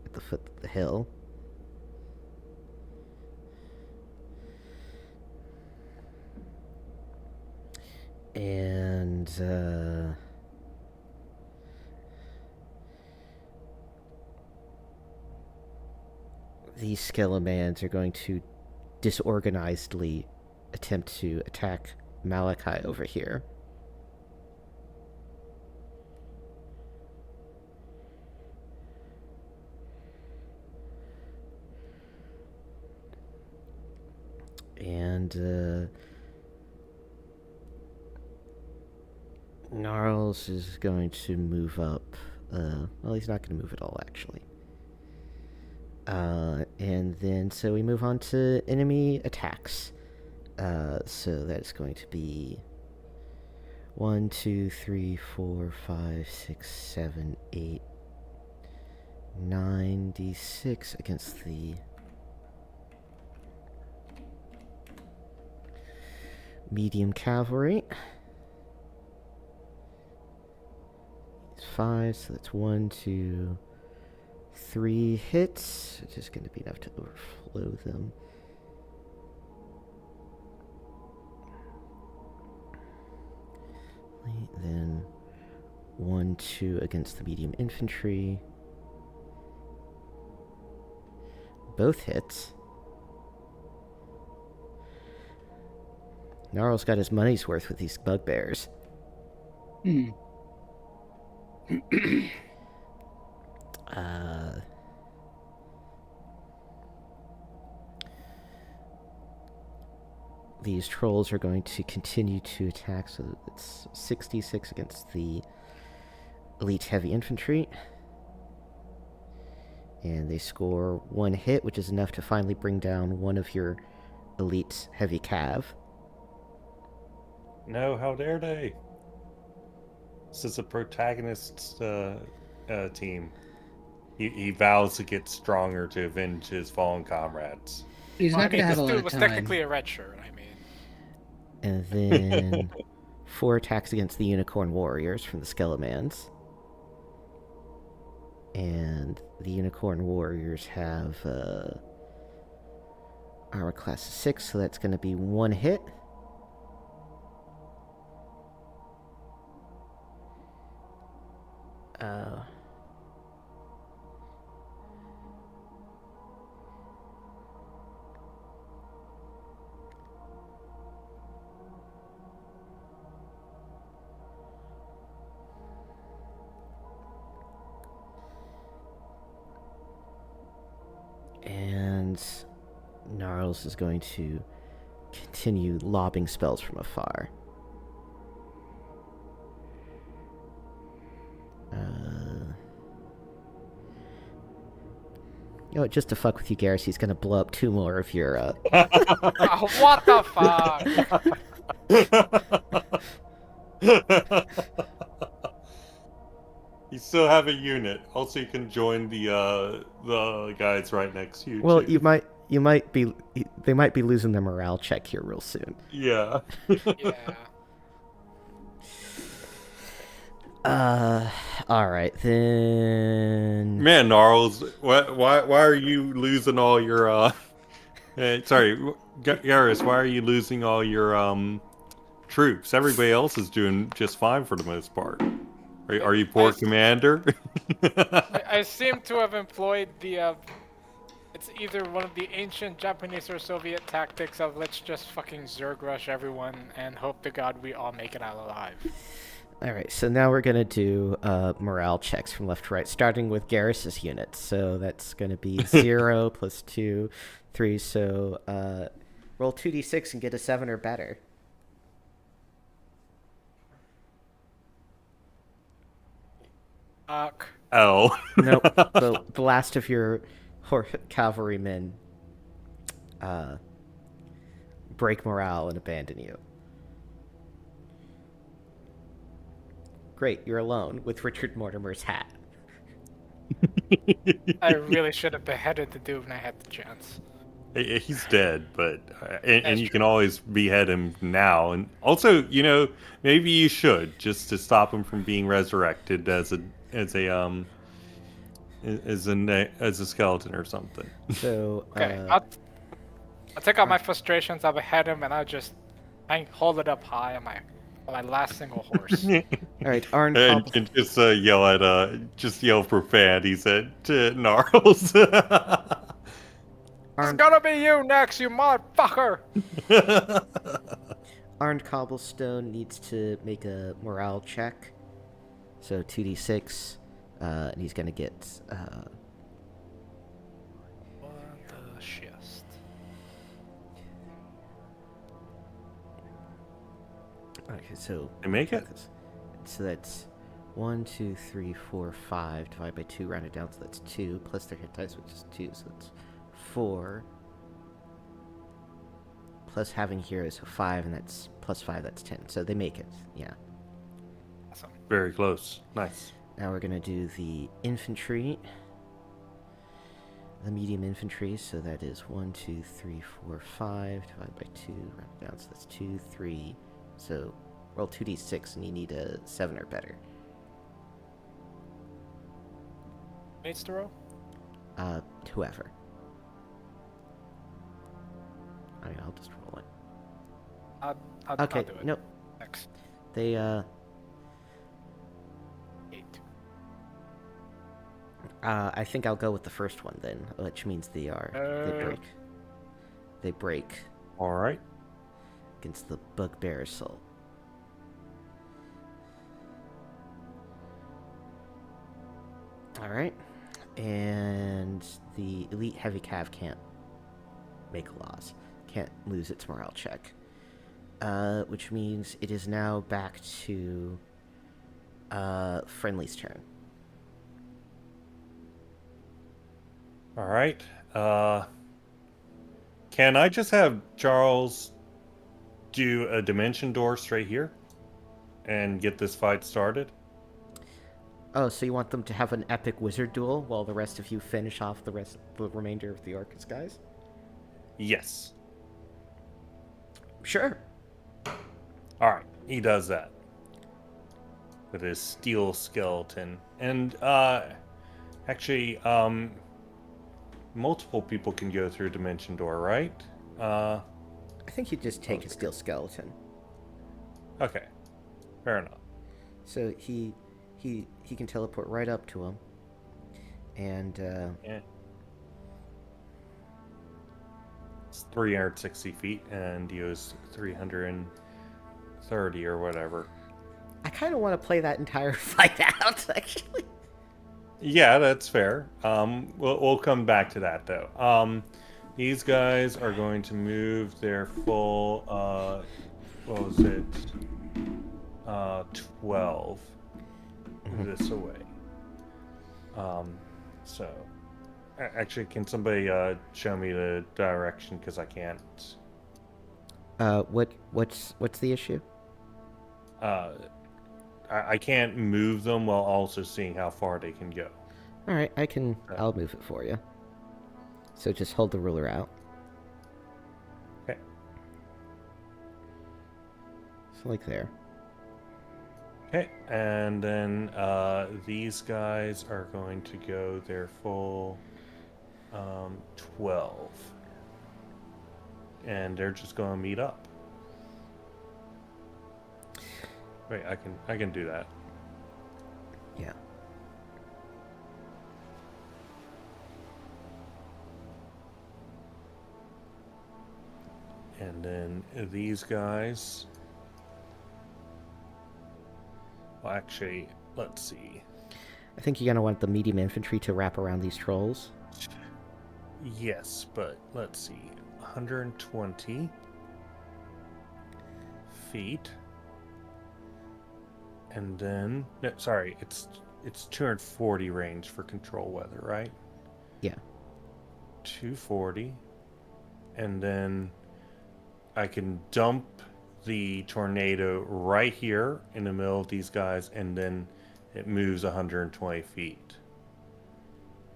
at the foot of the hill. And these Skelemans are going to disorganizedly attempt to attack Malachi over here. And Gnarls is going to move up. Well, he's not going to move at all, actually. And then, so we move on to enemy attacks. So that's going to be 1, 2, 3, 4, 5, 6, 7, 8, 9 d6 against the medium cavalry. 5, so that's 1, 2, 3 hits, which is going to be enough to overflow them. Then 1, 2 against the medium infantry. Both hits. Gnarl's got his money's worth with these bugbears. These trolls are going to continue to attack, so it's 66 against the elite heavy infantry. And they score 1 hit, which is enough to finally bring down one of your elite heavy cav. No, how dare they? This is a protagonist's team. He vows to get stronger to avenge his fallen comrades. He's not going to have a lot This of dude was time. technically a red shirt, I mean. And then 4 attacks against the Unicorn Warriors from the Skelemans. And And the Unicorn Warriors have armor class of 6, so that's going to be 1 hit. And Gnarls is going to continue lobbing spells from afar. You know what, just to fuck with you, Garrus, he's gonna blow up 2 more of your, Oh, what the fuck? You still have a unit. Also, you can join the guys right next to you. Well, too. you might be, they might be losing their morale check here real soon. Yeah. Yeah. All right then. Man, Gnarls, why are you losing all your sorry, Garrus, why are you losing all your troops? Everybody else is doing just fine for the most part. Are you poor commander? I seem to have employed the it's either one of the ancient Japanese or Soviet tactics of let's just fucking Zerg rush everyone and hope to God we all make it out alive. Alright, so now we're going to do morale checks from left to right, starting with Garrus's unit. So that's going to be 0 plus 2, 3. So roll 2d6 and get a 7 or better. Fuck. Oh. Nope. The last of your cavalrymen break morale and abandon you. Great, you're alone with Richard Mortimer's hat. I really should have beheaded the dude when I had the chance. He's dead, but and you can always behead him now. And also, maybe you should, just to stop him from being resurrected as a skeleton or something. So Okay, I'll take out my frustrations. I'll behead him, and I hold it up high on my last single horse. all right, Arn. And just yell profanities at Gnarls. It's gonna be you next, you motherfucker! Armed Cobblestone needs to make a morale check. So 2d6, and he's gonna get What the shit? Okay, so They make it? So that's 1, 2, 3, 4, 5 divided by 2, rounded down, so that's 2 plus their hit dice, which is 2, so that's 4. Plus having heroes, so 5, and that's plus 5, that's 10. So they make it, yeah. Awesome. Very close. Nice. Now we're gonna do the infantry. The medium infantry, so that is 1, 2, 3, 4, 5 divided by 2, rounded down, so that's 2, 3. So roll 2d6 and you need a 7 or better. Needs to roll? Whoever. I mean, I'll just roll it. I'll Okay, do it. nope. Next. They, 8. I think I'll go with the first one then, which means they break. They break All right. against the Bugbear Assault. Alright. And the Elite Heavy Cav can't make a loss. Can't lose its morale check. Which means it is now back to Friendly's turn. All right. Can I just have Charles do a dimension door straight here and get this fight started? Oh, so you want them to have an epic wizard duel while the rest of you finish off the remainder of the Orcus guys? Yes. Sure. All right. He does that with his steel skeleton. And Actually, multiple people can go through Dimension Door, right? I think you just take a steel skeleton. Okay. Fair enough. So he can teleport right up to him, and Yeah. It's 360 feet, and he was 330 or whatever. I kind of want to play that entire fight out, actually. Yeah, that's fair. We'll come back to that though. These guys are going to move their full. What was it? 12 this away. So, actually, can somebody show me the direction? Because I can't. What's the issue? I can't move them while also seeing how far they can go. All right, I'll move it for you. So just hold the ruler out. Okay. So like there. Okay, and then these guys are going to go their full 12. And they're just going to meet up. Wait, I can do that. Yeah. And then these guys. Well, actually, let's see. I think you're gonna want the medium infantry to wrap around these trolls. Yes, but let's see. 120 feet. And then, no, sorry, it's 240 range for control weather, right? Yeah. 240. And then I can dump the tornado right here in the middle of these guys, and then it moves 120 feet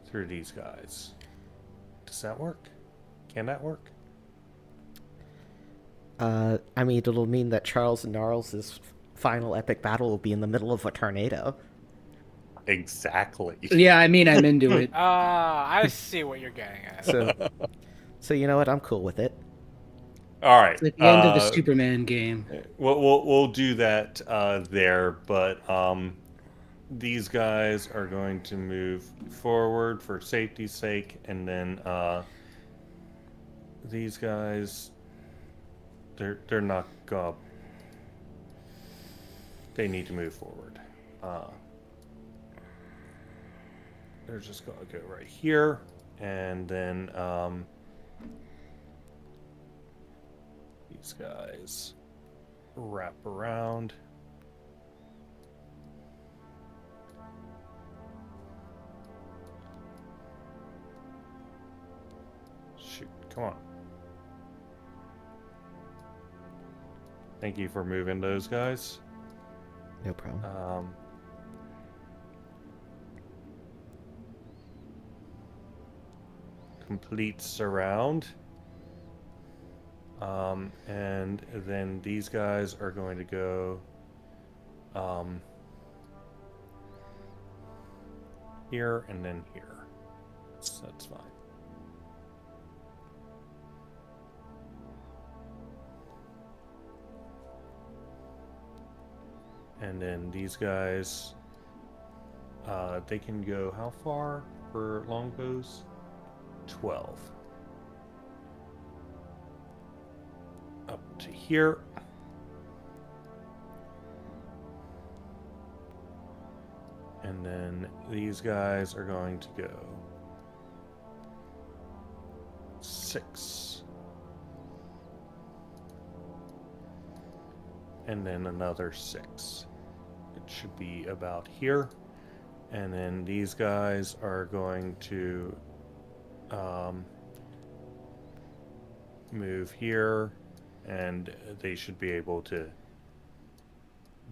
through these guys. Does that work? Can that work? I mean, it'll mean that Charles and Gnarls' final epic battle will be in the middle of a tornado. Exactly. Yeah, I mean, I'm into it. I see what you're getting at. So you know what? I'm cool with it. All right. It's like the end of the Superman game. We'll do that there, but these guys are going to move forward for safety's sake, and then these guys, they're not gonna. They need to move forward. They're just gonna go right here, and then these guys wrap around. Shoot, come on. Thank you for moving those guys. No problem. Complete surround. And then these guys are going to go here and then here. So that's fine. And then these guys, they can go how far for longbows? 12. Up to here. And then these guys are going to go 6. And then another 6. It should be about here. And then these guys are going to move here, and they should be able to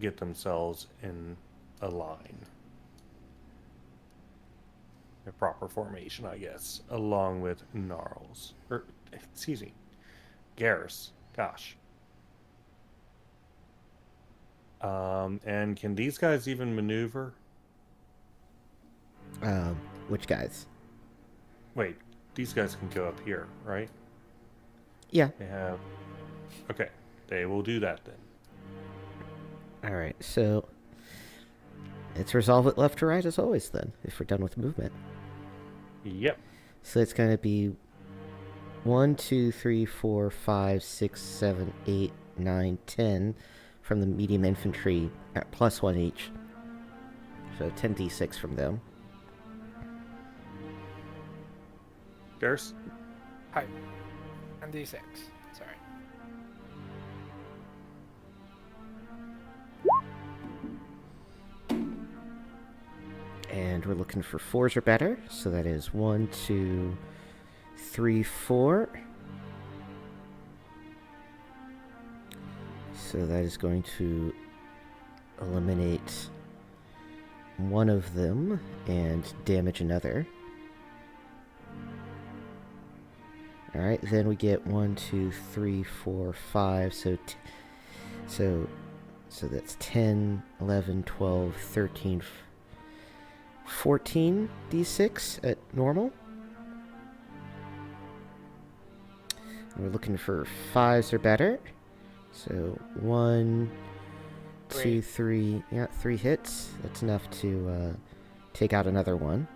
get themselves in a line. A proper formation, I guess, along with Gnarls. Or, excuse me, Garrus. Gosh. And can these guys even maneuver? Which guys? Wait, these guys can go up here, right? Yeah. They have. Okay, they will do that then. All right, so let's resolve it left to right as always then, if we're done with movement. Yep. So it's going to be 1, 2, 3, 4, 5, 6, 7, 8, 9, 10 from the medium infantry at +1 each. So 10d6 from them. Garrus? Hi. And D6. Sorry. And we're looking for 4s or better. So that is 1, 2, 3, 4. So that is going to eliminate one of them and damage another. Alright, then we get 1, 2, 3, 4, 5. So that's 10, 11, 12, 13, 14 d6 at normal. And we're looking for 5s or better. So 1, 2, 3. Yeah, 3 hits. That's enough to take out another one.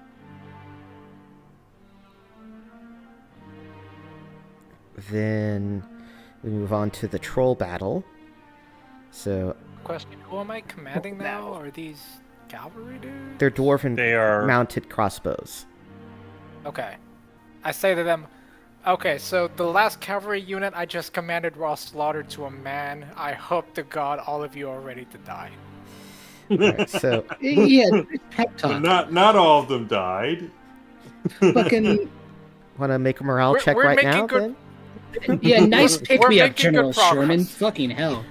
Then we move on to the troll battle. So Question: who am I commanding now? Are these cavalry dudes? they're dwarven They are. mounted crossbows. Okay. I say to them, okay, so the last cavalry unit I just commanded were all slaughtered to a man. I hope to God all of you are ready to die. Alright, so Yeah, pep But talk. not all of them died. Fucking want to make a morale check we're right making now good- then? yeah, nice pick We're me up, making good General progress. Sherman. Fucking hell.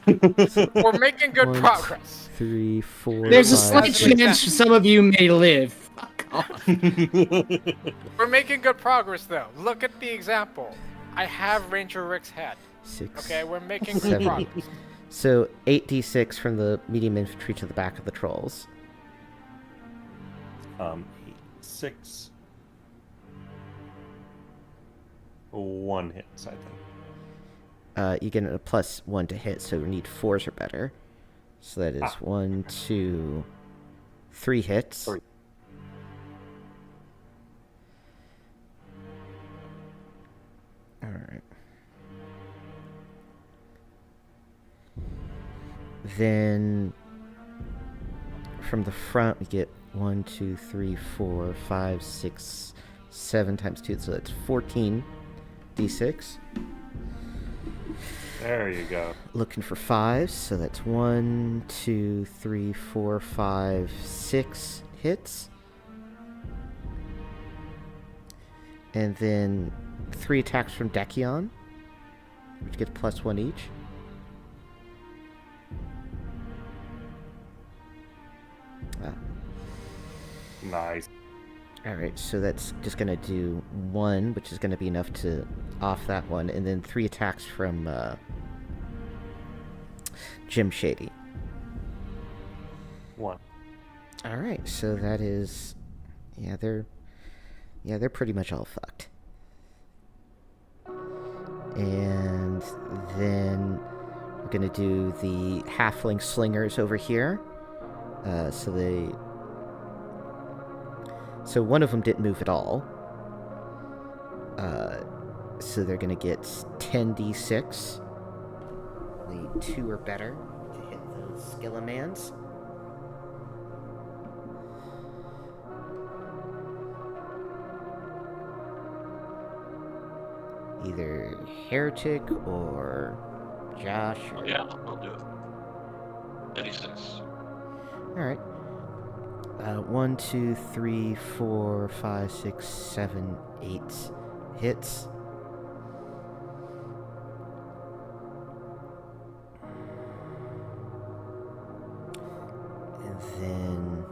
We're making good 1, progress. 3, 4, There's a 5, slight As an chance some of you may live. Fuck off. We're making good progress, though. Look at the example. I have Ranger Rick's head. 6. Okay, we're making good 7. progress. So 8d6 from the medium infantry to the back of the trolls. 8, 6. 1 hits, I think. You get a +1 to hit, so we need 4s or better. So that is 1, 2, 3 hits. 3. Alright. Then from the front we get 1, 2, 3, 4, 5, 6, 7 times 2, so that's 14 d6. There you go. Looking for 5s, so that's 1, 2, 3, 4, 5, 6 hits. And then 3 attacks from Dekion, which gets +1 each. Nice. Alright, so that's just gonna do 1, which is gonna be enough to off that one, and then 3 attacks from Jim Shady. 1. Alright, so that is... Yeah, they're pretty much all fucked. And then we're gonna do the halfling slingers over here. So one of them didn't move at all. So they're gonna get 10d6. Need 2 or better to hit those Skillamans. Either Heretic or Josh. Or... Yeah, I'll do it. 86. Alright. 1, 2, 3, 4, 5, 6, 7, 8 hits. And then...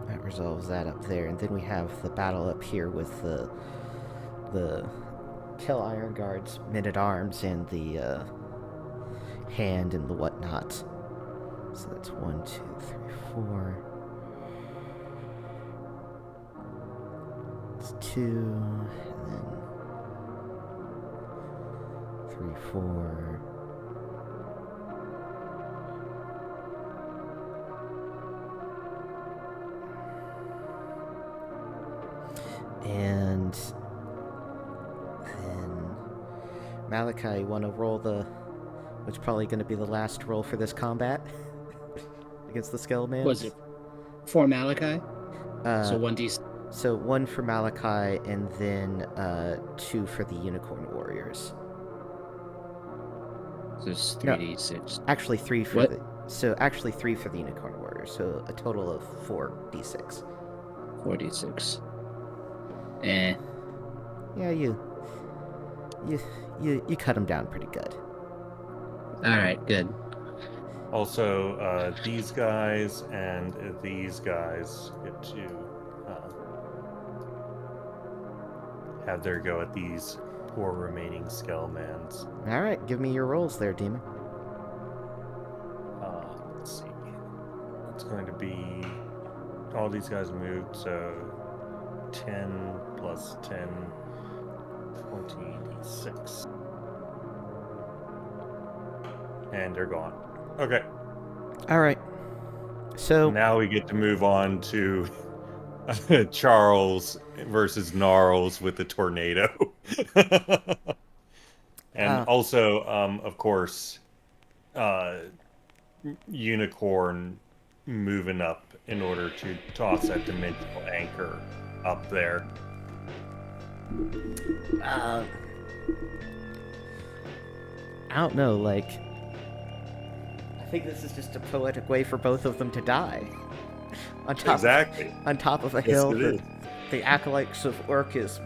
that resolves that up there. And then we have the battle up here with the Kill Ironguard's men-at-arms and the hand and the whatnot. So that's 1, 2, 3, 4. It's 2, and then 3, 4. And then Malachi, you want to roll which is probably going to be the last roll for this combat against the Skeleman. Was it for Malachi? So 1d. So 1 for Malachi, and then 2 for the Unicorn Warriors. So it's 3d6. Actually 3 for What? actually 3 for the Unicorn Warriors. So a total of 4d6. 4d6. Eh. Yeah, you cut him down pretty good. Alright, good. Also, these guys and these guys get to have their go at these poor remaining Skelemans. All right, give me your rolls there, Demon. Let's see. It's going to be all these guys moved, so 10 plus 10, 26. And they're gone. Okay. All right. So Now we get to move on to Charles versus Gnarls with the tornado. And also, of course, Unicorn moving up in order to toss that dimensional anchor up there. I don't know, like, I think this is just a poetic way for both of them to die. On top of a hill, the acolytes of Orcus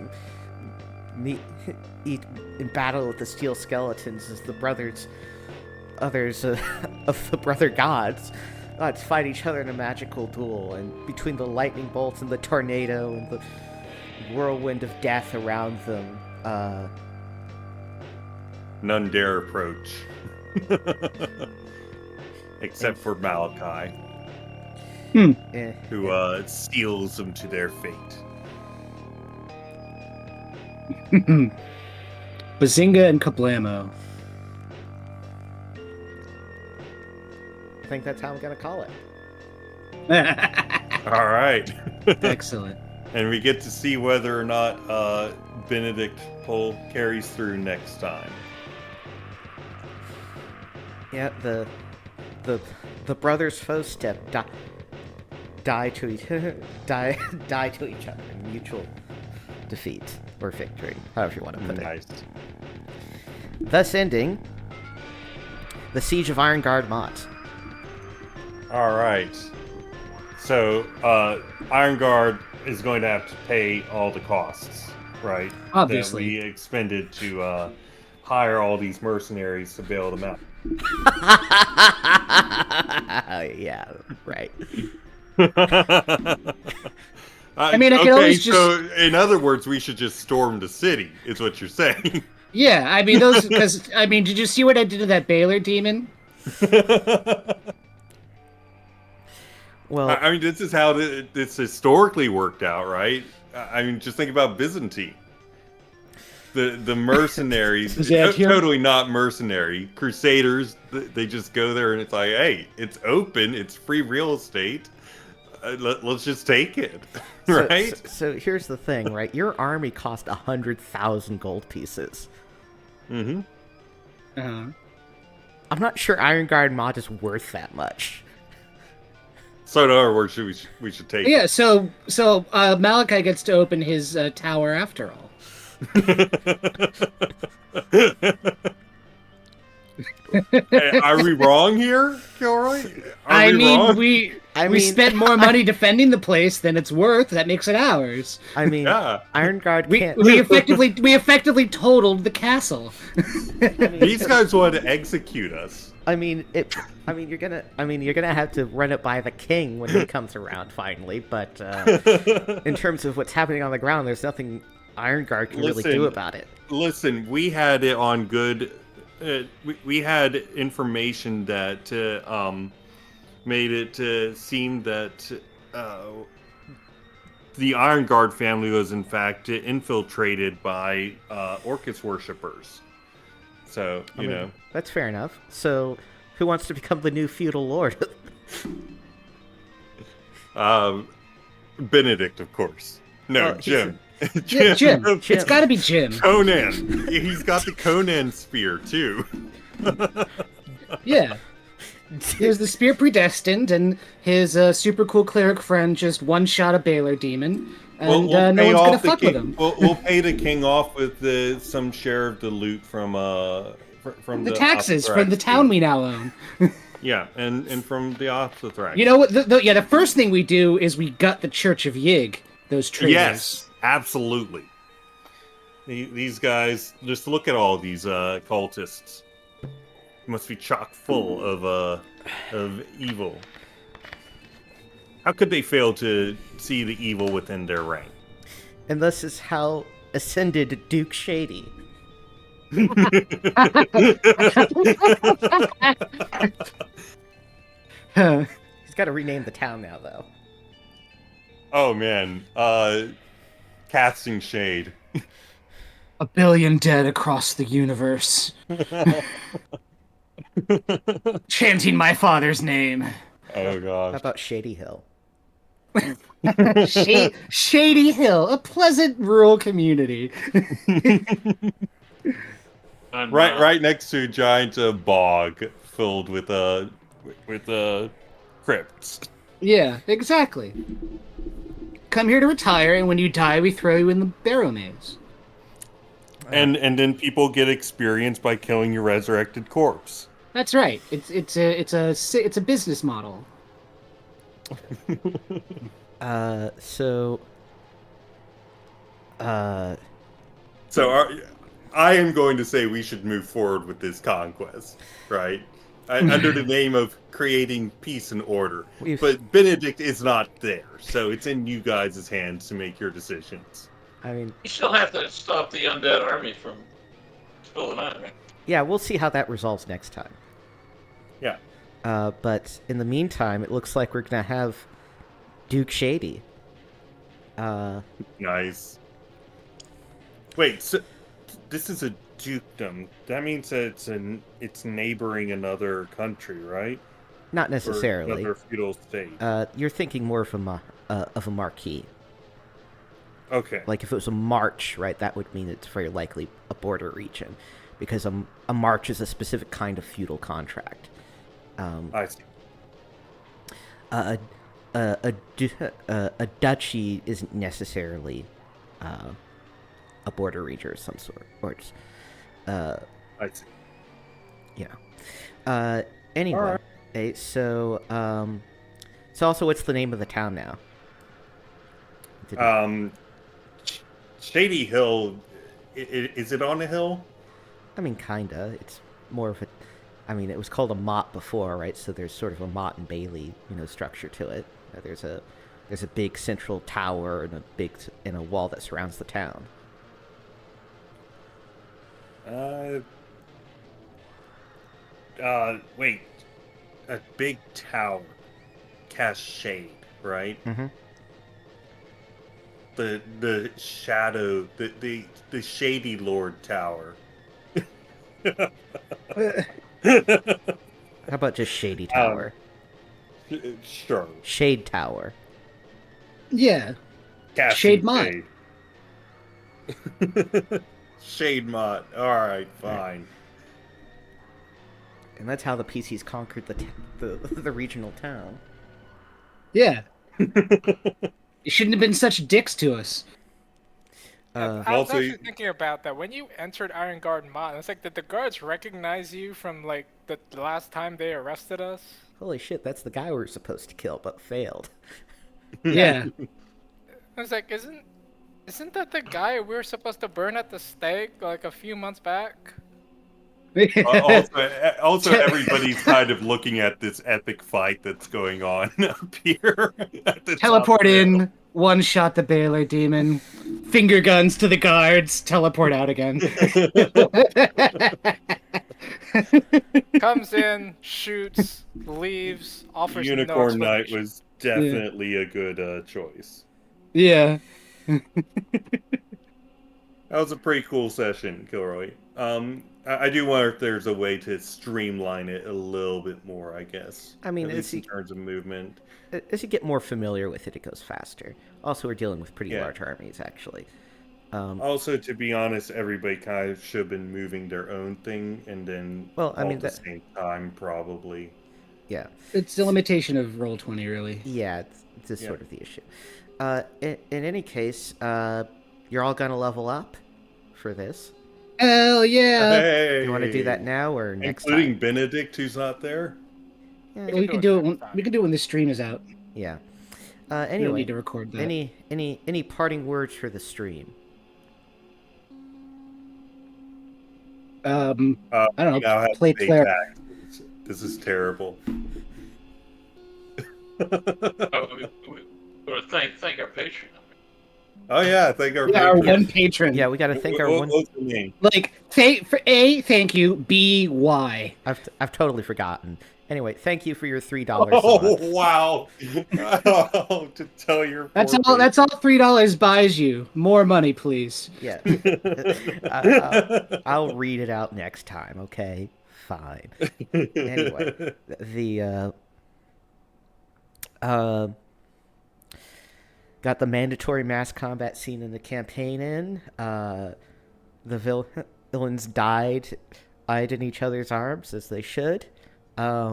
meet in battle with the steel skeletons as the others of the brother gods fight each other in a magical duel, and between the lightning bolts and the tornado and the whirlwind of death around them, none dare approach. Except for Malachi, who steals them to their fate. Bazinga and Kablamo. I think that's how I'm gonna call it. All right. Excellent. And we get to see whether or not Benedict Pole carries through next time. Yeah, the brothers' foe step die to each other in mutual defeat or victory, however you want to put it. Nice. Thus ending the siege of Ironguard Motte. All right. So Ironguard is going to have to pay all the costs, right? Obviously. That we expended to hire all these mercenaries to bail them out. Yeah, right. I mean, I can always just... So, in other words, we should just storm the city, is what you're saying. Yeah, I mean, did you see what I did to that Baylor demon? Well, I mean, this is how this historically worked out, right? I mean, just think about Byzantine. The mercenaries, totally not mercenary. Crusaders, they just go there and it's like, hey, it's open, it's free real estate. Let's just take it, right? So here's the thing, right? Your army cost 100,000 gold pieces. Mm-hmm. Uh-huh. I'm not sure Ironguard Motte is worth that much. So in other words, we should take Yeah, so Malachi gets to open his tower after all. Are we wrong here, Kilroy? We spent more money defending the place than it's worth. That makes it ours. I mean, yeah. Ironguard can't. We effectively totaled the castle. These guys want to execute us. You're gonna have to run it by the king when he comes around finally. But in terms of what's happening on the ground, there's nothing Ironguard can really do about it. Listen, we had it on good we had information that made it seem that the Ironguard family was in fact infiltrated by Orcus worshippers. So, you know. That's fair enough. So, who wants to become the new feudal lord? Benedict, of course. No, Well, Jim. Yeah, Jim. It's got to be Jim. Conan. He's got the Conan spear, too. Yeah. There's the spear predestined, and his super cool cleric friend just one-shot a Baylor demon, and no one's gonna fuck with him. We'll pay the king off with some share of the loot from The taxes from the town we now own. Yeah, and from the Opthothrax. You know what? The first thing we do is we gut the Church of Yig. Those traitors. Yes, absolutely. These guys, just look at all these cultists. Must be chock full of evil. How could they fail to see the evil within their rank? And this is how ascended Duke Shady. He's got to rename the town now, though. Oh man, casting shade. 1 billion dead across the universe. Chanting my father's name. Oh How gosh. about Shady Hill? Shady Hill, a pleasant rural community. And, Right next to a giant bog filled with crypts. Yeah, exactly. Come here to retire, and when you die, we throw you in the Barrowmaze. And then people get experience by killing your resurrected corpse. That's right. It's a business model. So I am going to say we should move forward with this conquest, right? Under the name of creating peace and order. But Benedict is not there, so it's in you guys' hands to make your decisions. I mean, you still have to stop the undead army from spilling out, right? yeah, we'll see how that resolves next time. Yeah. But in the meantime, it looks like we're gonna have Duke Shady. Nice. Wait, so this is a dukedom. That means that it's neighboring another country, right? Not Or necessarily. another feudal state. You're thinking more of a marquee. Okay. Like if it was a march, right? That would mean it's very likely a border region, because a march is a specific kind of feudal contract. I see. A duchy isn't necessarily a border region of some sort. Or it's, I see. yeah. Anyway, Alright. so also, what's the name of the town now? Shady Hill, is it on a hill? I mean, kinda. It's more of a. I mean, it was called a motte before, right? So there's sort of a motte and bailey, structure to it. There's a big central tower and a wall that surrounds the town. Wait. A big tower casts shade, right? Mm-hmm. The shadow, the Shady Lord Tower. How about just Shady Tower? Sure. Shade Tower. Yeah. Casting Shade Motte. Shade Motte. Alright, fine. And that's how the PCs conquered the regional town. Yeah. You shouldn't have been such dicks to us. I was Also, actually thinking about that. When you entered Ironguard Motte, it's like, did the guards recognize you from, like, the last time they arrested us? Holy shit, that's the guy we were supposed to kill, but failed. Yeah. I was like, isn't that the guy we were supposed to burn at the stake, like, a few months back? also, everybody's kind of looking at this epic fight that's going on up here. At the Teleport top in, rail. one-shot the Baylor demon, finger guns to the guards, teleport out again. Comes in, shoots, leaves, offers no Unicorn Knight explanation. was definitely a good choice. Yeah. That was a pretty cool session, Kilroy. I do wonder if there's a way to streamline it a little bit more, I guess. I mean, at least in it's- terms of movement. As you get more familiar with it, it goes faster. Also, we're dealing with pretty Yeah. large armies, actually. Also, to be honest, everybody kind of should have been moving their own thing, and then Well, I all mean, at the that- same time, probably. Yeah. It's a limitation of Roll20, really. Yeah, it's just Yeah. sort of the issue. In any case, you're all gonna level up for this. Hell yeah! Hey! You want to do that now or next Including time? Benedict, who's not there? Yeah. We can do it. We can do it when the stream is out. Yeah. We don't Anyway, need to record that. any parting words for the stream? I don't know. We now have to Play pay Claire. taxes. This is terrible. We want to thank our patron. Oh yeah, thank our Yeah, our patrons. one patron. Yeah, we got to thank our one. What's the name? Like, thank you. B Y. I've totally forgotten. Anyway, thank you for your $3. Oh slot. wow! Oh, to tell your That's poor all. That's all. $3 buys you. More money, please. Yeah. I'll read it out next time. Okay. Fine. Anyway, the got the mandatory mass combat scene in the campaign in. The villains died in each other's arms as they should. I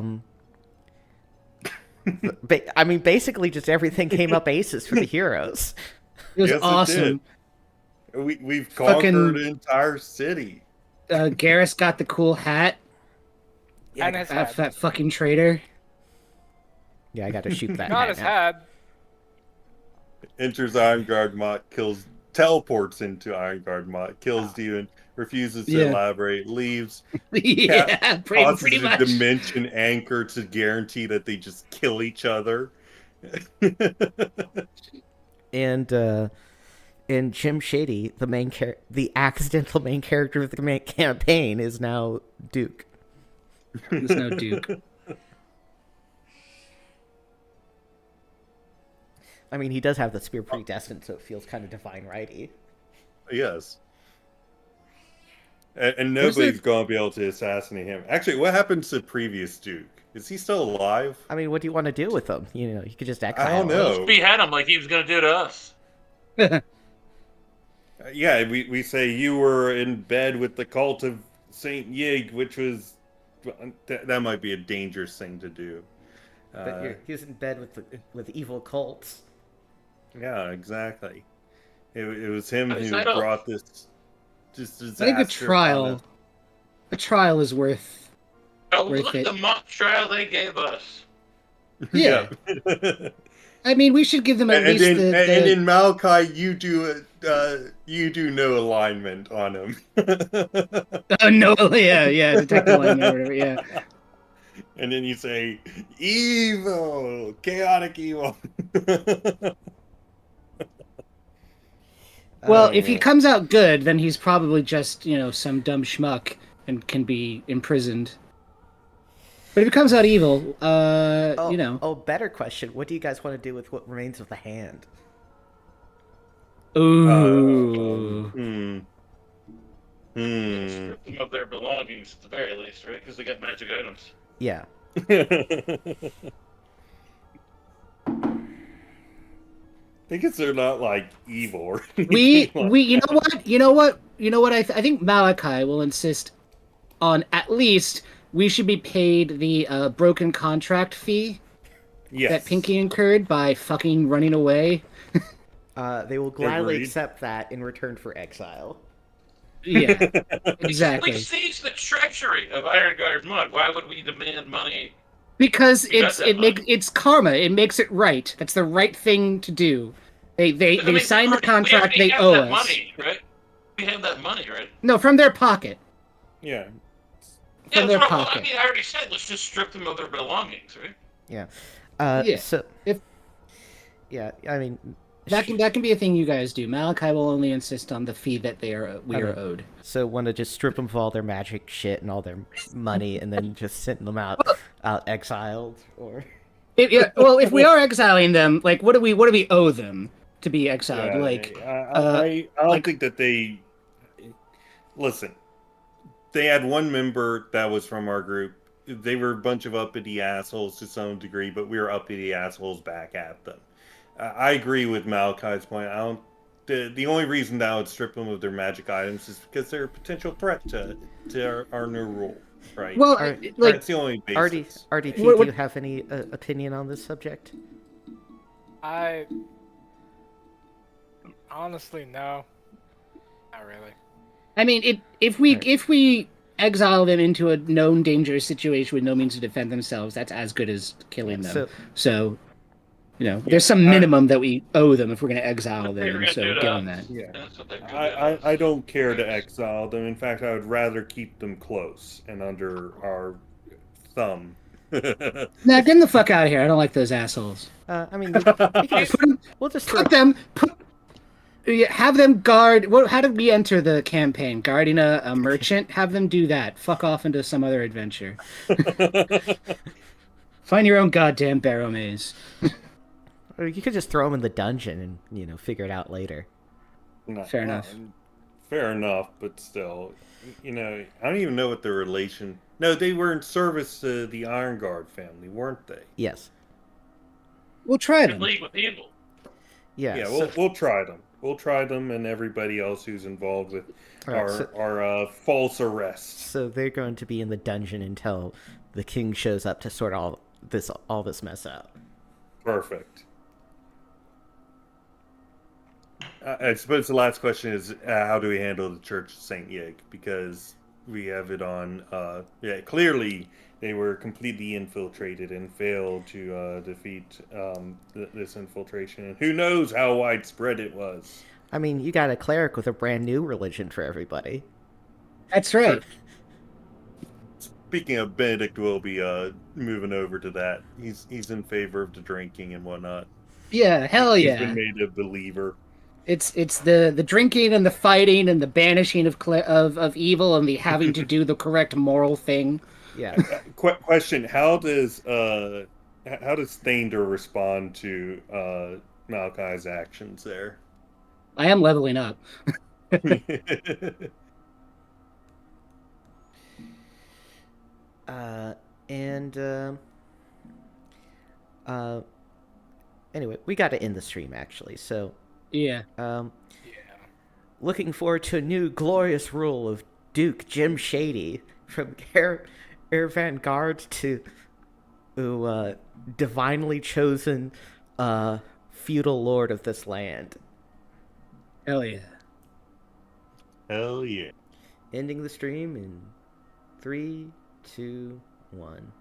mean, basically, just everything came up aces for the heroes. It was Yes, it awesome. We've Fucking- conquered an entire city. Garrus got the cool hat. And his head. That fucking traitor. Yeah, I got to shoot that. Not hat his now. head. Enters Ironguard Motte, teleports into Ironguard Motte, kills Demon, refuses to Yeah. elaborate, leaves, Yeah, pretty tosses a much. dimension anchor to guarantee that they just kill each other. And Jim Shady, the accidental main character of the campaign, is now Duke. There's no Duke. I mean, he does have the spear predestined, so it feels kind of divine righty. Yes. And Was nobody's there- going to be able to assassinate him. Actually, what happened to the previous Duke? Is he still alive? I mean, what do you want to do with him? You know, you could just exile I don't him. know. Let's behead him like he was going to do to us. Yeah, we say you were in bed with the cult of Saint Yig, which was that might be a dangerous thing to do. He was in bed with evil cults. Yeah, exactly. It was him Is who that a- brought this just I disaster. think upon a trial is worth. Oh, Worth look it. at the mock trial they gave us. us. Yeah. I mean, we should give them at and least in, the. and in Malachi, you do no alignment on him. Oh no! Yeah, detective line or whatever. Yeah. And then you say, evil, chaotic evil. Well, if he comes out good, then he's probably just some dumb schmuck and can be imprisoned. But if he comes out evil, Oh, better question. What do you guys want to do with what remains of the hand? Ooh. Strip them of their belongings at the very least, right? Because they got magic items. Yeah. Because they're not like evil or We anything like you that. know what I think Malachi will insist on. At least we should be paid the broken contract fee Yes. that Pinky incurred by fucking running away. They will gladly Agreed. accept that in return for exile. Yeah, exactly. We seized the treasury of Ironguard Mud. Why would we demand money? Because We got that money. it's karma. It makes it right. That's the right thing to do. They signed the contract. They owe us. Money, right? We have that money, right? No, from their pocket. Yeah. From their that's right. pocket. I mean, I already said, let's just strip them of their belongings, right? Yeah. Yeah. So, If- yeah, I mean, That can be a thing you guys do. Malachi will only insist on the fee that we are owed. So want to just strip them of all their magic shit and all their money, and then just send them out exiled, or Well, if we are exiling them, like what do we owe them to be exiled? Yeah, Like, I don't think that they listen. They had one member that was from our group. They were a bunch of uppity assholes to some degree, but we were uppity assholes back at them. I agree with Malachi's point. I don't. The only reason that I would strip them of their magic items is because they're a potential threat to our new rule, right? well, like That's the only Artie, basis. RDT, What- do you have any opinion on this subject? I honestly no, not really. I mean, if we exile them into a known dangerous situation with no means to defend themselves, that's as good as killing them. So, there's some minimum that we owe them if we're going to exile They're them. gonna So do give that. them that. Yeah. That's what they're gonna do. I don't care to exile them. In fact, I would rather keep them close and under our thumb. Nah, get them the fuck out of here. I don't like those assholes. I mean, we can just, we'll just throw. Have them guard. How did we enter the campaign? Guarding a merchant? Have them do that. Fuck off into some other adventure. Find your own goddamn Barrowmaze. Or you could just throw them in the dungeon and figure it out later. Fair enough. Fair enough, but still, I don't even know what the relation. No, they were in service to the Ironguard family, weren't they? Yes. We'll try Good them. league with evil. Yeah. Yeah, so- we'll try them. We'll try them and everybody else who's involved with Alright, our false arrests. So they're going to be in the dungeon until the king shows up to sort all this mess out. Perfect. I suppose the last question is how do we handle the Church of Saint Yig? Because we have it on. Clearly they were completely infiltrated and failed to defeat this infiltration. And who knows how widespread it was? I mean, you got a cleric with a brand new religion for everybody. That's right. Speaking of, Benedict will be moving over to that. He's in favor of the drinking and whatnot. Yeah, hell He's yeah. been made a believer. It's the drinking and the fighting and the banishing of evil and the having to do the correct moral thing. Yeah. Question: How does Thander respond to Malachi's actions there? I am leveling up. Anyway, we got to end the stream actually. So, Yeah. looking forward to a new glorious rule of Duke Jim Shady from Air Guard to divinely chosen feudal lord of this land. Hell yeah. Hell yeah. Ending the stream in 3, 2, 1.